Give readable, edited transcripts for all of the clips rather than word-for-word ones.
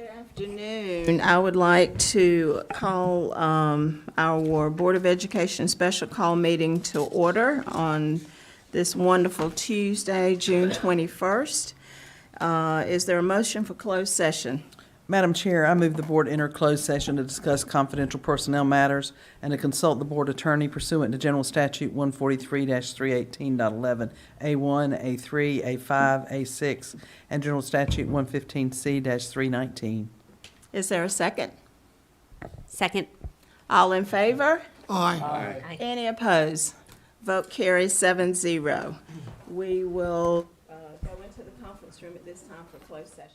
Good afternoon. I would like to call our Board of Education special call meeting to order on this wonderful Tuesday, June 21st. Is there a motion for closed session? Madam Chair, I move the board enter closed session to discuss confidential personnel matters and to consult the board attorney pursuant to General Statute 143-318.11, A1, A3, A5, A6, and General Statute 115C-319. Is there a second? Second. All in favor? Aye. Any opposed? Vote carries 7-0. We will go into the conference room at this time for closed session.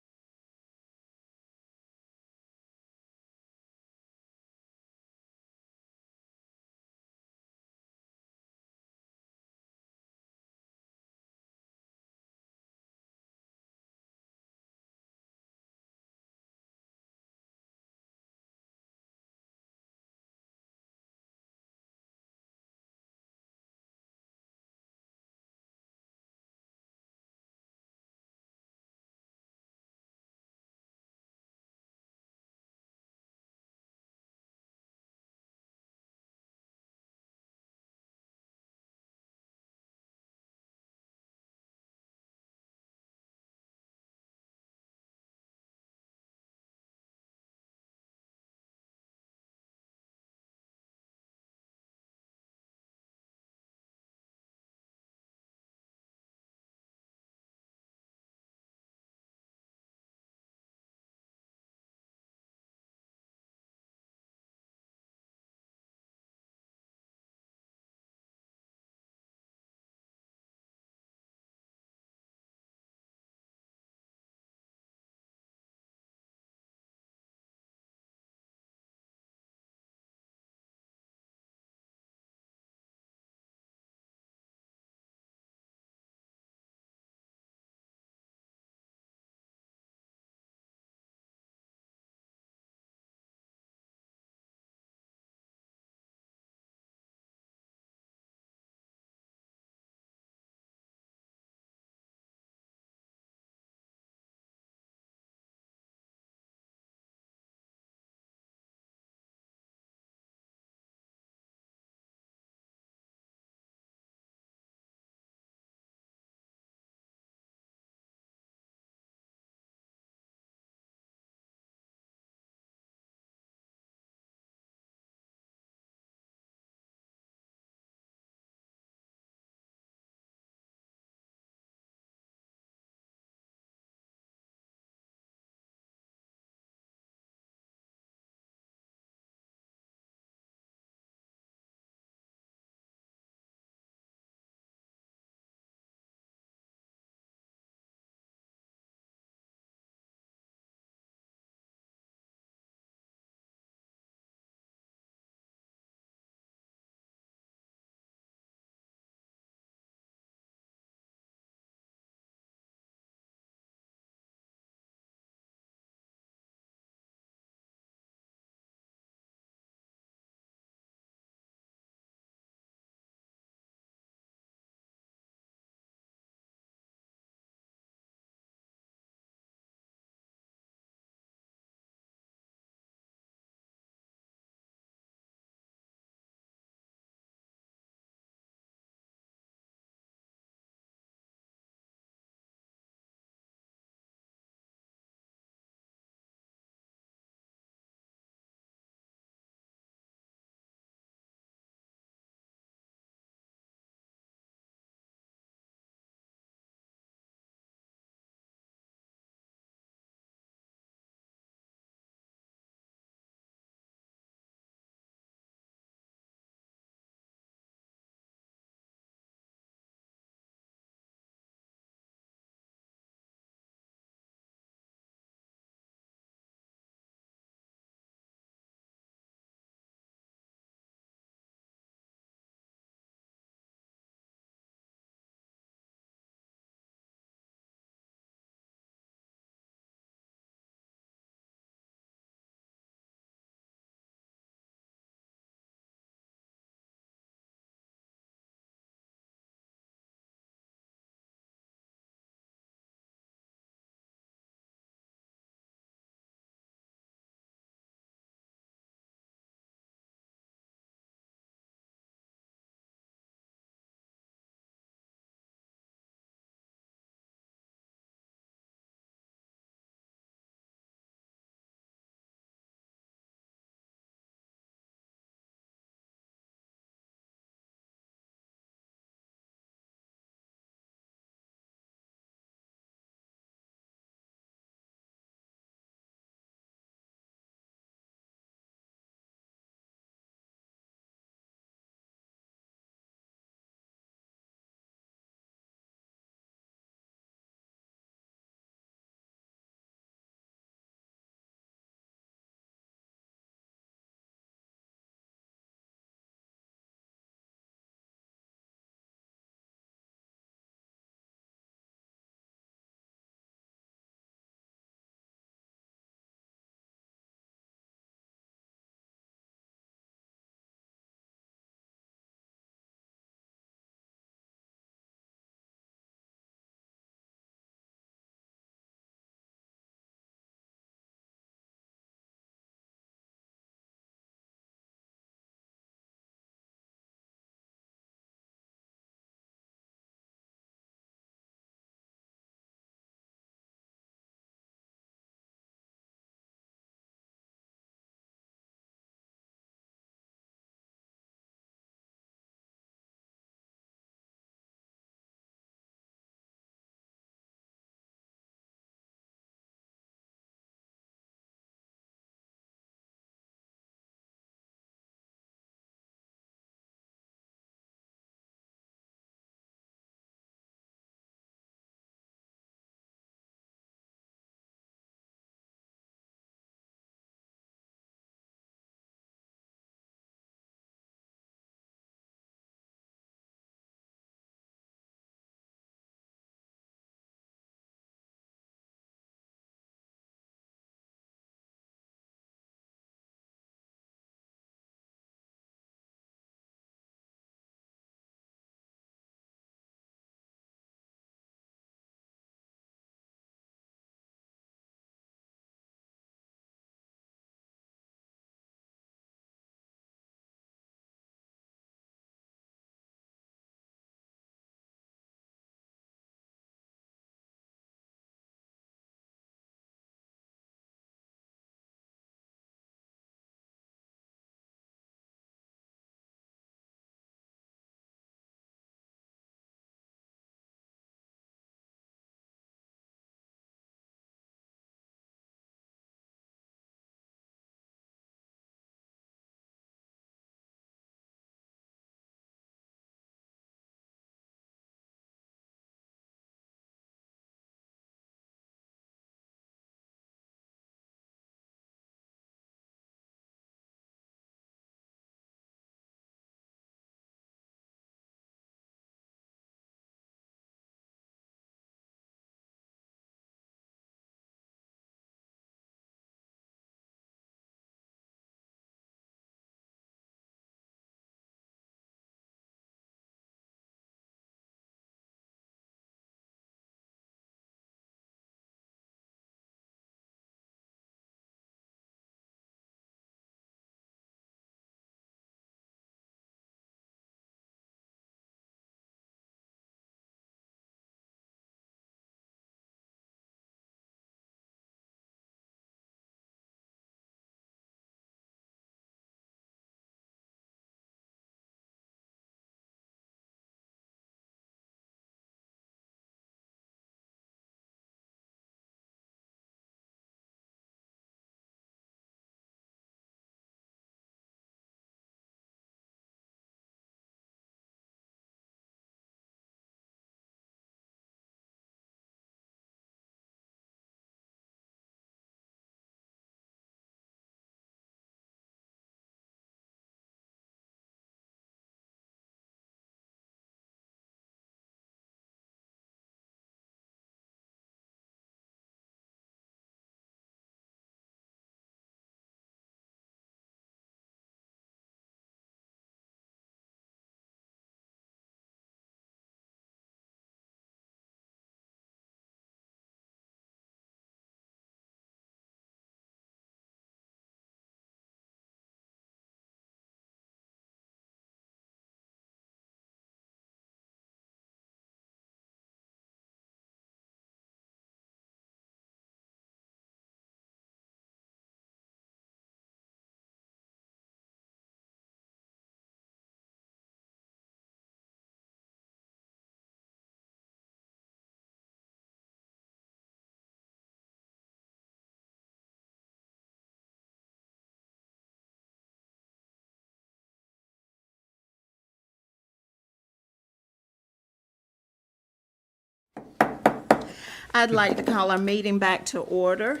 I'd like to call our meeting back to order.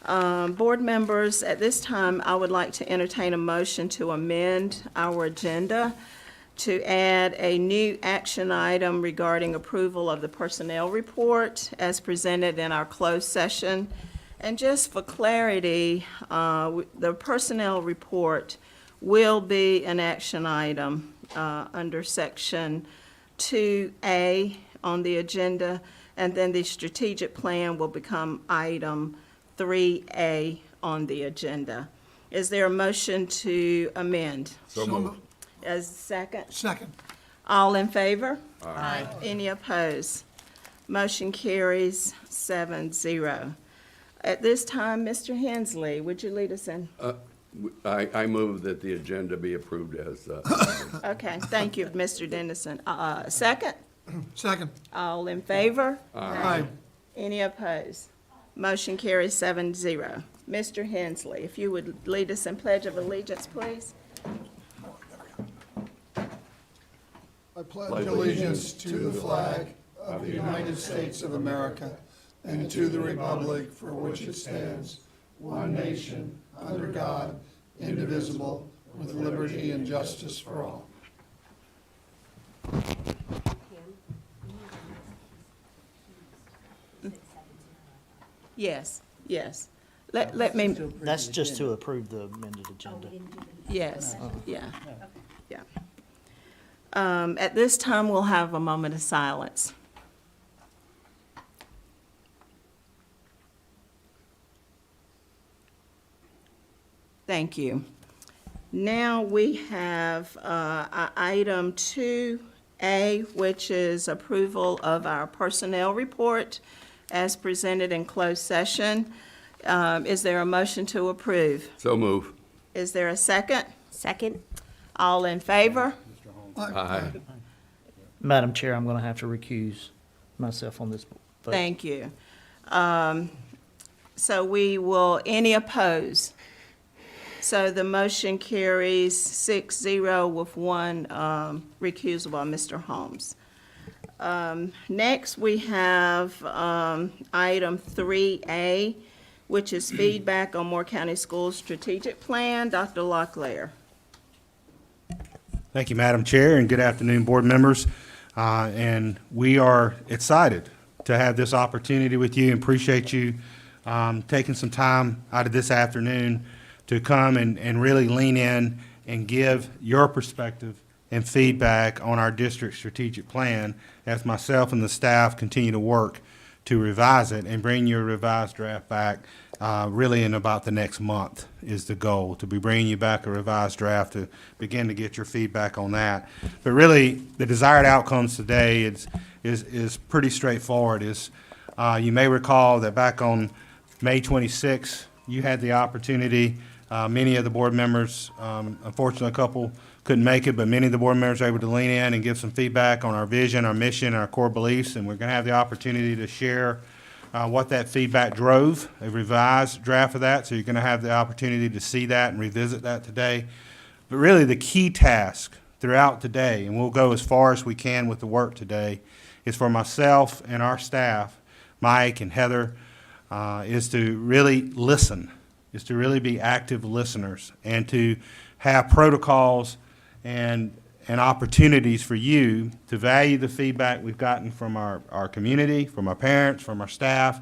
Board members, at this time, I would like to entertain a motion to amend our agenda to add a new action item regarding approval of the personnel report as presented in our closed session. And just for clarity, the personnel report will be an action item under Section 2A on the agenda, and then the strategic plan will become item 3A on the agenda. Is there a motion to amend? So moved. As second? Second. All in favor? Aye. Any opposed? Motion carries 7-0. At this time, Mr. Hensley, would you lead us in? I move that the agenda be approved as, Okay, thank you, Mr. Dennison. Second? Second. All in favor? Aye. Any opposed? Motion carries 7-0. Mr. Hensley, if you would lead us in Pledge of Allegiance, please. I pledge allegiance to the flag of the United States of America and to the republic for which it stands, one nation, under God, indivisible, with liberty and justice for all. Yes, yes. Let me, That's just to approve the amended agenda. yes, yeah, yeah. At this time, we'll have a moment of silence. Thank you. Now we have item 2A, which is approval of our personnel report as presented in closed session. Is there a motion to approve? so move. Is there a second? Second. All in favor? Aye. Madam Chair, I'm going to have to recuse myself on this vote. Thank you. So we will, any opposed? So the motion carries 6-0 with one recusal by Mr. Holmes. Next, we have item 3A, which is feedback on Moore County Schools Strategic Plan. Dr. Locklear. Thank you, Madam Chair, and good afternoon, board members. And we are excited to have this opportunity with you and appreciate you taking some time out of this afternoon to come and really lean in and give your perspective and feedback on our district strategic plan as myself and the staff continue to work to revise it and bring your revised draft back really in about the next month is the goal, to be bringing you back a revised draft to begin to get your feedback on that. But really, the desired outcomes today is pretty straightforward. You may recall that back on May 26th, you had the opportunity, many of the board members, unfortunately a couple couldn't make it, but many of the board members were able to lean in and give some feedback on our vision, our mission, our core beliefs, and we're going to have the opportunity to share what that feedback drove, a revised draft of that, so you're going to have the opportunity to see that and revisit that today. But really the key task throughout today, and we'll go as far as we can with the work today, is for myself and our staff, Mike and Heather, is to really listen, is to really be active listeners and to have protocols and opportunities for you to value the feedback we've gotten from our community, from our parents, from our staff,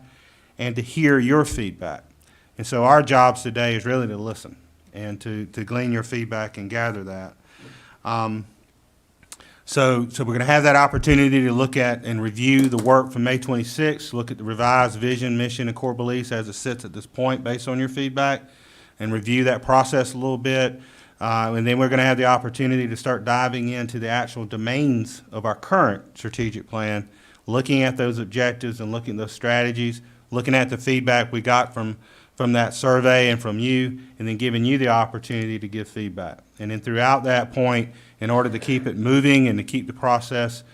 and to hear your feedback. And so our jobs today is really to listen and to glean your feedback and gather that. So we're going to have that opportunity to look at and review the work from May 26th, look at the revised vision, mission, and core beliefs as it sits at this point based on your feedback, and review that process a little bit. And then we're going to have the opportunity to start diving into the actual domains of our current strategic plan, looking at those objectives and looking at those strategies, looking at the feedback we got from that survey and from you, and then giving you the opportunity to give feedback. And then throughout that point, in order to keep it moving and to keep the process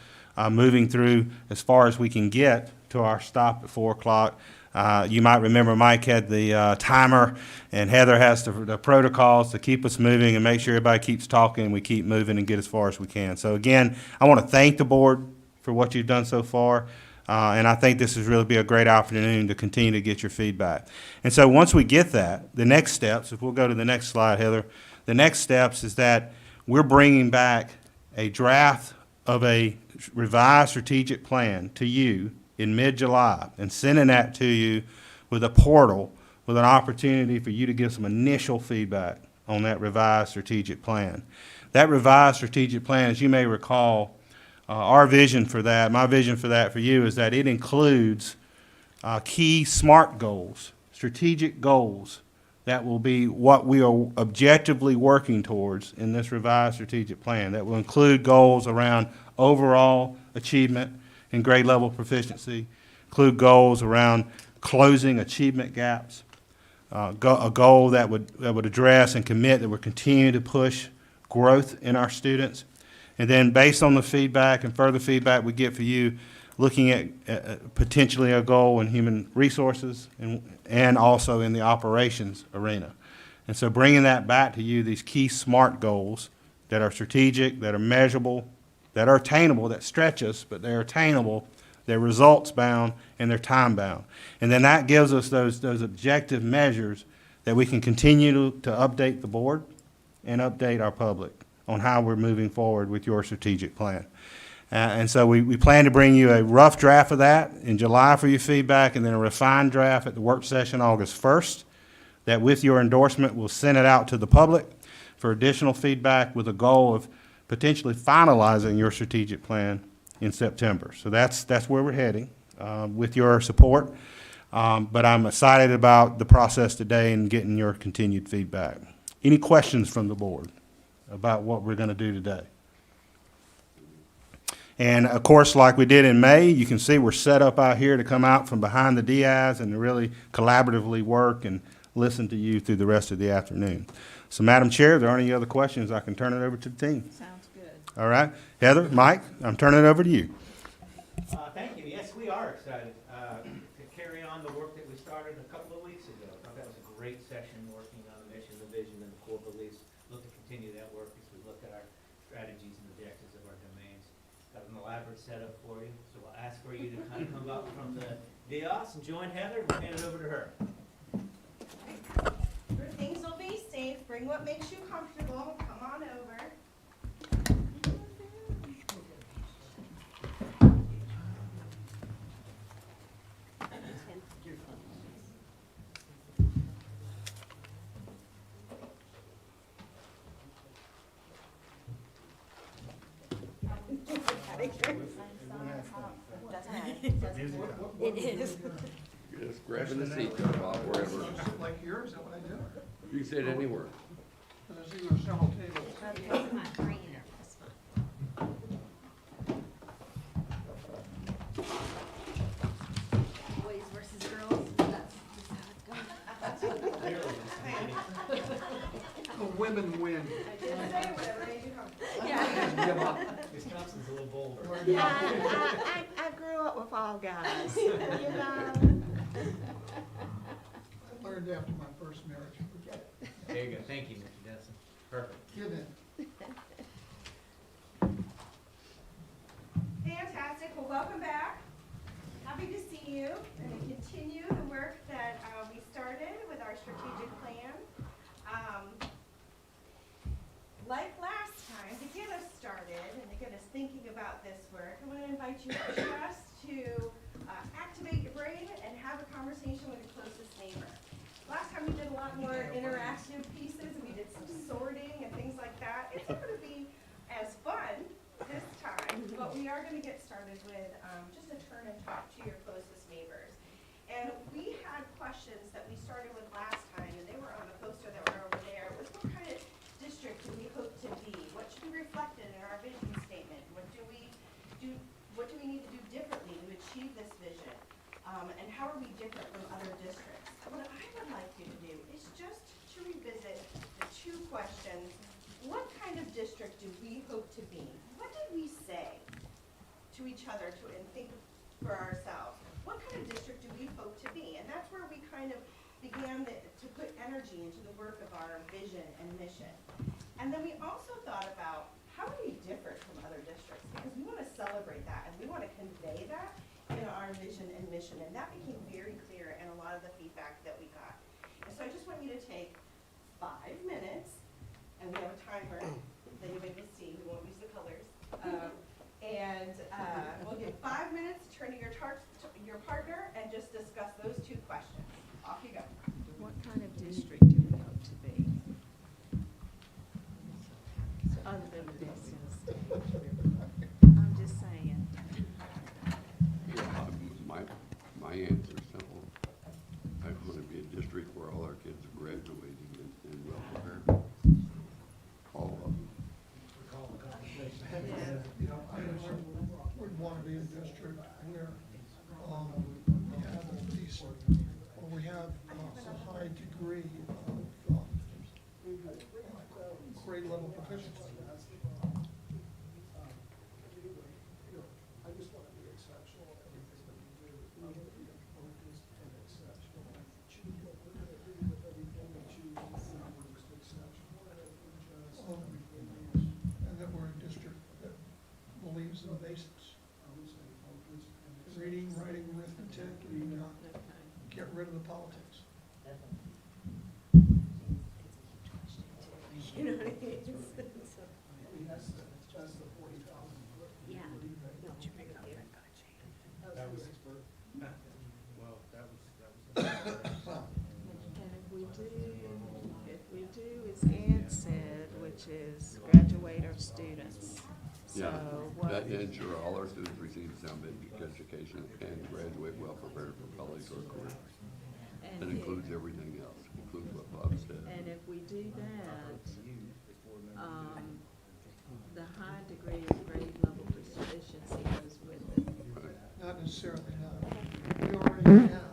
moving through as far as we can get to our stop at 4 o'clock, you might remember Mike had the timer, and Heather has the protocols to keep us moving and make sure everybody keeps talking and we keep moving and get as far as we can. So again, I want to thank the board for what you've done so far. And I think this is really be a great afternoon to continue to get your feedback. And so once we get that, the next steps, if we'll go to the next slide, Heather, the next steps is that we're bringing back a draft of a revised strategic plan to you in mid-July and sending that to you with a portal with an opportunity for you to give some initial feedback on that revised strategic plan. That revised strategic plan, as you may recall, our vision for that, my vision for that for you is that it includes key SMART goals, strategic goals that will be what we are objectively working towards in this revised strategic plan. That will include goals around overall achievement and grade level proficiency, include goals around closing achievement gaps, a goal that would address and commit that we're continuing to push growth in our students. And then based on the feedback and further feedback we get for you, looking at potentially a goal in human resources and also in the operations arena. And so bringing that back to you, these key SMART goals that are strategic, that are measurable, that are attainable, that stretch us, but they're attainable, they're results bound, and they're time bound. And then that gives us those objective measures that we can continue to update the board and update our public on how we're moving forward with your strategic plan. And so we plan to bring you a rough draft of that in July for your feedback, and then a refined draft at the work session August 1st, that with your endorsement, we'll send it out to the public for additional feedback with a goal of potentially finalizing your strategic plan in September. So that's where we're heading with your support. But I'm excited about the process today and getting your continued feedback. Any questions from the board about what we're going to do today? And of course, like we did in May, you can see we're set up out here to come out from behind the dias and to really collaboratively work and listen to you through the rest of the afternoon. So Madam Chair, if there aren't any other questions, I can turn it over to the team. Sounds good. All right. Heather, Mike, I'm turning it over to you. Thank you. Yes, we are excited to carry on the work that we started a couple of weeks ago. I thought that was a great session, working on the mission, the vision, and the core beliefs. Look to continue that work as we look at our strategies and objectives of our domains. Got an elaborate setup for you, so we'll ask for you to kind of come up from the dais and join Heather. We'll hand it over to her. Things will be safe. Bring what makes you comfortable. Come on over. It is. You're just grabbing the seat, Bob, wherever. Sit like here, is that what I do? You can sit anywhere. Because I see there's several tables. Boys versus girls, that's just how it's going. The women win. Wisconsin's a little bolder. I grew up with all guys, you know. I learned after my first marriage. Forget it. There you go. Thank you, Mr. Denson. Perfect. Give in. Fantastic. Well, welcome back. Happy to see you and to continue the work that we started with our strategic plan. Like last time, to get us started and to get us thinking about this work, I want to invite you just to activate your brain and have a conversation with your closest neighbor. Last time we did a lot more interactive pieces. We did some sorting and things like that. It's not going to be as fun this time, but we are going to get started with just a turn and talk to your closest neighbors. And we had questions that we started with last time, and they were on the poster that were over there. It was, what kind of district do we hope to be? What should be reflected in our vision statement? What do we need to do differently to achieve this vision? And how are we different from other districts? What I would like you to do is just to revisit the two questions. What kind of district do we hope to be? What did we say to each other and think for ourselves? What kind of district do we hope to be? And that's where we kind of began to put energy into the work of our vision and mission. And then we also thought about how are we different from other districts? Because we want to celebrate that and we want to convey that in our our vision and mission, and that became very clear in a lot of the feedback that we got. And so I just want you to take 5 minutes, and we have a timer that you'll be able to see, we won't use the colors. We'll give 5 minutes to turn to your partner and just discuss those 2 questions. Off you go. What kind of district do we hope to be? Other than the distance. I'm just saying. My answer is simple. I want to be a district where all our kids are graduating and well prepared. All of them. You know, I would want to be a district where, we have at least, or we have a high degree of, grade level proficiency. And that we're a district that believes in the basics. Reading, writing, arithmetic, and get rid of the politics. You know what I mean? Yeah. And if we do as Ed said, which is graduate our students. So Yeah, what, that ensure all our students receive sound basic education and graduate well prepared for college or career. That and includes everything else, includes what Bob said. if we do that, the high degree of grade level proficiency goes with it. Right. Not necessarily, no. We already have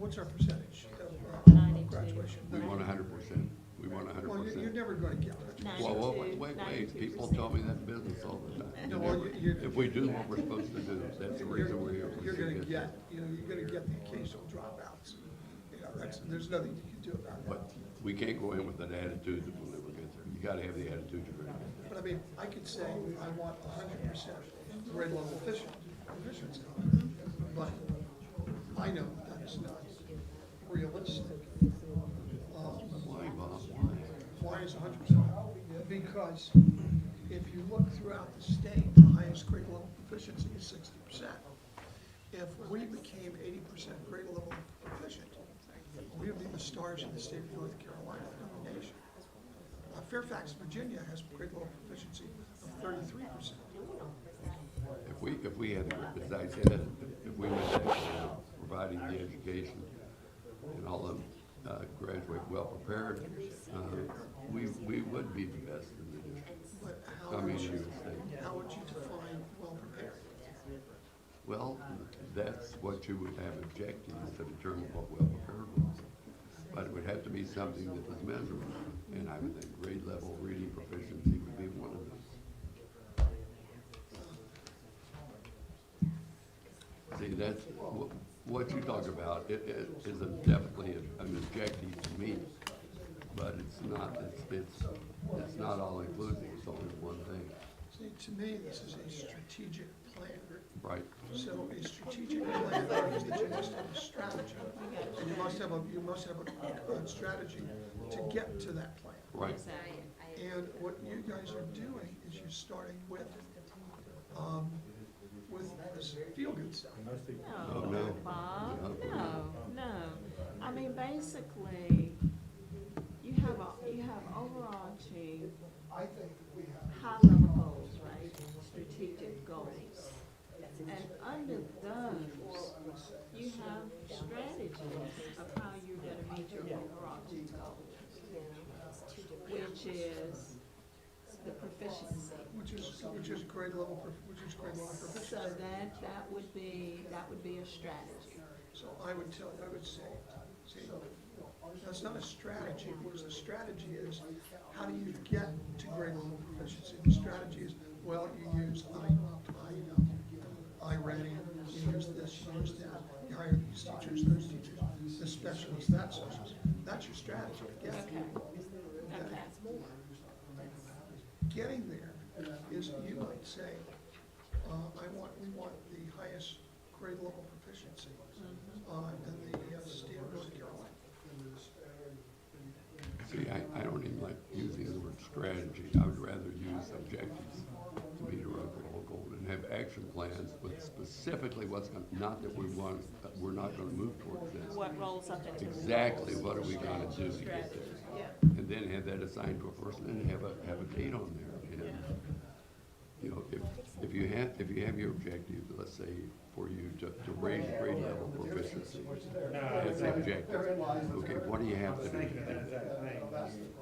what's our percentage of 92. graduation? We want 100%. We want Well, you're 100%. never going to get that. Well, wait, people tell me that in business all the time. No, well, If we do what we're supposed to do, that's the reason we're here. You're gonna get, you're gonna get the occasional dropouts. You know, there's nothing you can do about it. But we can't go in with that attitude that we'll never get there. You gotta have the attitude you're gonna get there. But I mean, I could say I want 100% grade level proficiency, but I know that's not realistic. Why, Bob? Why is 100%? Because if you look throughout the state, the highest grade level proficiency is 60%. If we became 80% grade level proficient, we would be the stars of the state of North Carolina and the nation. Fairfax, Virginia has grade level proficiency of 33%. If we had, as I said, if we went that way, providing the education and all of them graduate well prepared, we would be the best in the district. But I mean, you would think. how would you define well prepared? Well, that's what you would have objectives to determine what well prepared was. But it would have to be something that was measurable, and I would think grade level reading proficiency would be one of those. See, that's, what you talk about, it is definitely an objective to me, but it's not all inclusive, it's only one thing. See, to me, this is a strategic plan. Right. So a strategic plan is that you must have a strategy, and you must have a strategy to get to that plan. Right. And what you guys are doing is you're starting with this feel-good stuff. Oh, No, no. Bob, no. I mean, basically, you have overarching I think that we have. high-level goals, right? Strategic goals. And under those, you have strategies of how you're gonna meet your overarching goal, which is the proficiency. Which is grade level proficiency. So that would be a strategy. So I would say, see, that's not a strategy, whereas the strategy is, how do you get to grade level proficiency? The strategy is, well, you use I-ready, you use this, you use that, you hire these teachers, those teachers, this specialist, that specialist. That's your strategy to get Okay. Okay. Getting there is, you might say, I want highest grade level proficiency, in the state of North Carolina. See, I don't even like using the word strategy. I would rather use objectives to meet our overall goal and have action plans with specifically what's going, not that we want, that we're not going to move towards this. What roles up into the Exactly what are we going to do to get there? Yeah. And then have that assigned to a person and have a date on there. And, you know, if you have your objective, let's say for you to raise grade level proficiency, that's the objective. Okay, what do you have to do?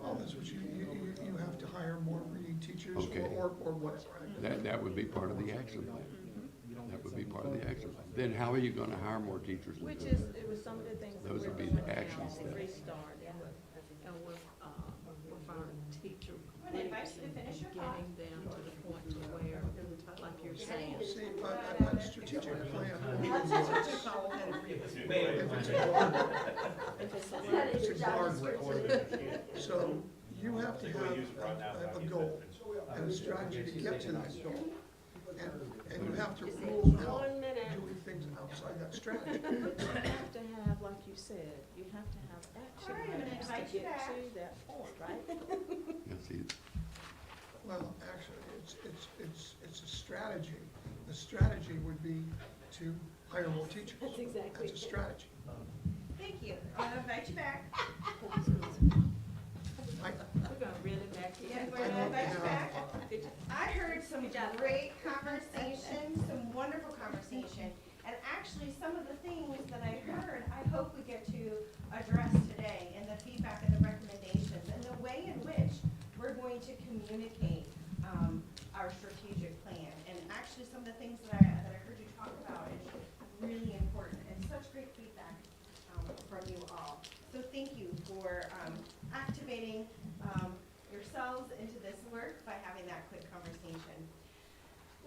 Oh, that's what you have to hire more reading teachers Okay. or whatever. That would be part of the action plan. That would be part of the action plan. Then how are you gonna hire more teachers? and Which do is, that? it was some of the things that Those we're would be doing the now, action steps. restart, and with our teacher. I'm gonna invite you to finish your thought. Getting them to the point to where, like you're saying. See, a strategic plan, it's a guardrail. So you have to have a goal and a strategy to get to that goal. And you have to rule out 1 minute. doing things outside that strategy. But you have to have, like you said, you have to have action All right, I'm gonna plans invite to you get back. to that point, right? Yeah, see, Well, actually, it's a strategy. The strategy would be to hire more teachers. That's exactly That's a strategy. Thank you. I'm gonna invite you back. We're gonna reel it back Yeah, in. we're gonna invite you back. Good job. I heard some great conversation, some wonderful conversation, and actually, some of the things that I heard, I hope we get to address today in the feedback and the recommendations, and the way in which we're going to communicate our strategic plan. And actually, some of the things that I heard you talk about is really important, and such great feedback from you all. So thank you for activating yourselves into this work by having that quick conversation.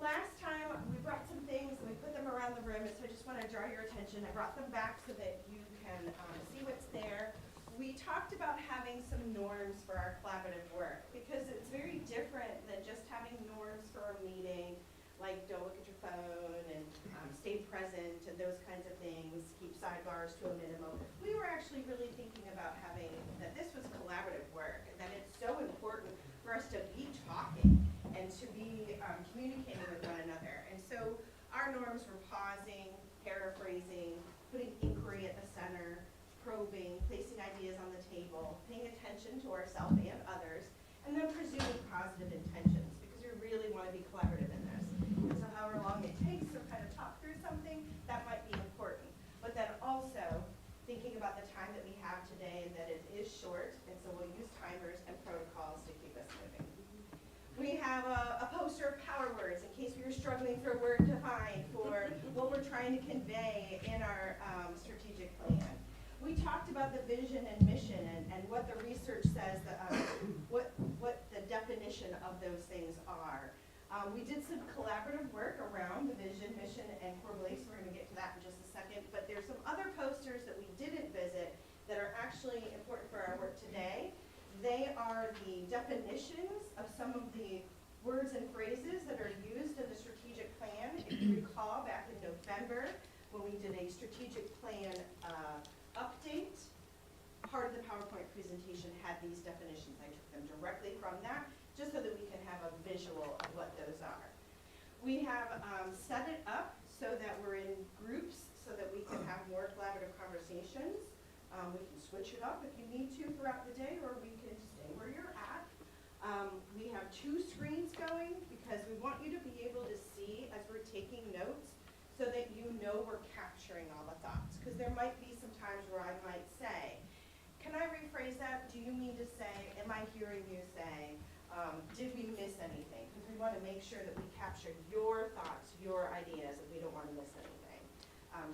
Last time, we brought some things and we put them around the room, and so I just want to draw your attention. I brought them back so that you can see what's there. We talked about having some norms for our collaborative work, because it's very different than just having norms for a meeting, like don't look at your phone and stay present and those kinds of things, keep sidebars to a minimum. We were actually really thinking about having, that this was collaborative work, and that it's so important for us to be talking and to be communicating with one another. And so our norms were pausing, paraphrasing, putting inquiry at the center, probing, placing ideas on the table, paying attention to ourselves and others, and then presuming positive intentions, because we really want to be collaborative in this. And so however long it takes to kind of talk through something, that might be important. But then also thinking about the time that we have today and that it is short, and so we'll use timers and protocols to keep us moving. We have a poster of power words in case we were struggling for a word to find for what we're trying to convey in our strategic plan. We talked about the vision and mission and what the research says, what the definition of those things are. We did some collaborative work around the vision, mission, and core beliefs. We're going to get to that in just a second. But there's some other posters that we didn't visit that are actually important for our work today. They are the definitions of some of the words and phrases that are used in the strategic plan. If you recall, back in November, when we did a strategic plan update, part of the PowerPoint presentation had these definitions. I took them directly from that, just so that we can have a visual of what those are. We have set it up so that we're in groups, so that we can have more collaborative conversations. We can switch it up if you need to throughout the day, or we can stay where you're at. We have 2 screens going, because we want you to be able to see as we're taking notes, so that you know we're capturing all the thoughts. Because there might be some times where I might say, can I rephrase that? Do you mean to say, am I hearing you say, did we miss anything? Because we want to make sure that we capture your thoughts, your ideas, and we don't want to miss anything.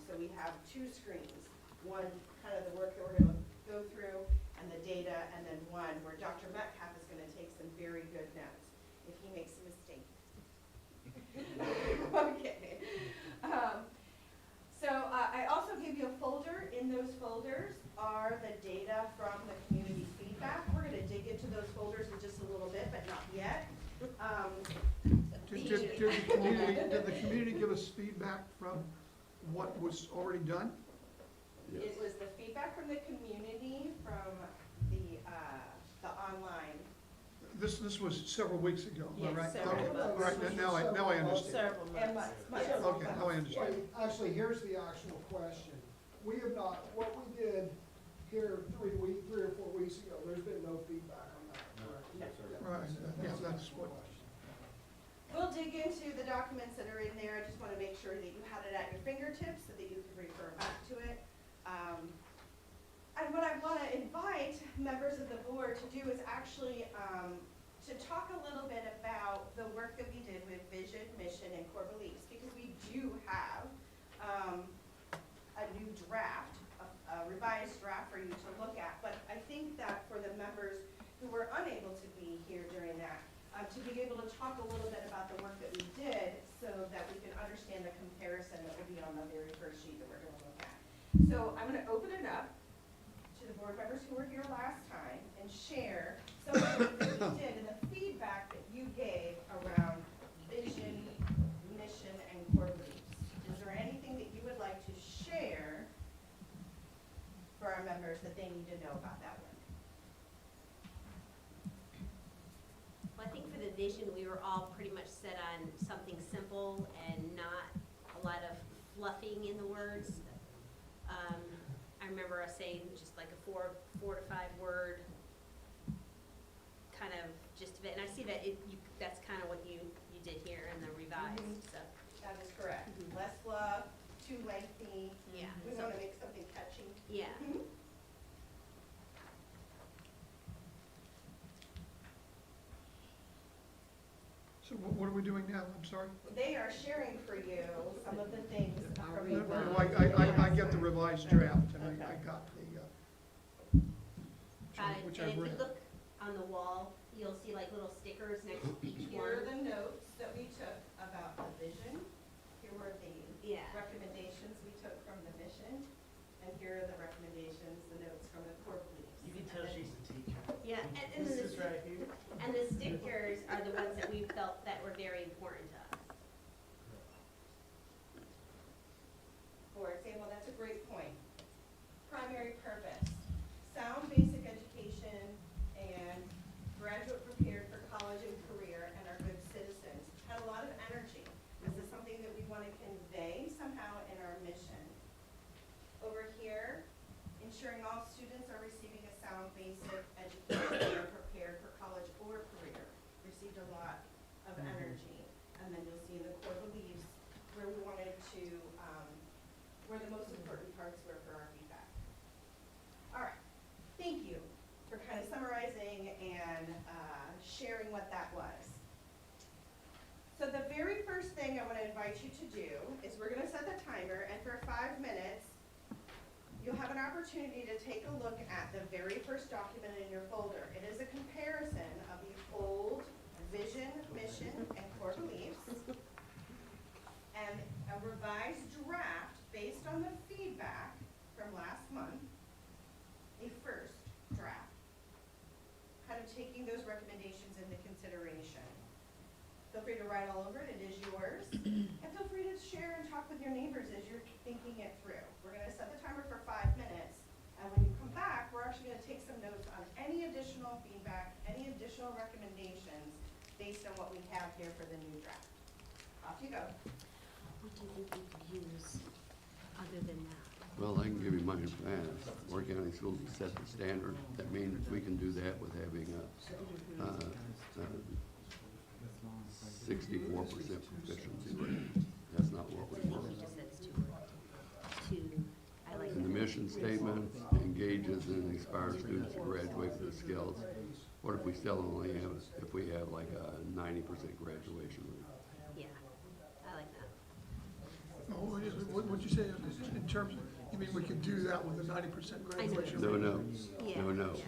So we have 2 screens. One, kind of the work that we're going to go through and the data, and then one where Dr. Metcalf is going to take some very good notes if he makes a mistake. Okay. So I also gave you a folder. In those folders are the data from the community feedback. We're going to dig into those folders in just a little bit, but not yet. Did the community give us feedback feedback from what was already done? Yes. It was the feedback from the community, from the online. This was several weeks ago, am I Yes, right? several Okay, months. all right, now I understand. Several And months. months, yes. Okay, now I understand. Wait, actually, here's the actual question. We have not, what we did here 3 or 4 weeks ago, there's been no feedback on that, correct? Right, yeah, that's what, We'll dig into the documents that are in there. I just want to make sure that you had it at your fingertips so that you could refer back to it. And what I want to invite members of the board to do is actually to talk a little bit about the work that we did with vision, mission, and core beliefs, because we do have a new draft, a revised draft for you to look at. But I think that for the members who were unable to be here during that, to be able to talk a little bit about the work that we did so that we can understand the comparison that will be on the very first sheet that we're going to look at. So I'm going to open it up to the board members who were here last time and share some of the things that we did and the feedback that you gave around vision, mission, and core beliefs. Is there anything that you would like to share for our members that they need to know about that work? Well, I think for the vision, we were all pretty much set on something simple and not a lot of fluffing in the words. I remember us saying just like a four to five word kind of gist of it, and I see that that's kind of what you did here in the revised, so. That is correct. Less fluff, too lengthy. Yeah. We so- want to make something catchy. Yeah. Mhm. so what are we doing now? I'm sorry. They are sharing for you some of the things from No, the no, work. I get the revised draft, and I got the, which And I've if you read. look on the wall, you'll see like little stickers next to each Here are one. the notes that we took about the vision. Here were the Yeah. recommendations we took from the mission. And here are the recommendations, the notes from the core beliefs. You can tell she's a teacher. Yeah, and then This is right here. and the stickers are the ones that we felt that were very important to us. For example, that's a great point. Primary purpose, sound basic education and graduate prepared for college and career and are good citizens. Had a lot of energy. This is something that we want to convey somehow in our mission. Over here, ensuring all students are receiving a sound basic education and are prepared for college or career. Received a lot of energy. And then you'll see in the core beliefs where we wanted to, where the most important parts were for our feedback. All right, thank you for kind of summarizing and sharing what that was. So the very first thing I want to invite you to do is we're going to set the timer, and for 5 minutes, you'll have an opportunity to take a look at the very first document in your folder. It is a comparison of the old vision, mission, and core beliefs, and a revised draft based on the feedback from last month, a first draft, kind of taking those recommendations into consideration. Feel free to write all over it, it is yours, and feel free to share and talk with your neighbors as you're thinking it through. We're gonna set the timer for 5 minutes, and when you come back, we're actually gonna take some notes on any additional feedback, any additional recommendations based on what we have here for the new draft. Off you go. What do you think we could use other than that? Well, I can give you mine fast. Warren County Schools set the standard. That means we can do that with having a 64% proficiency rate. That's not what we want. Just that's too, I like And the that. mission statement engages and inspires students to graduate with the skills. What if we still only have, if we have like a 90% graduation rate? Yeah, I like that. What'd you say in terms of, you mean we could do that with a 90% graduation No, rate? no, Yeah, no, no. yeah.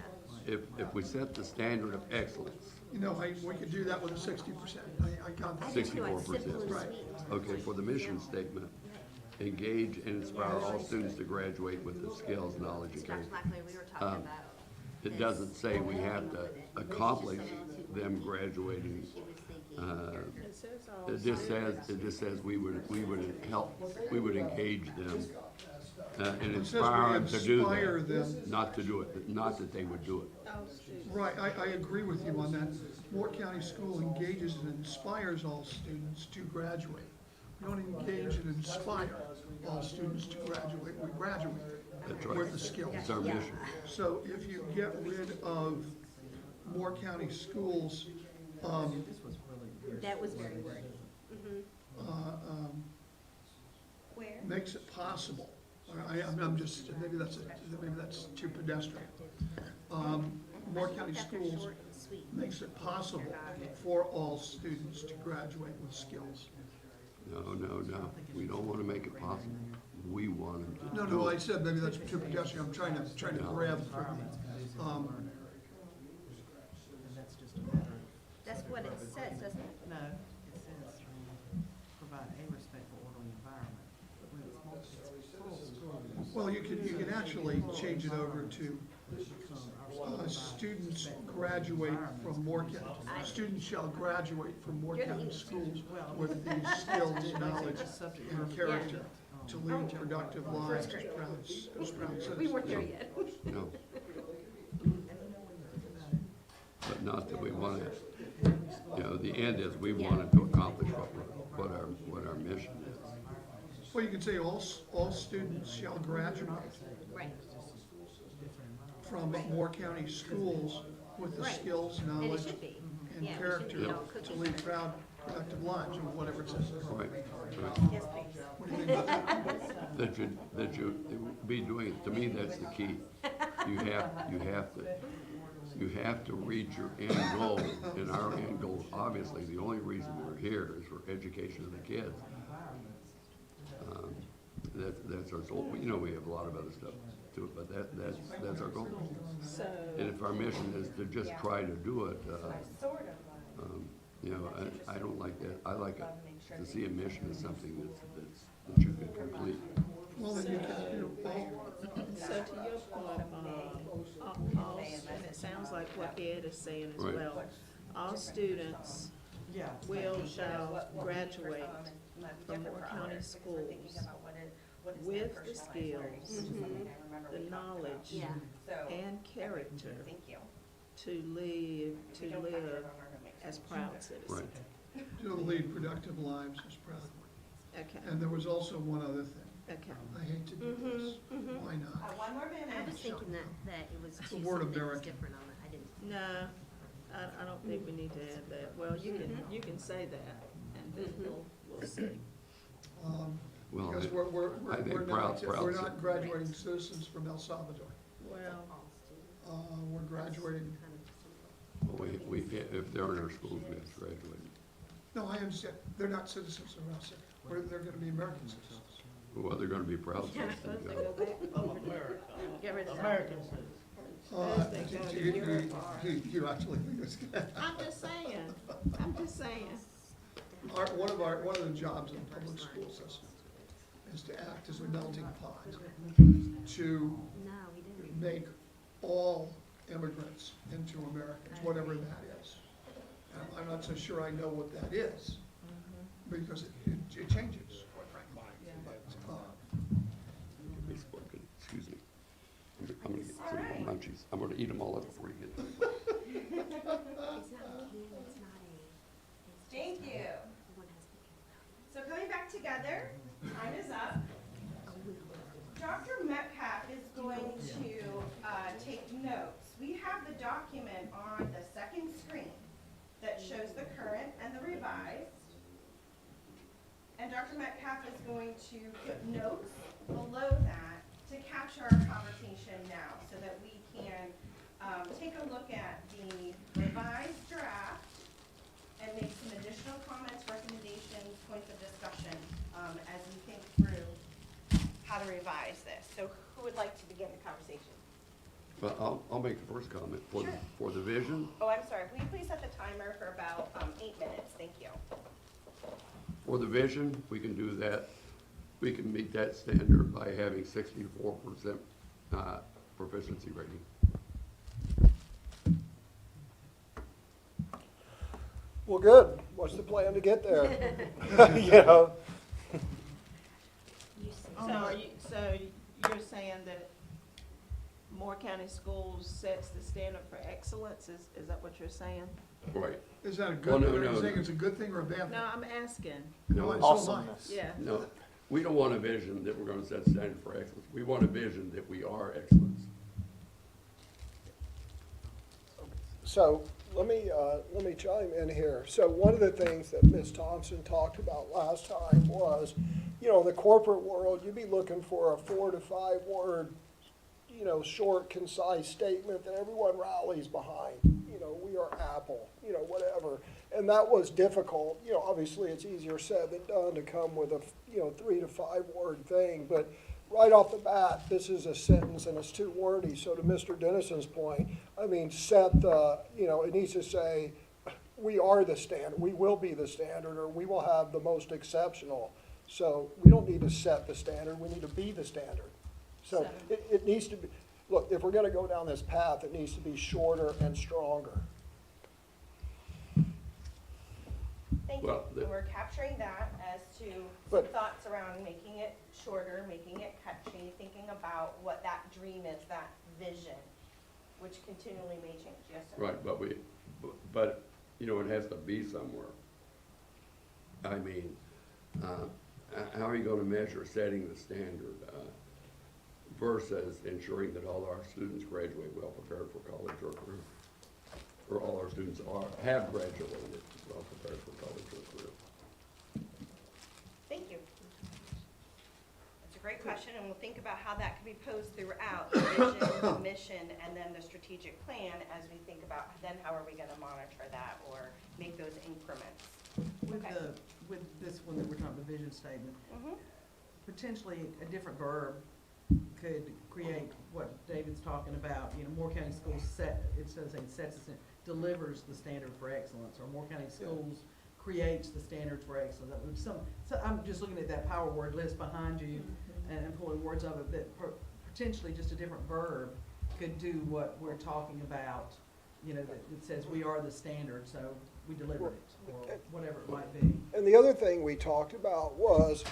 If we set the standard of excellence, You know, we could do that with a 60%. I got that. I do too, like 64%. simple and Right. sweet. okay, for the mission statement, engage and inspire all students to graduate with the skills, knowledge, and Dr. character. Lackley, we were talking Um, about. It doesn't say we have to accomplish them graduating She was thinking It says all It just says we would help, we would engage them and It says inspire we them to do inspire that. them. Not to do it, not that they would do it. all students. Right, I agree with you on that. Moore County School engages and inspires all students to graduate. We don't engage and inspire all students to graduate, we graduate That's right. with the skills. It's our mission. So if you get rid of Moore County Schools, That was very wordy. Where? makes it possible, I'm just, maybe that's too pedestrian. Moore County Kept her Schools short and sweet. makes it possible for all students to graduate with skills. No, we don't wanna make it possible. We want them to No, do no, I it. said maybe that's too pedestrian, I'm trying to No. grab for That's what it says, doesn't it? No, it says, provide a respectful, orderly environment. But when it's multi-schools, well, you can actually change it over to, students graduate from Moore County, students shall graduate from Moore County schools with these skills, knowledge, and character to lead productive lives as proud citizens. We weren't there yet. No. But not that we want to, the end is we wanted to accomplish what our mission is. Well, you could say all students shall graduate Right. from Moore County schools with the Right. skills, And it knowledge, should be. and Yeah, we character shouldn't be all to cookie lead cutter. proud, productive lives, or whatever it says. Right. Yes, please. What do you think about that? That you be doing it, to me, that's the key. You have to reach your end goal, and our end goal, obviously, the only reason we're here is for education of the kids. That's our goal. We have a lot of other stuff to it, but that's our goal. So, And if our mission is to just try to do it, I don't like that. I like it, to see a mission as something that you can complete. Well, then you can, so to your point, and it sounds like what Ed is saying as Right. well, all students shall graduate from Moore County schools with the skills, the knowledge, Yeah. and character to live as proud citizens. Right. to lead productive lives as proud. Okay, And there was also one other thing. okay. I hate to do this. Why not? One more I minute. was thinking that it was The two word something was American. different on it. I didn't. No, I don't think we need to add that. Well, you can say that, and then we'll see. Well, Because I think proud we're not cit- graduating citizens from El Salvador. Well, We're graduating, if they're in our schools, we have to graduate. no, I understand, they're not citizens of El Salvador, they're gonna be American citizens. Well, they're gonna be proud citizens. supposed to go back over. Get rid of that. American citizens. You actually think it's good. I'm just saying, One of the jobs of the public school system is to act as a melting pot, to No, we didn't. make all immigrants into Americans, whatever that is. And I'm not so sure I know what that is, because it changes, quite frankly. Excuse me. I'm gonna get some munchies. I'm gonna eat them all up before you get them. It's not a can, it's not a. Thank you. One has the So coming back together, time is up. Dr. Metcalf is going to take notes. We have the document on the second screen that shows the current and the revised. And Dr. Metcalf is going to put notes below that to capture our conversation now so that we can take a look at the revised draft and make some additional comments, recommendations, points of discussion as we think through how to revise this. So who would like to begin the conversation? Well, I'll make the first comment. Sure. For the vision, Oh, I'm sorry. Will you please set the timer for about 8 minutes? Thank you. for the vision, we can do that. We can meet that standard by having 64% proficiency rating. Well, good. What's the plan to get there? You know, So you're saying that Moore County Schools sets the standard for excellence, is that what you're saying? Right. Is that a Well, good, no, are no, you saying no. it's a good thing or a bad thing? No, I'm asking, No, it's- So am I. Awesomeness. yeah. no, we don't want a vision that we're gonna set standard for excellence. We want a vision that we are excellence. so let me chime in here. So one of the things that Ms. Thompson talked about last time was, you know, in the corporate world, you'd be looking for a 4 to 5 word, you know, short, concise statement that everyone rallies behind. You know, we are Apple, you know, whatever. And that was difficult. You know, obviously it's easier said than done to come with a, you know, 3 to 5 word thing. But right off the bat, this is a sentence and it's too wordy. So to Mr. Dennison's point, I mean, set the, you know, it needs to say, we are the standard, we will be the standard, or we will have the most exceptional. So we don't need to set the standard, we need to be the standard. So it needs to be, look, if we're gonna go down this path, it needs to be shorter and stronger. Thank you. Well, And we're capturing that as to some But- thoughts around making it shorter, making it catchy, thinking about what that dream is, that vision, which continually may change, yes, sir? Right, but, you know, it has to be somewhere. I mean, how are you gonna measure setting the standard, versus ensuring that all our students graduate well prepared for college or career? Or all our students have graduated well prepared for college or career? Thank you. That's a great question, and we'll think about how that can be posed throughout the vision, the mission, and then the strategic plan as we think about then how are we gonna monitor that or make those increments. With Okay. with this one that we're talking, the vision statement, Mhm. potentially a different verb could create what David's talking about. You know, Moore County Schools instead of saying sets, delivers the standard for excellence, or Moore County Schools creates the standards for excellence. That would so I'm just looking at that power word list behind you and pulling words of it, that potentially just a different verb could do what we're talking about, you know, that says we are the standard, so we deliver it, or whatever it might be. And the other thing we talked about was,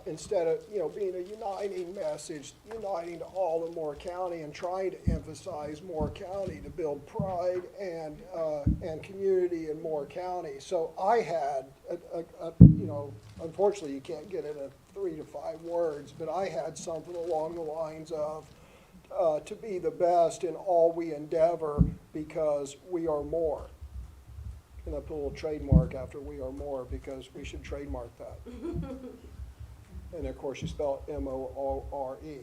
instead of, you know, being a uniting message, uniting to all of Moore County and trying to emphasize Moore County to build pride and community in Moore County. So I had, you know, unfortunately you can't get it in 3 to 5 words, but I had something along the lines of, to be the best in all we endeavor because we are more. And I put a little trademark after we are more because we should trademark that. And of course, you spell it M-O-R-E.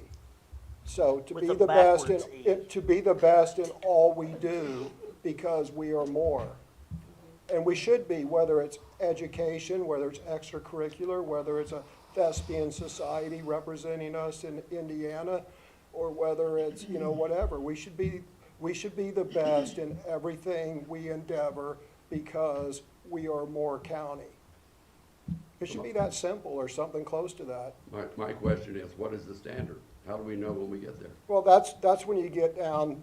So to With be a the best backwards E. to be the best in all we do because we are more. And we should be, whether it's education, whether it's extracurricular, whether it's a thespian society representing us in Indiana, or whether it's, you know, whatever. We should be the best in everything we endeavor because we are Moore County. It should be that simple or something close to that. My question is, what is the standard? How do we know when we get there? Well, that's when you get down,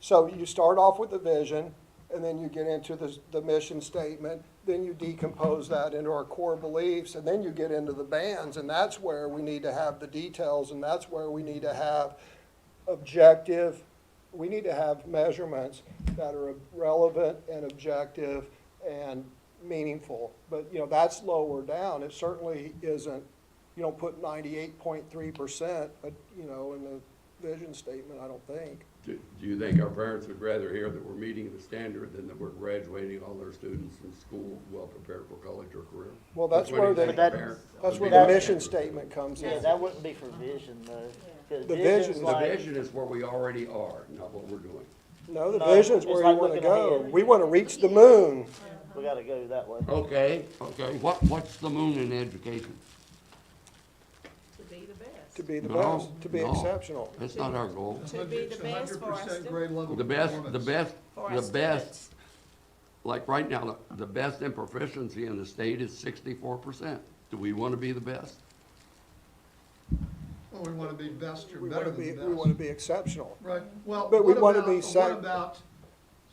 so you start off with the vision, and then you get into the mission statement, then you decompose that into our core beliefs, and then you get into the bands, and that's where we need to have the details, and that's where we need to have objective, we need to have measurements that are relevant and objective and meaningful. But, you know, that's lower down. It certainly isn't, you don't put 98.3%, you know, in the vision statement, I don't think. Do you think our parents would rather hear that we're meeting the standard than that we're graduating all our students in school well prepared for college or career? Well, that's Which one where do you think But our that- parents That's would where be the the mission standard? statement comes Yeah, in. that wouldn't be for vision, though. 'Cause The vision's vision- The like- vision is where we already are, not what we're doing. No, the No, vision's it's where like you want to looking go. ahead. We want to reach the moon. We gotta go that way. Okay. What's the moon in education? To be the best. To be the No, best, to be no. exceptional. That's not our goal. To be the best for our 100% students. grade level The best, performance. For our the best, students. like right now, the best in proficiency in the state is 64%. Do we want to be the best? Well, we want to be best or We better want to than be, the we want to best. be exceptional. Right, well, But we what wanna about, be what sec- about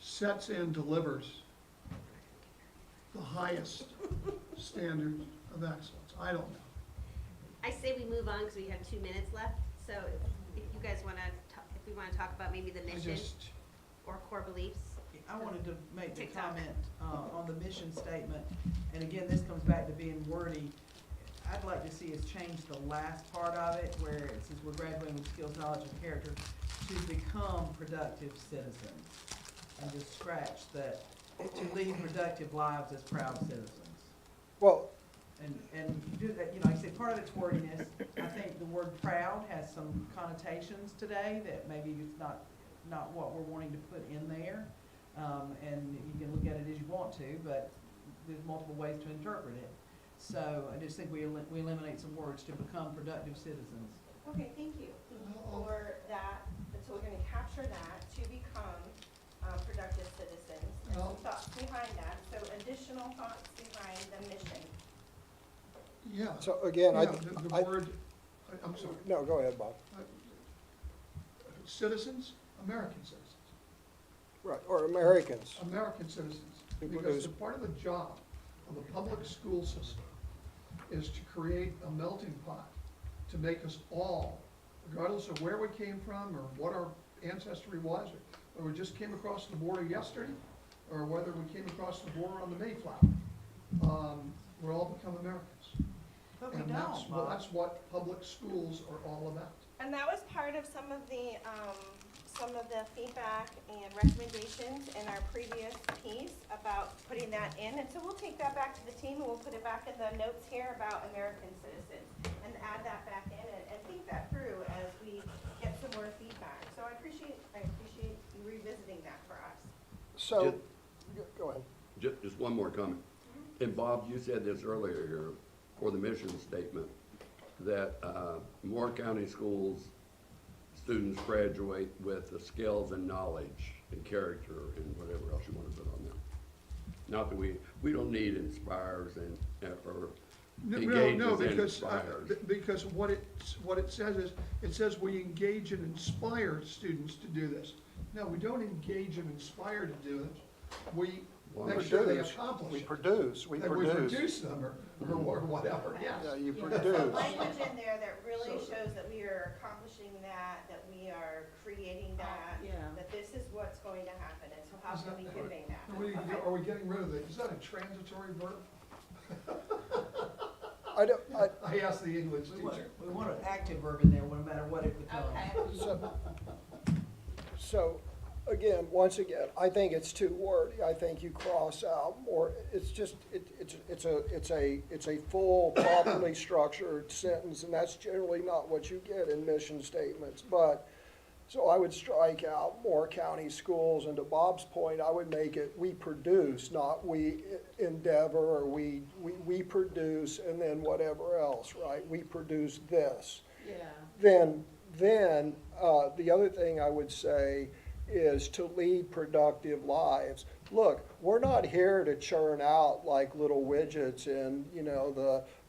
sets and delivers? the highest standard of excellence. I don't know. I say we move on because we have 2 minutes left. So if you guys want to, if we want to talk about maybe the I mission just, or core beliefs. I wanted to make the TikTok. comment on the mission statement, and again, this comes back to being wordy. I'd like to see us change the last part of it, where it says we're graduating with skills, knowledge, and character to become productive citizens. And just scratch that, to lead productive lives as proud citizens. Well, And you do that, you know, like I say, part of it's wordiness. I think the word proud has some connotations today that maybe it's not what we're wanting to put in there. And you can look at it as you want to, but there's multiple ways to interpret it. So I just think we eliminate some words to become productive citizens. Okay, thank you for that. And so we're gonna capture that, to become productive citizens, and some thoughts behind that. So additional thoughts behind the mission. yeah. so again, Yeah, the word, I'm sorry, no, go ahead, Bob. citizens, American citizens. Right, or Americans. American citizens, Because- because the part of the job of the public school system is to create a melting pot to make us all, regardless of where we came from or what our ancestry was, or whether we just came across the border yesterday, or whether we came across the border on the Mayflower, we're all become Americans. But we And that's, don't, well, Bob. that's what public schools are all about. And that was part of some of the feedback and recommendations in our previous piece about putting that in. And so we'll take that back to the team and we'll put it back in the notes here about American citizens and add that back in and think that through as we get some more feedback. So I appreciate you revisiting that for us. So, go ahead. Just one more comment. And Bob, you said this earlier here, for the mission statement, that Moore County schools, students graduate with the skills and knowledge and character and whatever else you want to put on there. Not that we don't need inspires and, or No, engages and because, inspires. because what it says is, it says we engage and inspire students to do this. No, we don't engage and inspire to do this. We make sure they accomplish We it. produce, we That we produce. produce them or whatever, yes. Yeah, you Some produce. language in there that really So- shows that we are accomplishing that we are creating that, Yeah. that this is what's going to happen. And so how Is can we that- convey that? Are we getting rid of it? Is that a transitory verb? I don't, I asked the English We want, teacher. we want an active verb in there, no matter what it becomes. so, again, once again, I think it's too wordy. I think you cross out more, it's just, it's a full, properly structured sentence, and that's generally not what you get in mission statements. But, so I would strike out Moore County schools, and to Bob's point, I would make it, we produce, not we endeavor, or we produce, and then whatever else, right? We produce this. Yeah. Then, the other thing I would say is to lead productive lives. Look, we're not here to churn out like little widgets in,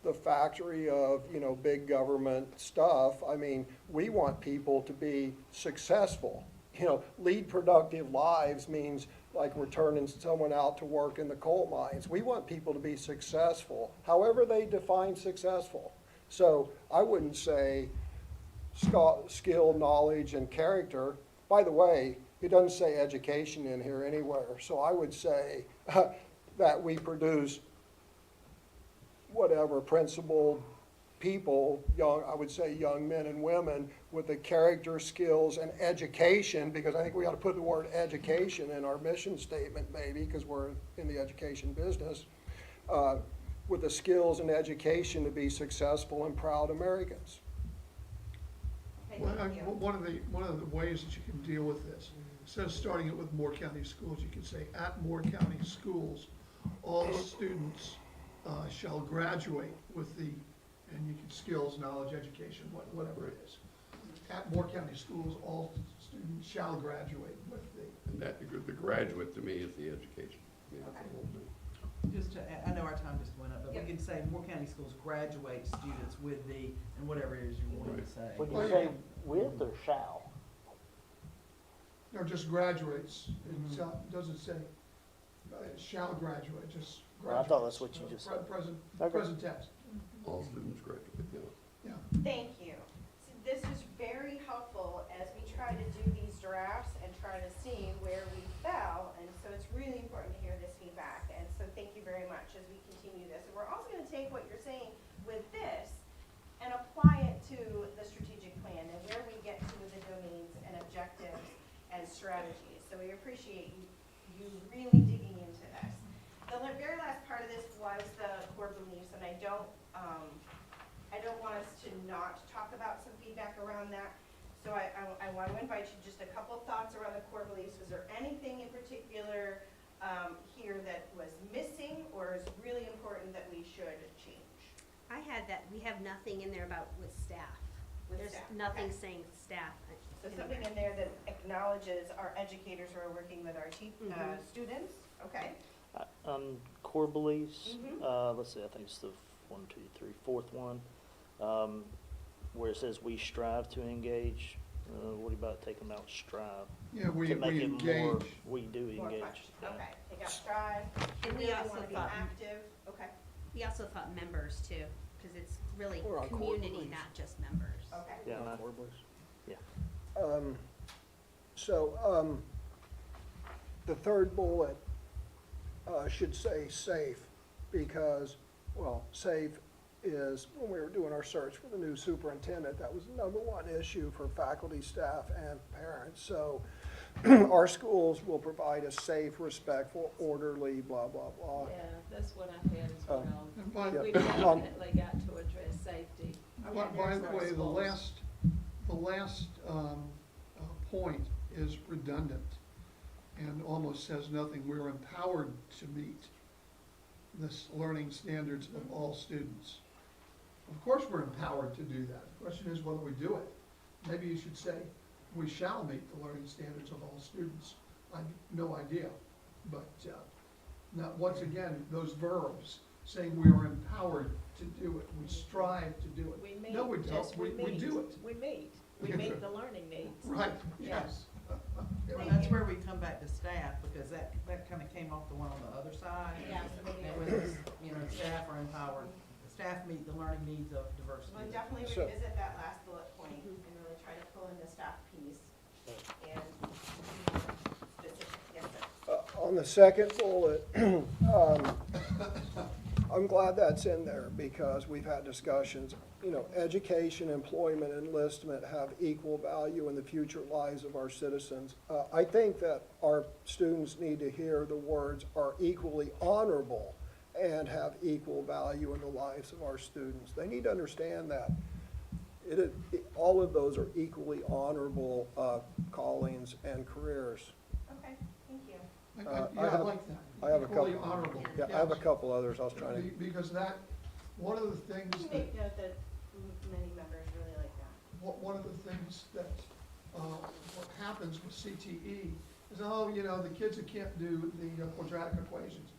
the factory of, big government stuff. I mean, we want people to be successful. Lead productive lives means like we're turning someone out to work in the coal mines. We want people to be successful, however they define successful. So I wouldn't say skill, knowledge, and character. By the way, it doesn't say education in here anywhere, so I would say that we produce whatever principled people, I would say young men and women with the character, skills, and education, because I think we ought to put the word education in our mission statement maybe, because we're in the education business, with the skills and education to be successful and proud Americans. Okay, Well, thank you. one of the ways that you can deal with this, instead of starting it with Moore County schools, you can say, at Moore County schools, all students shall graduate with the, and you can skills, knowledge, education, whatever it is. At Moore County schools, all students shall graduate with the. And that, the graduate to me is the education. I mean, that's the whole thing. Just to, I know our time just went up, but we can say Moore County Schools graduate students with the, and whatever it is you wanted to say. Would Well, you yeah. say with or shall? No, just graduates, it doesn't say shall graduate, just I thought that's what you just said. Okay. Present tense. All students graduate, yeah. Yeah. Thank you. So this is very helpful as we try to do these drafts and try to see where we fell. And so it's really important to hear this feedback. And so thank you very much as we continue this. And we're also going to take what you're saying with this and apply it to the strategic plan and where we get to with the domains and objectives and strategies. So we appreciate you really digging into this. The very last part of this was the core beliefs, and I don't want us to not talk about some feedback around that. So I want to invite you, just a couple of thoughts around the core beliefs. Was there anything in particular here that was missing or is really important that we should change? I had that, we have nothing in there about with staff. With There's staff, nothing okay. saying staff. So something in there that acknowledges our educators who are working with our Mhm. students, okay? Core beliefs, Mhm. let's see, I think it's the 1, 2, 3, fourth one, where it says we strive to engage. What about taking out strive? Yeah, we To make it more, engage. we do More engage. questions, yeah. okay. Take out strive, And we really also want to be thought- active, okay, We also thought members too, because it's really Or on core community, beliefs. not just members. okay. Yeah, and core beliefs. The third bullet should say safe, because, well, safe is, when we were doing our search for the new superintendent, that was the number one issue for faculty, staff, and parents. So our schools will provide a safe, respectful, orderly, blah, blah, blah. Yeah, that's what I had as well. And by, Yeah. We definitely got to address safety. by the way, the Schools. last point is redundant and almost says nothing. We're empowered to meet this learning standards of all students. Of course, we're empowered to do that. The question is whether we do it. Maybe you should say, we shall meet the learning standards of all students. I have no idea. But now, once again, those verbs saying we are empowered to do it, we strive to do it. We meet, No, we don't. just We meet. do it. We meet. We meet the learning needs. Right, Yeah. yes. Well, that's where we come back to staff, because that kind of came off the one on the other side. Yeah, so maybe And with, this, staff are empowered, staff meet the learning needs of diversity. we'll definitely So- revisit that last bullet point and really try to pull in the staff piece and specific, yes, sir. On the second bullet, I'm glad that's in there, because we've had discussions, education, employment, enlistment have equal value in the future lives of our citizens. I think that our students need to hear the words are equally honorable and have equal value in the lives of our students. They need to understand that. All of those are equally honorable callings and careers. Okay, thank you. I like that. I have a Equally couple- honorable. Yeah, I have a Yes. couple others I was trying to. Because that, one of the things You that, make note that many members really like that. one of the things that, what happens with CTE is, the kids that can't do the quadratic equations,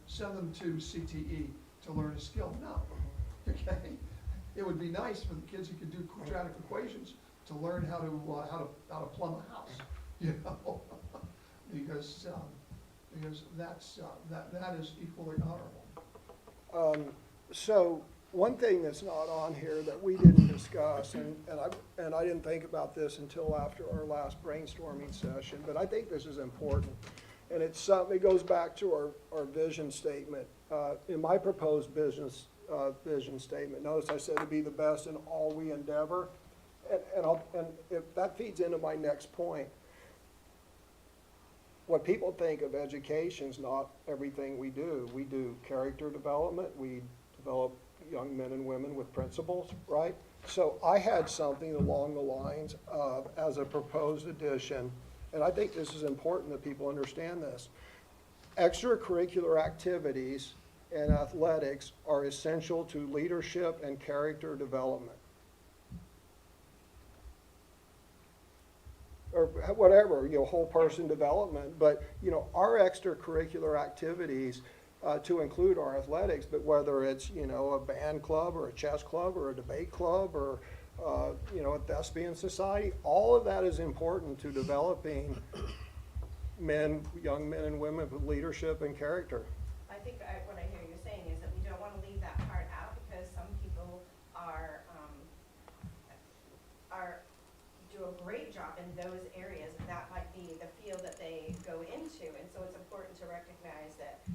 send them to CTE to learn a skill. No, okay? It would be nice for the kids who could do quadratic equations to learn how to plumb a house, because that is equally honorable. So, one thing that's not on here that we didn't discuss, and I didn't think about this until after our last brainstorming session, but I think this is important. And it goes back to our vision statement. In my proposed vision statement, notice I said to be the best in all we endeavor. And if that feeds into my next point. What people think of education is not everything we do. We do character development, we develop young men and women with principles, right? So I had something along the lines of, as a proposed addition, and I think this is important that people understand this. Extracurricular activities and athletics are essential to leadership and character development. Or whatever, whole person development, but, our extracurricular activities, to include our athletics, but whether it's, a band club or a chess club or a debate club or, a thespian society, all of that is important to developing young men and women with leadership and character. I think what I hear you saying is that we don't want to leave that part out because some people do a great job in those areas. That might be the field that they go into, and so it's important to recognize that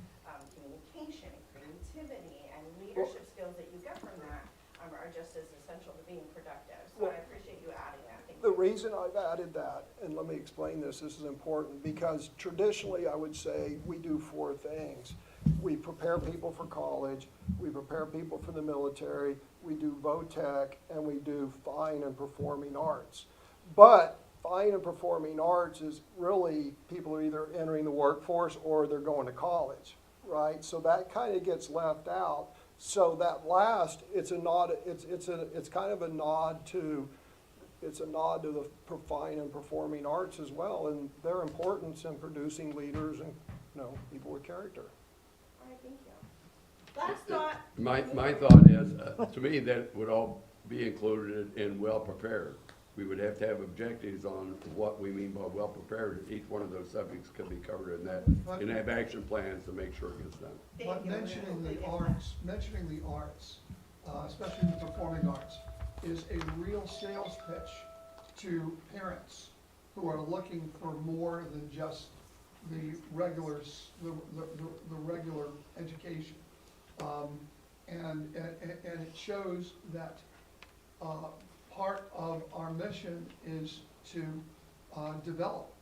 communication, creativity, and leadership skills that you get from that are just as essential to being productive. So I appreciate you adding that. Thank The you. reason I've added that, and let me explain this is important, because traditionally I would say we do four things. We prepare people for college, we prepare people for the military, we do VOTEC, and we do fine and performing arts. But fine and performing arts is really, people are either entering the workforce or they're going to college, right? So that kind of gets left out. So that last, it's a nod, it's kind of a nod to, it's a nod to the fine and performing arts as well, and their importance in producing leaders and, people with character. All right, thank you. Last thought. My thought is, to me, that would all be included in well-prepared. We would have to have objectives on what we mean by well-prepared. Each one of those subjects could be covered in that, and have action plans to make sure it gets done. But mentioning the arts, especially the performing arts, is a real sales pitch to parents who are looking for more than just the regular education. And it shows that part of our mission is to develop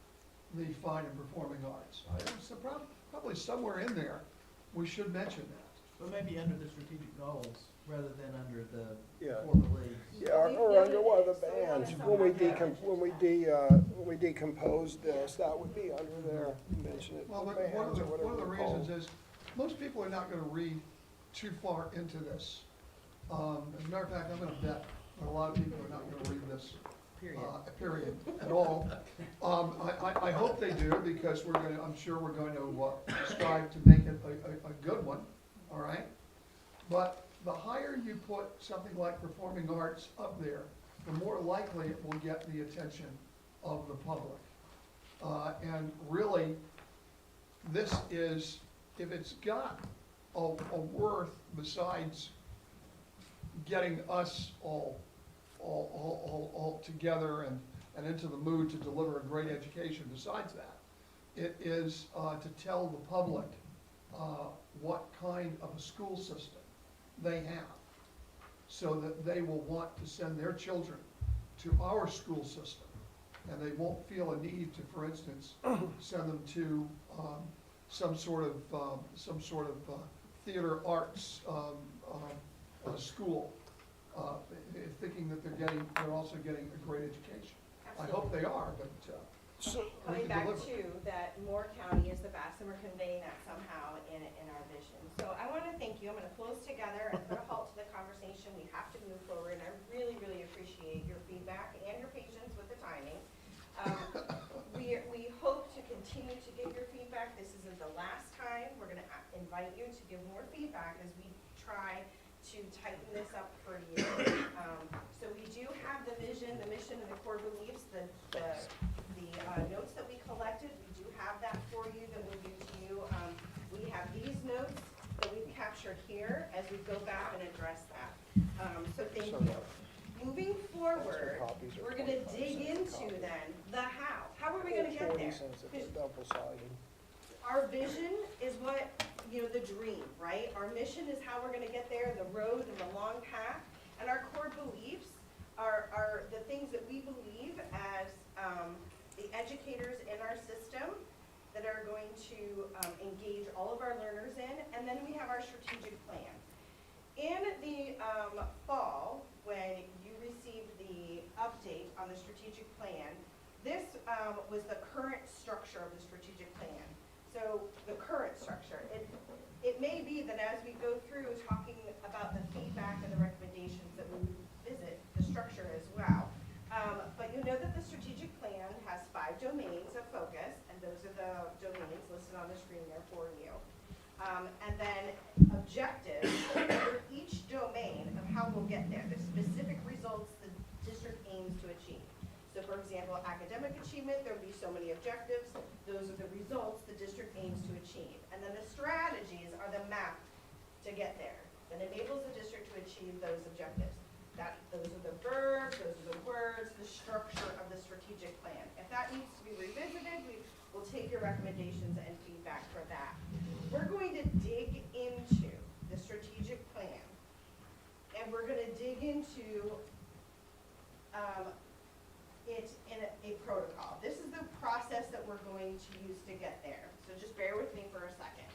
the fine and performing arts. So probably somewhere in there, we should mention that. But maybe under the strategic goals, rather than under the Yeah. core beliefs. Yeah, or under one of the bands, when we decompose this, that would be under there, mention it, Well, the but one bands or of whatever the they're called. reasons is, most people are not gonna read too far into this. As a matter of fact, I'm gonna bet that a lot of people are not gonna read this, period, at all. I hope they do, because I'm sure we're going to strive to make it a good one, all right? But the higher you put something like performing arts up there, the more likely it will get the attention of the public. And really, this is, if it's got a worth besides getting us all together and into the mood to deliver a great education, besides that, it is to tell the public what kind of a school system they have, so that they will want to send their children to our school system, and they won't feel a need to, for instance, send them to some sort of theater arts school, thinking that they're also getting a great education. I hope they are, but Coming back to that Moore County is the best, and we're conveying that somehow in our vision. So I want to thank you. I'm going to close together and put a halt to the conversation. We have to move forward, and I really, really appreciate your feedback and your patience with the timing. We hope to continue to get your feedback. This isn't the last time. We're going to invite you to give more feedback as we try to tighten this up for you. So we do have the vision, the mission, and the core beliefs, the notes that we collected. We do have that for you that we'll give to you. We have these notes that we've captured here as we go back and address that. So thank you. Moving forward, we're going to dig into then the how. How are we going to get there? 40 cents if it's double-sided. Our vision is what, the dream, right? Our mission is how we're gonna get there, the road and the long path. And our core beliefs are the things that we believe as the educators in our system that are going to engage all of our learners in. And then we have our strategic plan. In the fall, when you received the update on the strategic plan, this was the current structure of the strategic plan. So the current structure, it may be that as we go through talking about the feedback and the recommendations that we visit the structure as well. But you know that the strategic plan has 5 domains of focus, and those are the domains listed on the screen there for you. And then objectives for each domain of how we'll get there, the specific results the district aims to achieve. So for example, academic achievement, there will be so many objectives. Those are the results the district aims to achieve. And then the strategies are the to get there, that enables the district to achieve those objectives. Those are the verbs, those are the words, the structure of the strategic plan. If that needs to be revisited, we will take your recommendations and feedback for that. We're going to dig into the strategic plan, and we're gonna dig into it in a protocol. This is the process that we're going to use to get there. So just bear with me for a second.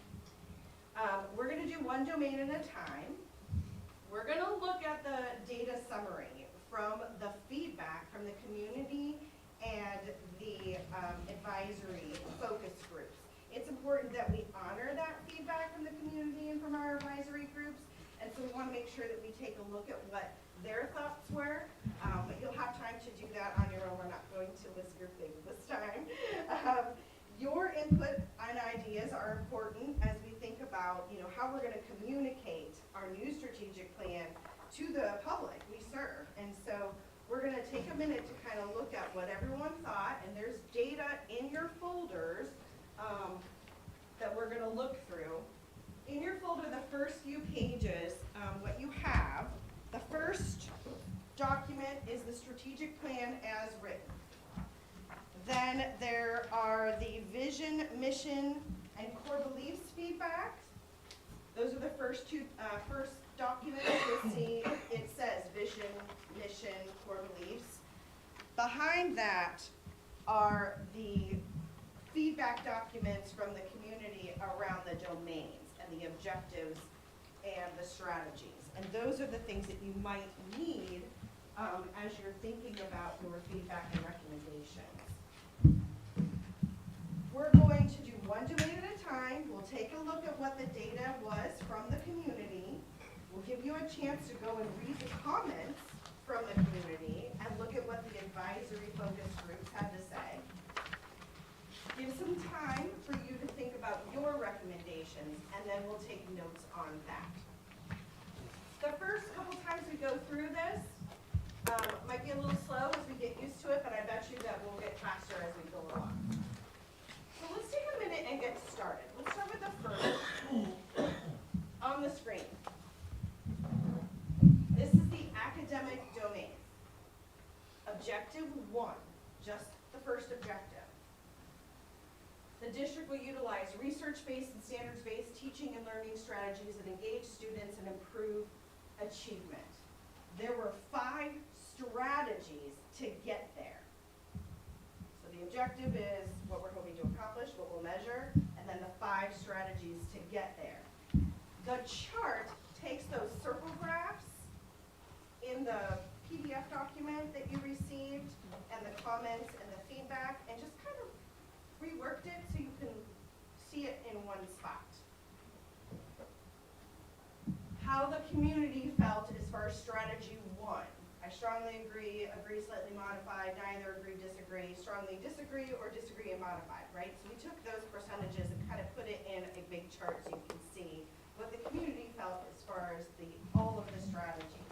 We're gonna do one domain at a time. We're gonna look at the data summary from the feedback from the community and the advisory focus groups. It's important that we honor that feedback from the community and from our advisory groups, and so we wanna make sure that we take a look at what their thoughts were, but you'll have time to do that on your own. We're not going to list your things this time. Your input and ideas are important as we think about, how we're gonna communicate our new strategic plan to the public we serve. And so we're gonna take a minute to kind of look at what everyone thought, and there's data in your folders that we're gonna look through. In your folder, the first few pages, what you have, the first document is the strategic plan as written. Then there are the vision, mission, and core beliefs feedback. Those are the first documents. You'll see it says vision, mission, core beliefs. Behind that are the feedback documents from the community around the domains and the objectives and the strategies. And those are the things that you might need as you're thinking about your feedback and recommendations. We're going to do one domain at a time. We'll take a look at what the data was from the community. We'll give you a chance to go and read the comments from the community and look at what the advisory focus groups had to say. Give some time for you to think about your recommendations, and then we'll take notes on that. The first couple times we go through this might be a little slow as we get used to it, but I bet you that we'll get faster as we go along. So let's take a minute and get started. Let's start with the first on the screen. This is the academic domain. Objective 1, just the first objective. The district will utilize research-based and standards-based teaching and learning strategies that engage students and improve achievement. There were 5 strategies to get there. So the objective is what we're hoping to accomplish, what we'll measure, and then the 5 strategies to get there. The chart takes those circle graphs in the PDF document that you received and the comments and the feedback and just kind of reworked it so you can see it in one spot. How the community felt as far as strategy 1. I strongly agree, agree slightly modified, neither agree, disagree, strongly disagree, or disagree and modified, right? So we took those percentages and kind of put it in a big chart so you can see what the community felt as far as all of the strategies.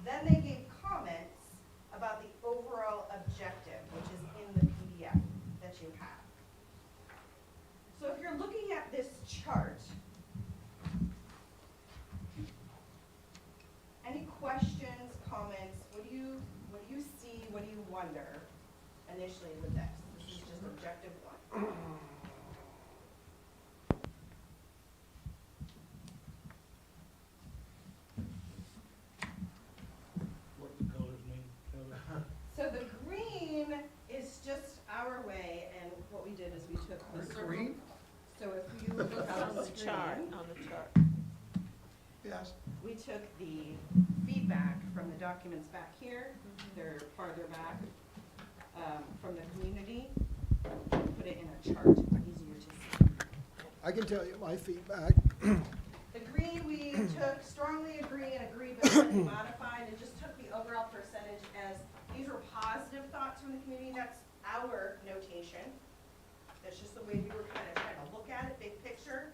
Then they gave comments about the overall objective, which is in the PDF that you have. So if you're looking at this chart, any questions, comments, what do you see, what do you wonder initially with this? This is just objective 1. What the colors mean? So the green is just our way, and what we did is we took the circle. Green? So if you look on the screen, On the chart. Yes. we took the feedback from the documents back here, they're farther back, from the community, and put it in a chart, easier to see. I can tell you my feedback. The green, we took strongly agree and agree but slightly modified, and just took the overall percentage as, these were positive thoughts from the community, that's our notation. That's just the way we were kind of trying to look at it, big picture.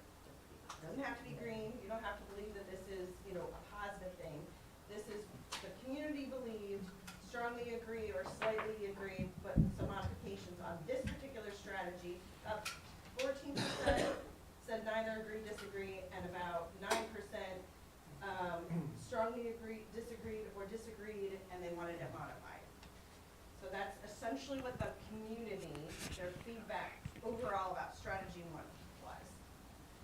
Doesn't have to be green, you don't have to believe that this is, a positive thing. This is, the community believed, strongly agree or slightly agree, but some modifications on this particular strategy. About 14% said neither agree, disagree, and about 9% strongly agreed, disagreed, or disagreed, and they wanted it modified. So that's essentially what the community, their feedback overall about strategy one was.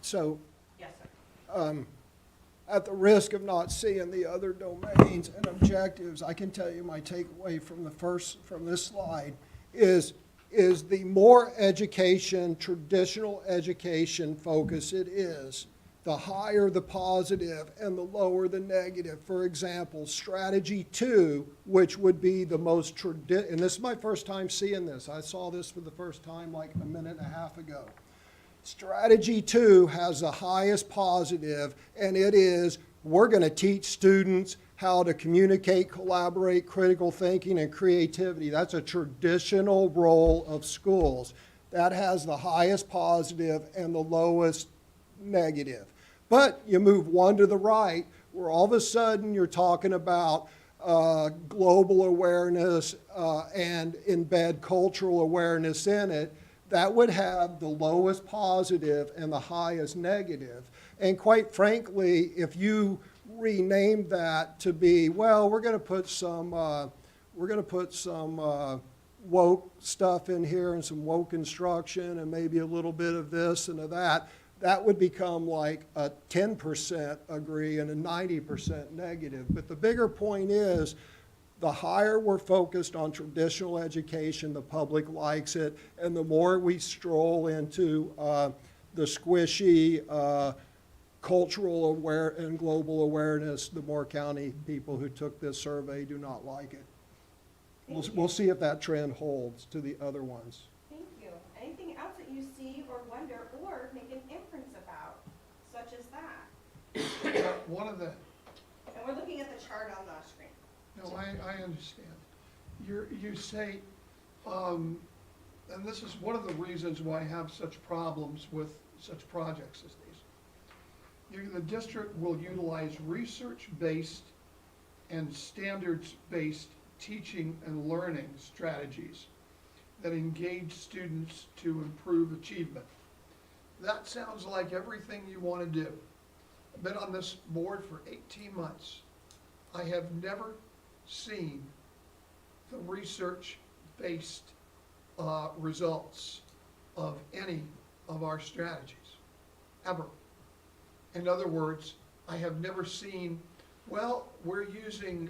So, Yes, sir. at the risk of not seeing the other domains and objectives, I can tell you my takeaway from from this slide is the more education, traditional education focus it is, the higher the positive and the lower the negative. For example, strategy 2, which would be the most and this is my first time seeing this. I saw this for the first time like a minute and a half ago. Strategy 2 has the highest positive, and it is, we're going to teach students how to communicate, collaborate, critical thinking, and creativity. That's a traditional role of schools. That has the highest positive and the lowest negative. But you move one to the right, where all of a sudden you're talking about global awareness and embed cultural awareness in it. That would have the lowest positive and the highest negative. And quite frankly, if you rename that to be, well, we're going to put some woke stuff in here and some woke instruction and maybe a little bit of this and of that, that would become like a 10% agree and a 90% negative. But the bigger point is, the higher we're focused on traditional education, the public likes it, and the more we stroll into the squishy cultural aware and global awareness, the more county people who took this survey do not like it. We'll see if that trend holds to the other ones. Thank you. Anything else that you see or wonder or make an inference about, such as that? One of the, And we're looking at the chart on the screen. no, I understand. You say, and this is one of the reasons why I have such problems with such projects as these. The district will utilize research-based and standards-based teaching and learning strategies that engage students to improve achievement. That sounds like everything you want to do. I've been on this board for 18 months. I have never seen the research-based results of any of our strategies, ever. In other words, I have never seen, well, we're using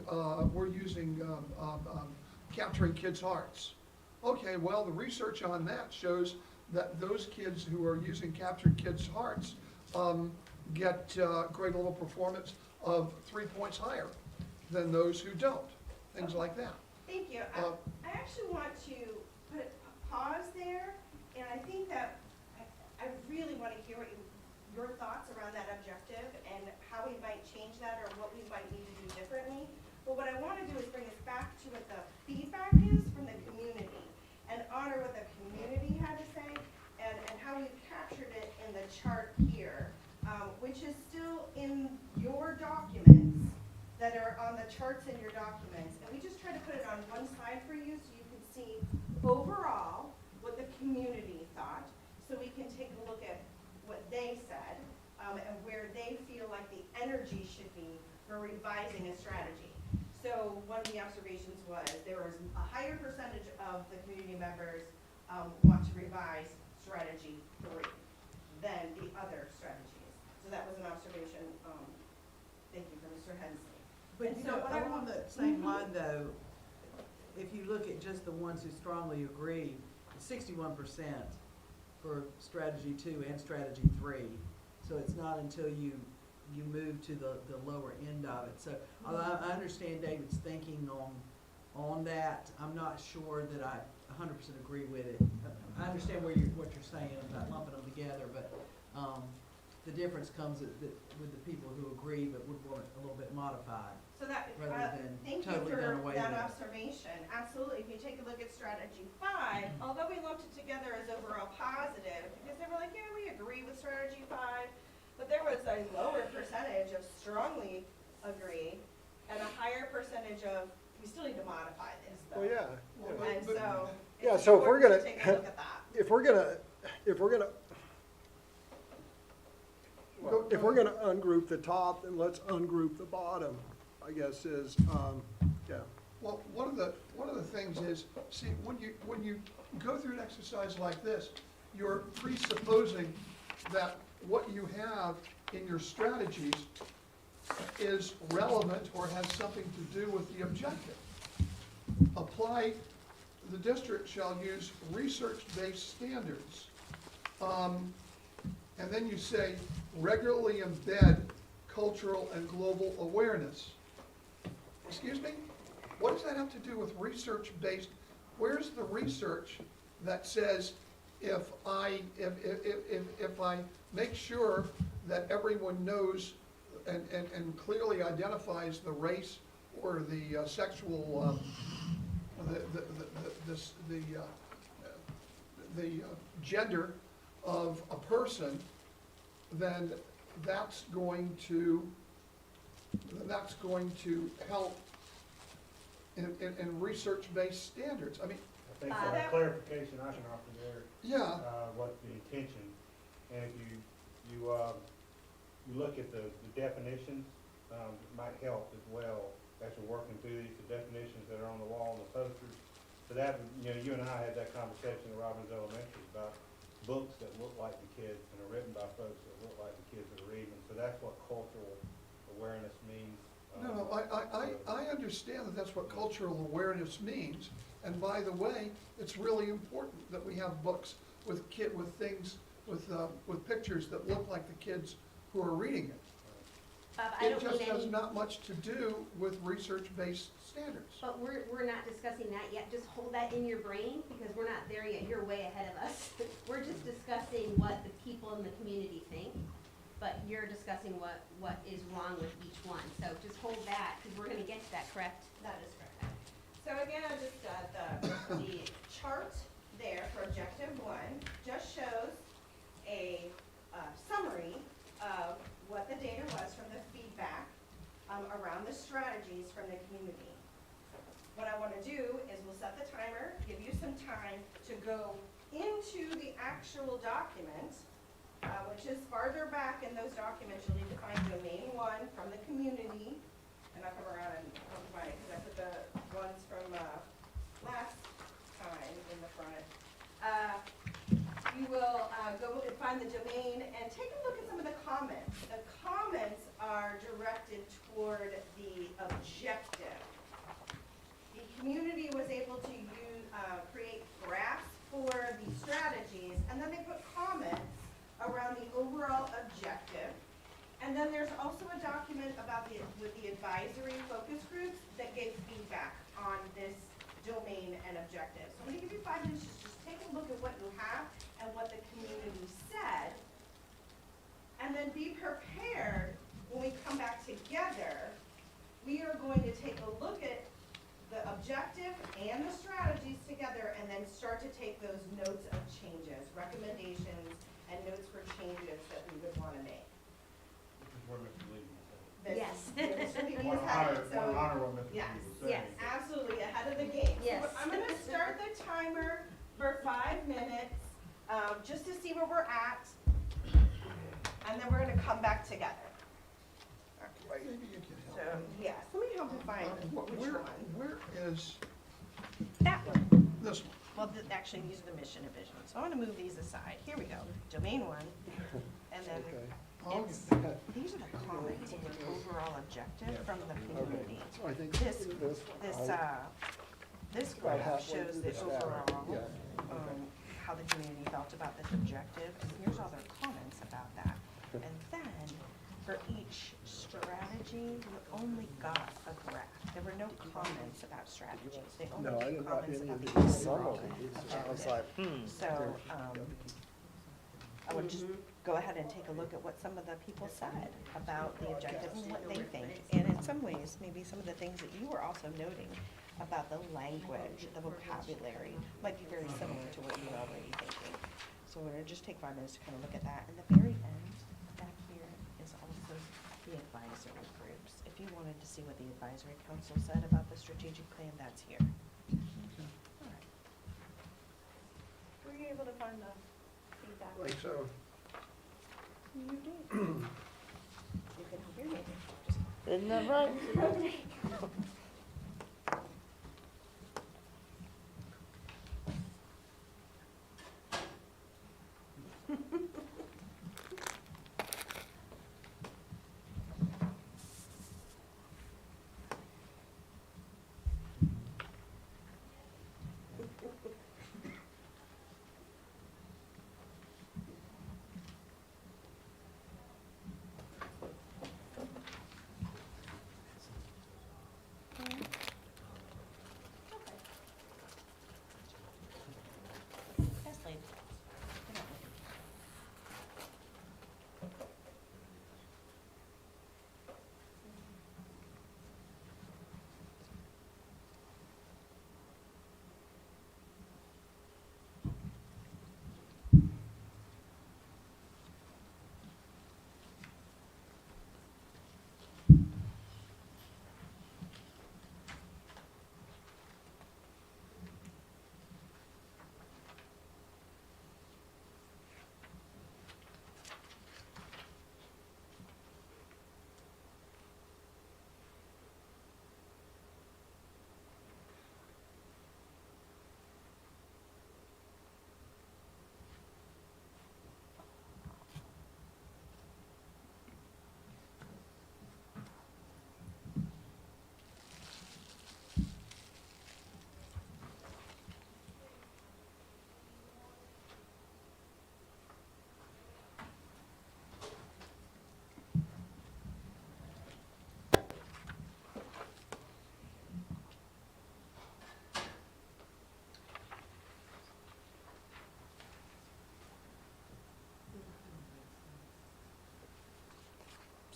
capturing kids' hearts. Okay, well, the research on that shows that those kids who are using capturing kids' hearts get grade level performance of 3 points higher than those who don't, things like that. Thank you. I actually want to put a pause there, and I think that I really want to hear what your thoughts around that objective and how we might change that or what we might need to do differently. But what I want to do is bring us back to what the feedback is from the community and honor what the community had to say and how we've captured it in the chart here, which is still in your documents that are on the charts in your documents. And we just try to put it on one slide for you so you can see overall what the community thought, so we can take a look at what they said and where they feel like the energy should be for revising a strategy. So one of the observations was there was a higher percentage of the community members want to revise strategy 3 than the other strategies. So that was an observation. Thank you for Mr. Hensley. But And you so know, what I along want- that same line though, if you look at just the ones who strongly agree, 61% for strategy 2 and strategy 3. So it's not until you move to the lower end of it. So although I understand David's thinking on that, I'm not sure that I 100% agree with it. I understand what you're saying about lumping them together, but the difference comes with the people who agree but would want it a little bit modified. So that, rather than thank you totally done for away that with. observation. Absolutely. If you take a look at strategy 5, although we lumped it together as overall positive, because they were like, yeah, we agree with strategy 5, but there was a lower percentage of strongly agree and a higher percentage of, we still need to modify this though. Well, yeah. And so, Yeah, it's so if we're important gonna, to take a look at that. if we're gonna, if we're gonna ungroup the top, then let's ungroup the bottom, I guess is, yeah. Well, one of the things is, see, when you go through an exercise like this, you're presupposing that what you have in your strategies is relevant or has something to do with the objective. The district shall use research-based standards. And then you say, regularly embed cultural and global awareness. Excuse me? What does that have to do with research-based? Where's the research that says if I make sure that everyone knows and clearly identifies the race or the sexual, the gender of a person, then that's going to help in research-based standards. I mean, I think for a clarification I can offer there, yeah, what the intention, and if you look at the definitions, it might help as well as we're working through these, the definitions that are on the wall and the posters. So that, you and I had that conversation at Robbins Elementary about books that look like the kids and are written by folks that look like the kids that are reading them. So that's what cultural awareness means. no, I understand that that's what cultural awareness means. And by the way, it's really important that we have books with things, with pictures that look like the kids who are reading it. I It don't just mean has any, not much to do with research-based standards. but we're not discussing that yet. Just hold that in your brain because we're not there yet. You're way ahead of us. We're just discussing what the people in the community think, but you're discussing what is wrong with each one. So just hold that because we're gonna get to that, correct? That is correct. So again, I just, the chart there for objective one just shows a summary of what the data was from the feedback around the strategies from the community. What I want to do is we'll set the timer, give you some time to go into the actual document, which is farther back in those documents. You'll need to find domain one from the community. And I'll come around and I'll find it because I put the ones from last time in the front. You will go and find the domain and take a look at some of the comments. The comments are directed toward the objective. The community was able to create graphs for the strategies, and then they put comments around the overall objective. And then there's also a document about with the advisory focus groups that gave feedback on this domain and objective. So I'm gonna give you 5 minutes to just take a look at what you have and what the community said. And then be prepared when we come back together. We are going to take a look at the objective and the strategies together and then start to take those notes of changes, recommendations, and notes for changes that we would wanna make. Where Mr. Lee was Yes. Mr. Lee saying. is headed, so. Want to honor what Mr. Lee Yes, was saying. yes. Absolutely, ahead of the game. So Yes. I'm gonna start the timer for 5 minutes, just to see where we're at. And then we're gonna come back together. Maybe you can So, help. yes, let me help you find which one. Where is That one. this one? Well, actually, these are the mission and vision. So I'm gonna move these aside. Here we go. Domain one, and then Oh, it's, these are the comments on the overall objective from the community. So I think This About graph halfway shows through the the stack. overall, Yeah. how the community felt about this objective, and here's all their comments about that. And then, for each strategy, we only got a graph. There were no comments about strategies. They No, I only didn't gave have comments any about of the these. overall I was objective. like, So, I would just go ahead and take a look at what some of the people said about the objective and what they think. And in some ways, maybe some of the things that you were also noting about the language, the vocabulary, might be very similar to what you're already thinking. So we're gonna just take 5 minutes to kind of look at that. And the very end, back here, is also the advisory groups. If you wanted to see what the advisory council said about the strategic plan, that's here. All right. Were you able to find the feedback? like so. You did. You can help your neighbor. Isn't that right? Yes, lady.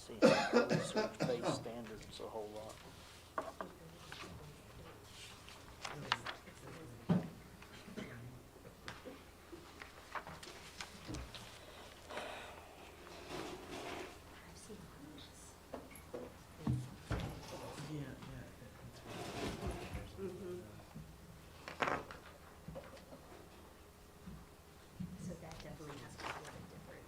See, research-based standards a whole lot. So that definitely has to be a little bit different.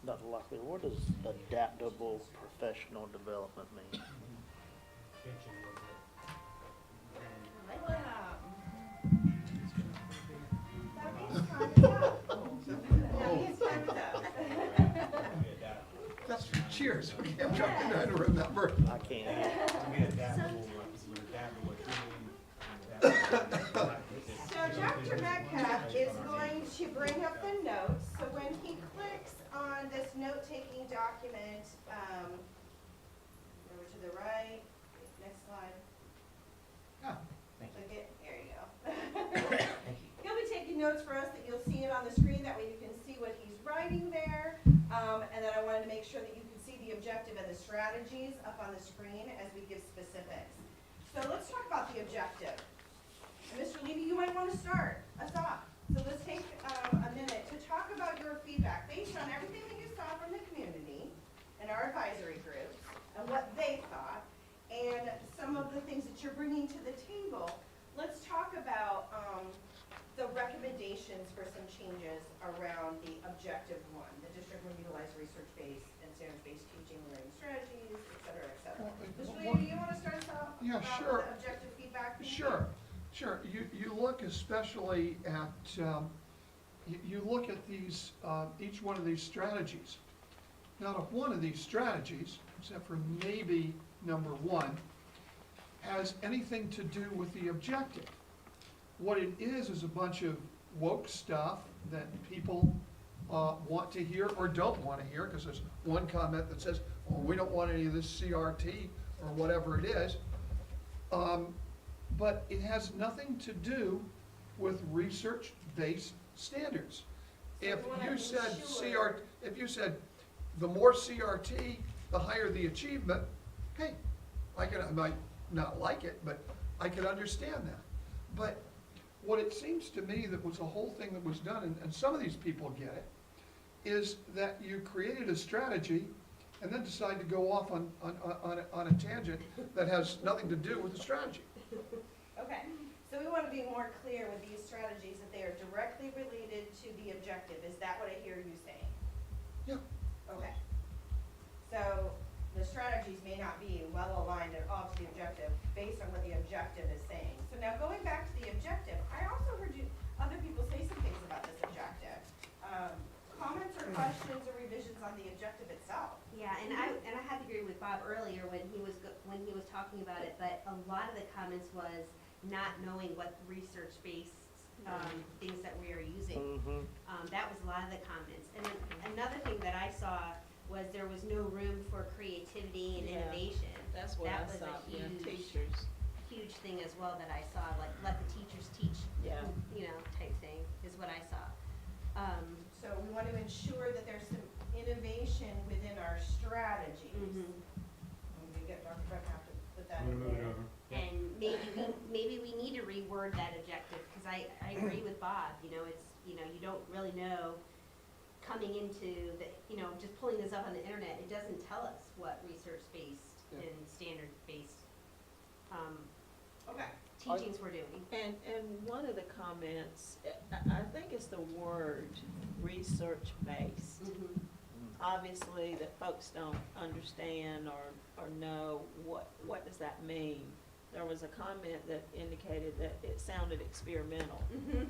Dr. Locklear, what does adaptable professional development mean? That's for cheers, okay, I'm trying to remember. I can't hear. So Dr. Metcalf is going to bring up the notes, so when he clicks on this note-taking document, over to the right, next slide. Click it, there you go. He'll be taking notes for us that you'll see it on the screen, that way you can see what he's writing there. And then I wanted to make sure that you can see the objective and the strategies up on the screen as we give specifics. So let's talk about the objective. And Mr. Levy, you might want to start us off. So let's take a minute to talk about your feedback based on everything that you saw from the community and our advisory groups and what they thought and some of the things that you're bringing to the table. Let's talk about the recommendations for some changes around the objective one. The district will utilize research-based and standards-based teaching and learning strategies, et cetera, et cetera. Mr. Levy, do you want to start us off Yeah, about sure. the objective feedback? Sure. You look especially at, you look at these, each one of these strategies. Now, if one of these strategies, except for maybe number one, has anything to do with the objective. What it is a bunch of woke stuff that people want to hear or don't want to hear, because there's one comment that says, well, we don't want any of this CRT or whatever it is. But it has nothing to do with research-based standards. If you said the more CRT, the higher the achievement, hey, I might not like it, but I can understand that. But what it seems to me that was the whole thing that was done, and some of these people get it, is that you created a strategy and then decide to go off on a tangent that has nothing to do with the strategy. Okay, so we want to be more clear with these strategies that they are directly related to the objective. Is that what I hear you saying? Yeah. Okay. So the strategies may not be well aligned at all to the objective based on what the objective is saying. So now going back to the objective, I also heard other people say some things about this objective. Comments or questions or revisions on the objective itself? Yeah, and I had to agree with Bob earlier when he was talking about it, but a lot of the comments was not knowing what research-based things that we are using. That was a lot of the comments. And then another thing that I saw was there was no room for creativity and Yeah, innovation. That's what I That was saw, a yeah, huge, teachers. huge thing as well that I saw, like let the teachers teach, Yeah. Type thing is what I saw. So we want to ensure that there's some innovation within our strategies. Mhm. We get Dr. Beck have to put that in there. And maybe we need to reword that objective, because I agree with Bob, it's, you don't really know coming into the, just pulling this up on the internet, it doesn't tell us what research-based and standard-based, Okay. teachings we're doing. And one of the comments, I think it's the word research-based. Mhm. Obviously, that folks don't understand or know what does that mean. There was a comment that indicated that it sounded experimental. Mhm.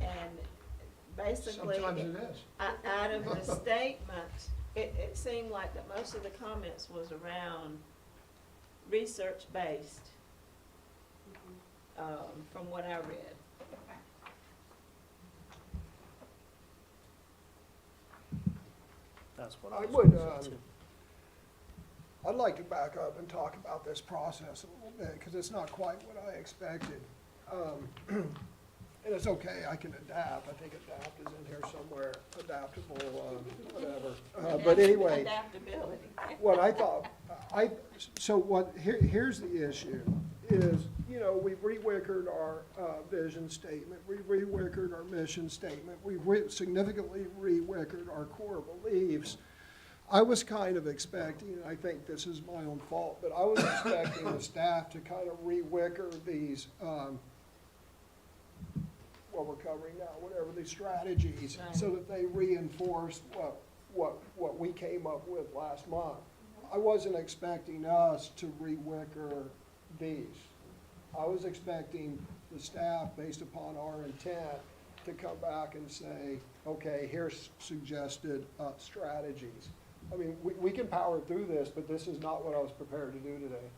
And basically, Sometimes it is. out of the statement, it seemed like that most of the comments was around research-based, from what I read. That's what I I was would, gonna say too. I'd like to back up and talk about this process a little bit, because it's not quite what I expected. And it's okay, I can adapt. I think adapt is in here somewhere, adaptable, whatever. But anyway, Adaptability. what I thought, here's the issue, is, we've re-wickered our vision statement, we've re-wickered our mission statement, we've significantly re-wickered our core beliefs. I was kind of expecting, and I think this is my own fault, but I was expecting the staff to kind of re-wicker these, what we're covering now, whatever these strategies, so that they reinforce what we came up with last month. I wasn't expecting us to re-wicker these. I was expecting the staff, based upon our intent, to come back and say, okay, here's suggested strategies. I mean, we can power through this, but this is not what I was prepared to do today.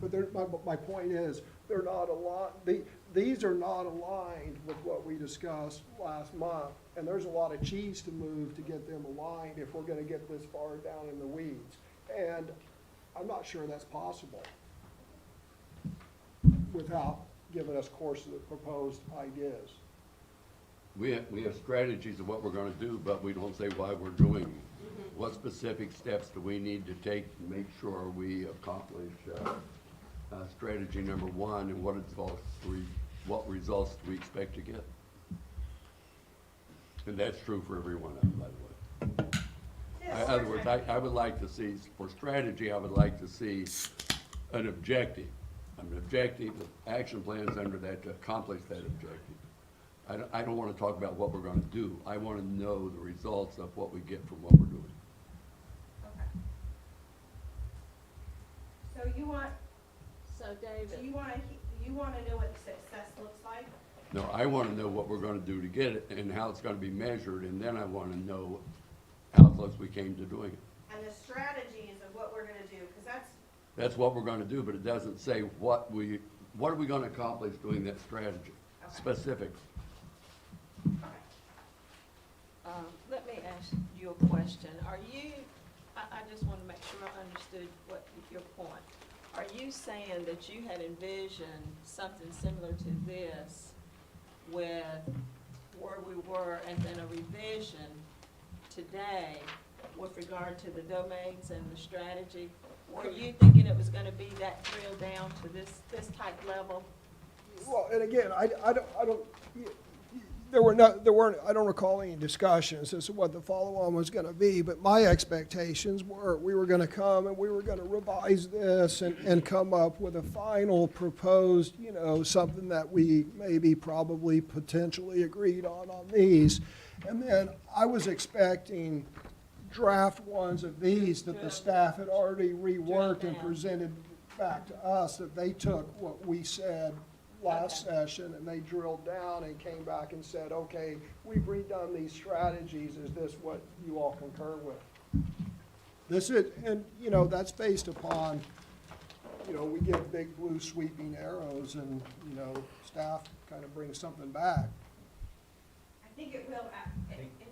But my point is, they're not these are not aligned with what we discussed last month, and there's a lot of cheese to move to get them aligned if we're gonna get this far down in the weeds. And I'm not sure that's possible without giving us course of the proposed ideas. We have strategies of what we're gonna do, but we don't say why we're doing them. What specific steps do we need to take to make sure we accomplish strategy number one, and what results do we expect to get? And that's true for everyone, by the way. In other words, I would like to see, for strategy, I would like to see an objective with action plans under that to accomplish that objective. I don't want to talk about what we're going to do. I want to know the results of what we get from what we're doing. Okay. So you want So David, to know what success looks like? No, I want to know what we're going to do to get it and how it's going to be measured, and then I want to know how close we came to doing it. And the strategies of what we're gonna do, because That's what we're going to do, but it doesn't say what are we going to accomplish doing that strategy, Okay. specific. Let me ask you a question. Are you, I just want to make sure I understood your point. Are you saying that you had envisioned something similar to this with where we were and then a revision today with regard to the domains and the strategy? Were you thinking it was gonna be that drilled down to this type level? Well, and again, I don't, I don't recall any discussions as to what the follow-on was gonna be, but my expectations were, we were gonna come and we were gonna revise this and come up with a final proposed, something that we maybe probably potentially agreed on these. And then I was expecting draft ones of these that the staff had already reworked and presented back to us, that they took what we said last session and they drilled down and came back and said, okay, we've redone these strategies, is this what you all concur with? This is, and, that's based upon, we give big blue sweeping arrows and, staff kind of brings something back. I think it will,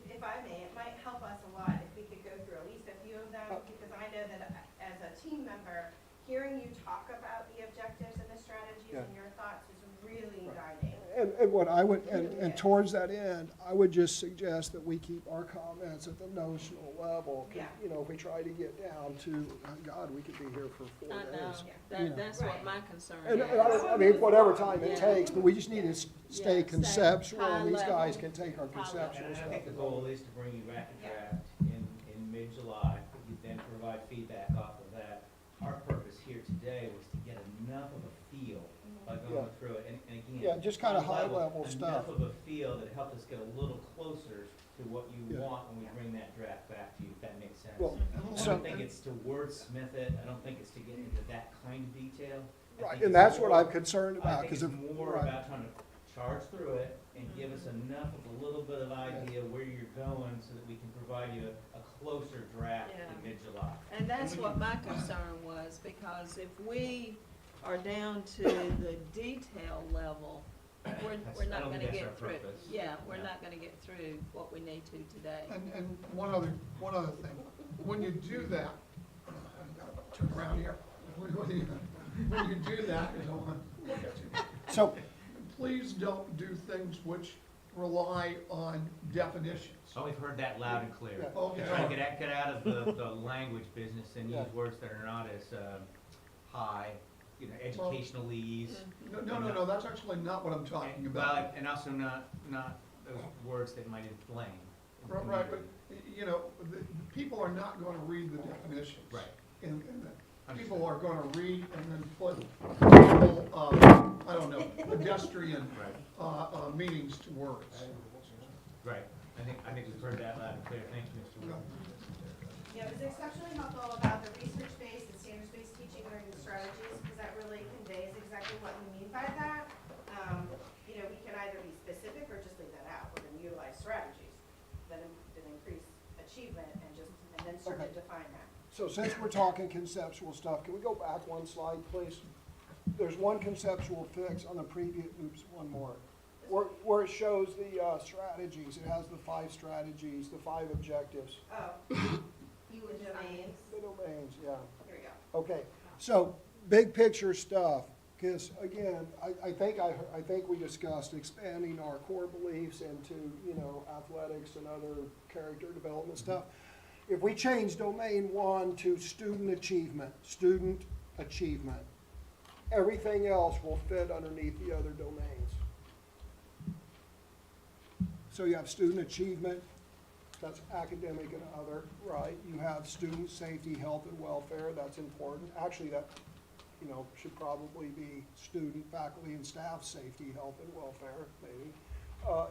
if I may, it might help us a lot if we could go through at least a few of them, because I know that as a team member, hearing you talk about the objectives and the strategies and your thoughts is really guiding. And what I would, and towards that end, I would just suggest that we keep our comments at the notional level. 'Cause, Yeah. if we try to get down to, God, we could be here for 4 I know, days. that's what my concern And, is. I mean, whatever time it Yeah. takes, but we just need to stay Yeah, conceptual, high and these level. guys can take our High conceptual And I stuff. think the goal is to bring you back a draft in mid-July, you then provide feedback off of that. Our purpose here today was to get enough of a feel by Yeah. going through it, and again. Yeah, just kind of high-level stuff. Enough of a feel that helped us get a little closer to what you Yeah. want when we bring that draft back to you, if that makes sense. Well, I so- don't think it's to wordsmith it, I don't think it's to get into that kind of detail. I Right, think and it's that's what more- I'm concerned about, I think because it's if. more right. about trying to charge through it and give us enough of a little bit of idea where you're going so that we can provide you a closer draft Yeah. in mid-July. And that's what my concern was, because if we are down to the detail level, we're I not don't gonna think that's get our through. purpose. Yeah, we're No. not gonna get through what we need to today. And one other thing, when you do that, I gotta turn around here. When you do that, you don't want to look at you. So, Please don't do things which rely on definitions. Oh, we've heard that loud and clear. Yeah. Okay. Try to get out of the language business and Yeah. use words that are not as high, educationalese. No, that's actually not what I'm talking And, about. well, and also not those words that might inflame. Right, but, the people are not gonna read the definitions. Right. And people are gonna read and then put little, I don't know, pedestrian, meanings to words. Right, I think we've heard that loud and clear, thank you, Mr. Wood. Yeah, it was exceptionally helpful about the research-based and standards-based teaching and learning strategies, because that really conveys exactly what we mean by that. We can either be specific or just leave that out. We're gonna utilize strategies that increase achievement and then start to Okay. define that. so since we're talking conceptual stuff, can we go back one slide, please? There's one conceptual fix on the previous, one more. Where it shows the strategies, it has the 5 strategies, the 5 objectives, Oh, You the would domains, the domains, yeah. here we go. Okay, so, big picture stuff, because again, I think we discussed expanding our core beliefs into, athletics and other character development stuff. If we change domain 1 to student achievement, everything else will fit underneath the other domains. So you have student achievement, that's academic and other, right? You have student safety, health, and welfare, that's important. Actually, that, should probably be student, faculty, and staff safety, health, and welfare, maybe.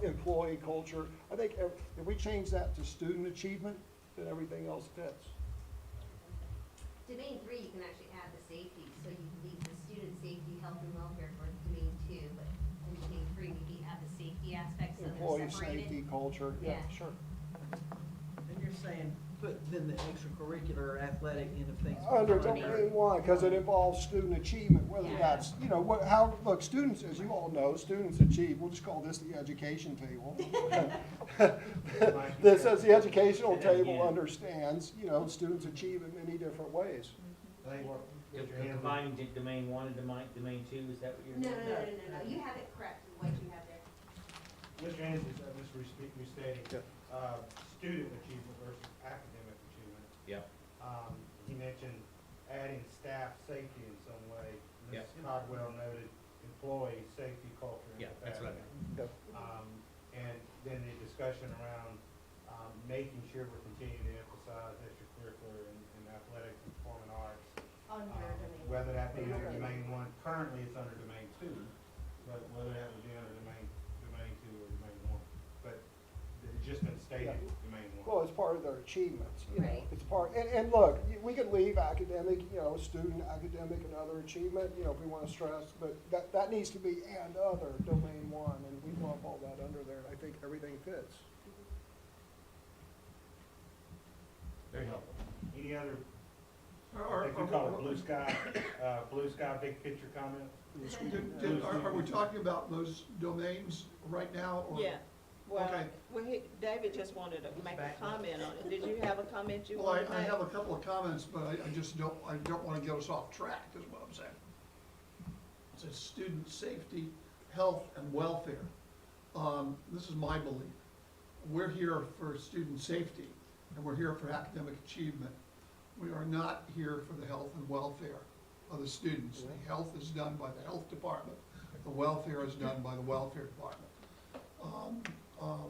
Employee culture. I think if we change that to student achievement, then everything else fits. Domain 3, you can actually add the safety, so you can leave the student safety, health and welfare for domain 2, but in domain 3, maybe add the life, separated. safety, culture, yeah, Yeah. sure. And you're saying, put then the extracurricular athletic into things. Under under- domain one, because it involves student achievement, whether Yeah. that's, you know, look, students, as you all know, students achieve, we'll just call this the education table. This says the educational table understands, you know, students achieve in many different ways. They work, get your hands on. Combining domain one and domain two, is that what you're No, doing? no, no, no, no, you have it correct, what you have there. Mr. Andrews, just restating, student achievement versus academic achievement. Yep. He mentioned adding staff safety in some way. Yep. Ms. Codwell noted employee safety, culture, and Yeah, that's what I capacity. And then the discussion around, making sure we're continuing to emphasize extracurricular and athletic and performing arts. Under domain. Whether that be under domain one, currently it's under domain two, but whether that would be under domain two or domain one. But it's just been stated, domain one. Well, it's part of their achievements, you know, Right. it's part, and look, we could leave academic, you know, student, academic, and other achievement, you know, if we want to stress, but that needs to be and other, domain one, and we lump all that under there, and I think everything fits. Very helpful. Any other, Are- I think we call it blue sky, big picture comments? Are we talking about those domains right now, or? Yeah, well, Okay. David just wanted to make a comment on it. Did you have a comment you Well, wanted to I make? have a couple of comments, but I just don't want to get us off track, is what I'm saying. It says student safety, health, and welfare. This is my belief. We're here for student safety, and we're here for academic achievement. We are not here for the health and welfare of the students. The health is done by the health department. The welfare is done by the welfare department.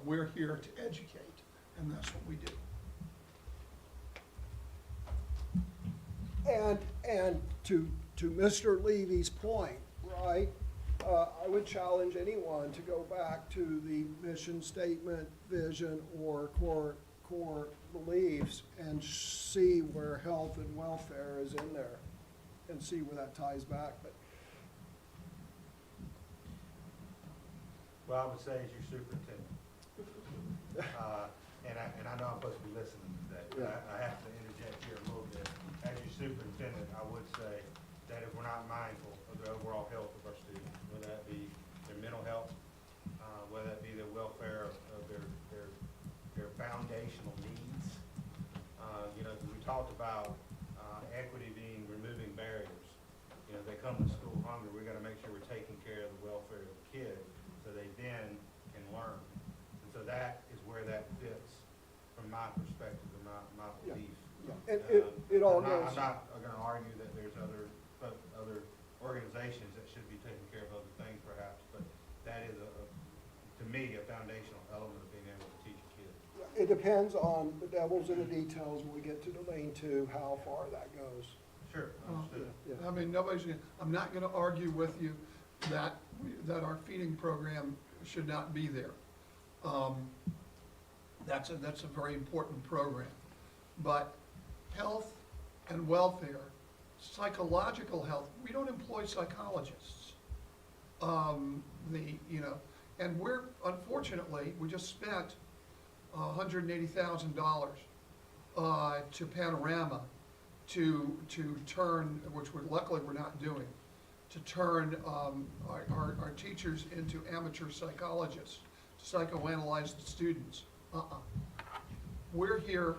We're here to educate, and that's what we do. And to Mr. Levy's point, right, I would challenge anyone to go back to the mission statement, vision, or core beliefs and see where health and welfare is in there and see where that ties back, but Well, I would say as your superintendent. And I know I'm supposed to be listening today, but I have to interject here a little bit. As your superintendent, I would say that if we're not mindful of the overall health of our students, whether that be their mental health, whether that be the welfare of their foundational needs. You know, 'cause we talked about, equity being removing barriers. You know, they come to school hungry, we gotta make sure we're taking care of the welfare of the kid, so they then can learn. And so that is where that fits from my perspective and my belief. and it all I'm goes. not gonna argue that there's other organizations that should be taking care of other things perhaps, but that is to me, a foundational element of being able to teach a kid. It depends on the devil's in the details when we get to domain two, how far that goes. Sure, understood. Yeah. I mean, I'm not gonna argue with you that our feeding program should not be there. That's a very important program. But health and welfare, psychological health, we don't employ psychologists. And we're, unfortunately, we just spent $180,000 to Panorama to turn, which luckily we're not doing, to turn our teachers into amateur psychologists, to psychoanalyze the students. We're here,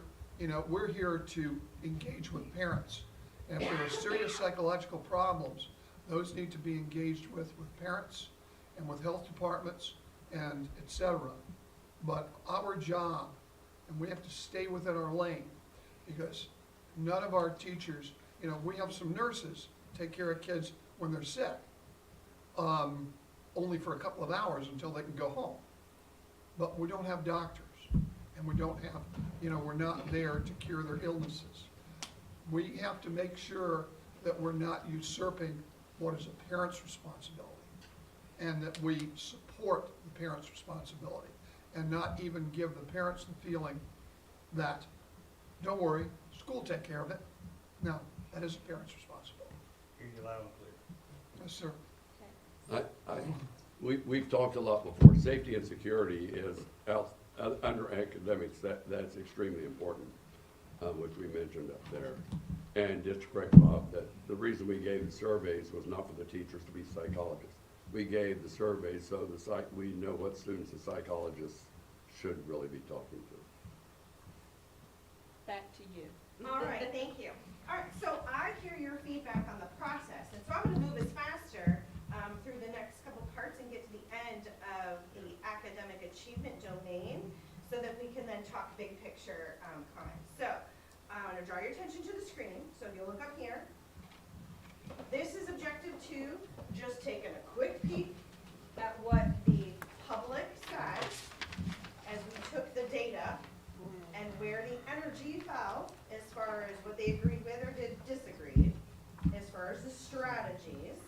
we're here to engage with parents. And if there are serious psychological problems, those need to be engaged with parents and with health departments and et cetera. But our job, and we have to stay within our lane, because none of our teachers, we have some nurses take care of kids when they're sick, only for a couple of hours until they can go home. But we don't have doctors, and we don't have, we're not there to cure their illnesses. We have to make sure that we're not usurping what is a parent's responsibility, and that we support the parent's responsibility, and not even give the parents the feeling that, don't worry, school will take care of it. No, that is a parent's responsibility. Hear you loud and clear. Yes, sir. I we've talked a lot before, safety and security is under academics, that's extremely important, which we mentioned up there. And just to correct Bob, that the reason we gave the surveys was not for the teachers to be psychologists. We gave the surveys so we know what students the psychologists should really be talking to. Back to you. All right, thank you. All right, so I hear your feedback on the process, and so I'm gonna move us faster through the next couple parts and get to the end of the academic achievement domain so that we can then talk big picture comments. So I'm gonna draw your attention to the screen, so if you'll look up here. This is objective 2, just taking a quick peek at what the public says as we took the data and where the energy fell as far as what they agreed with or did disagree, as far as the strategies.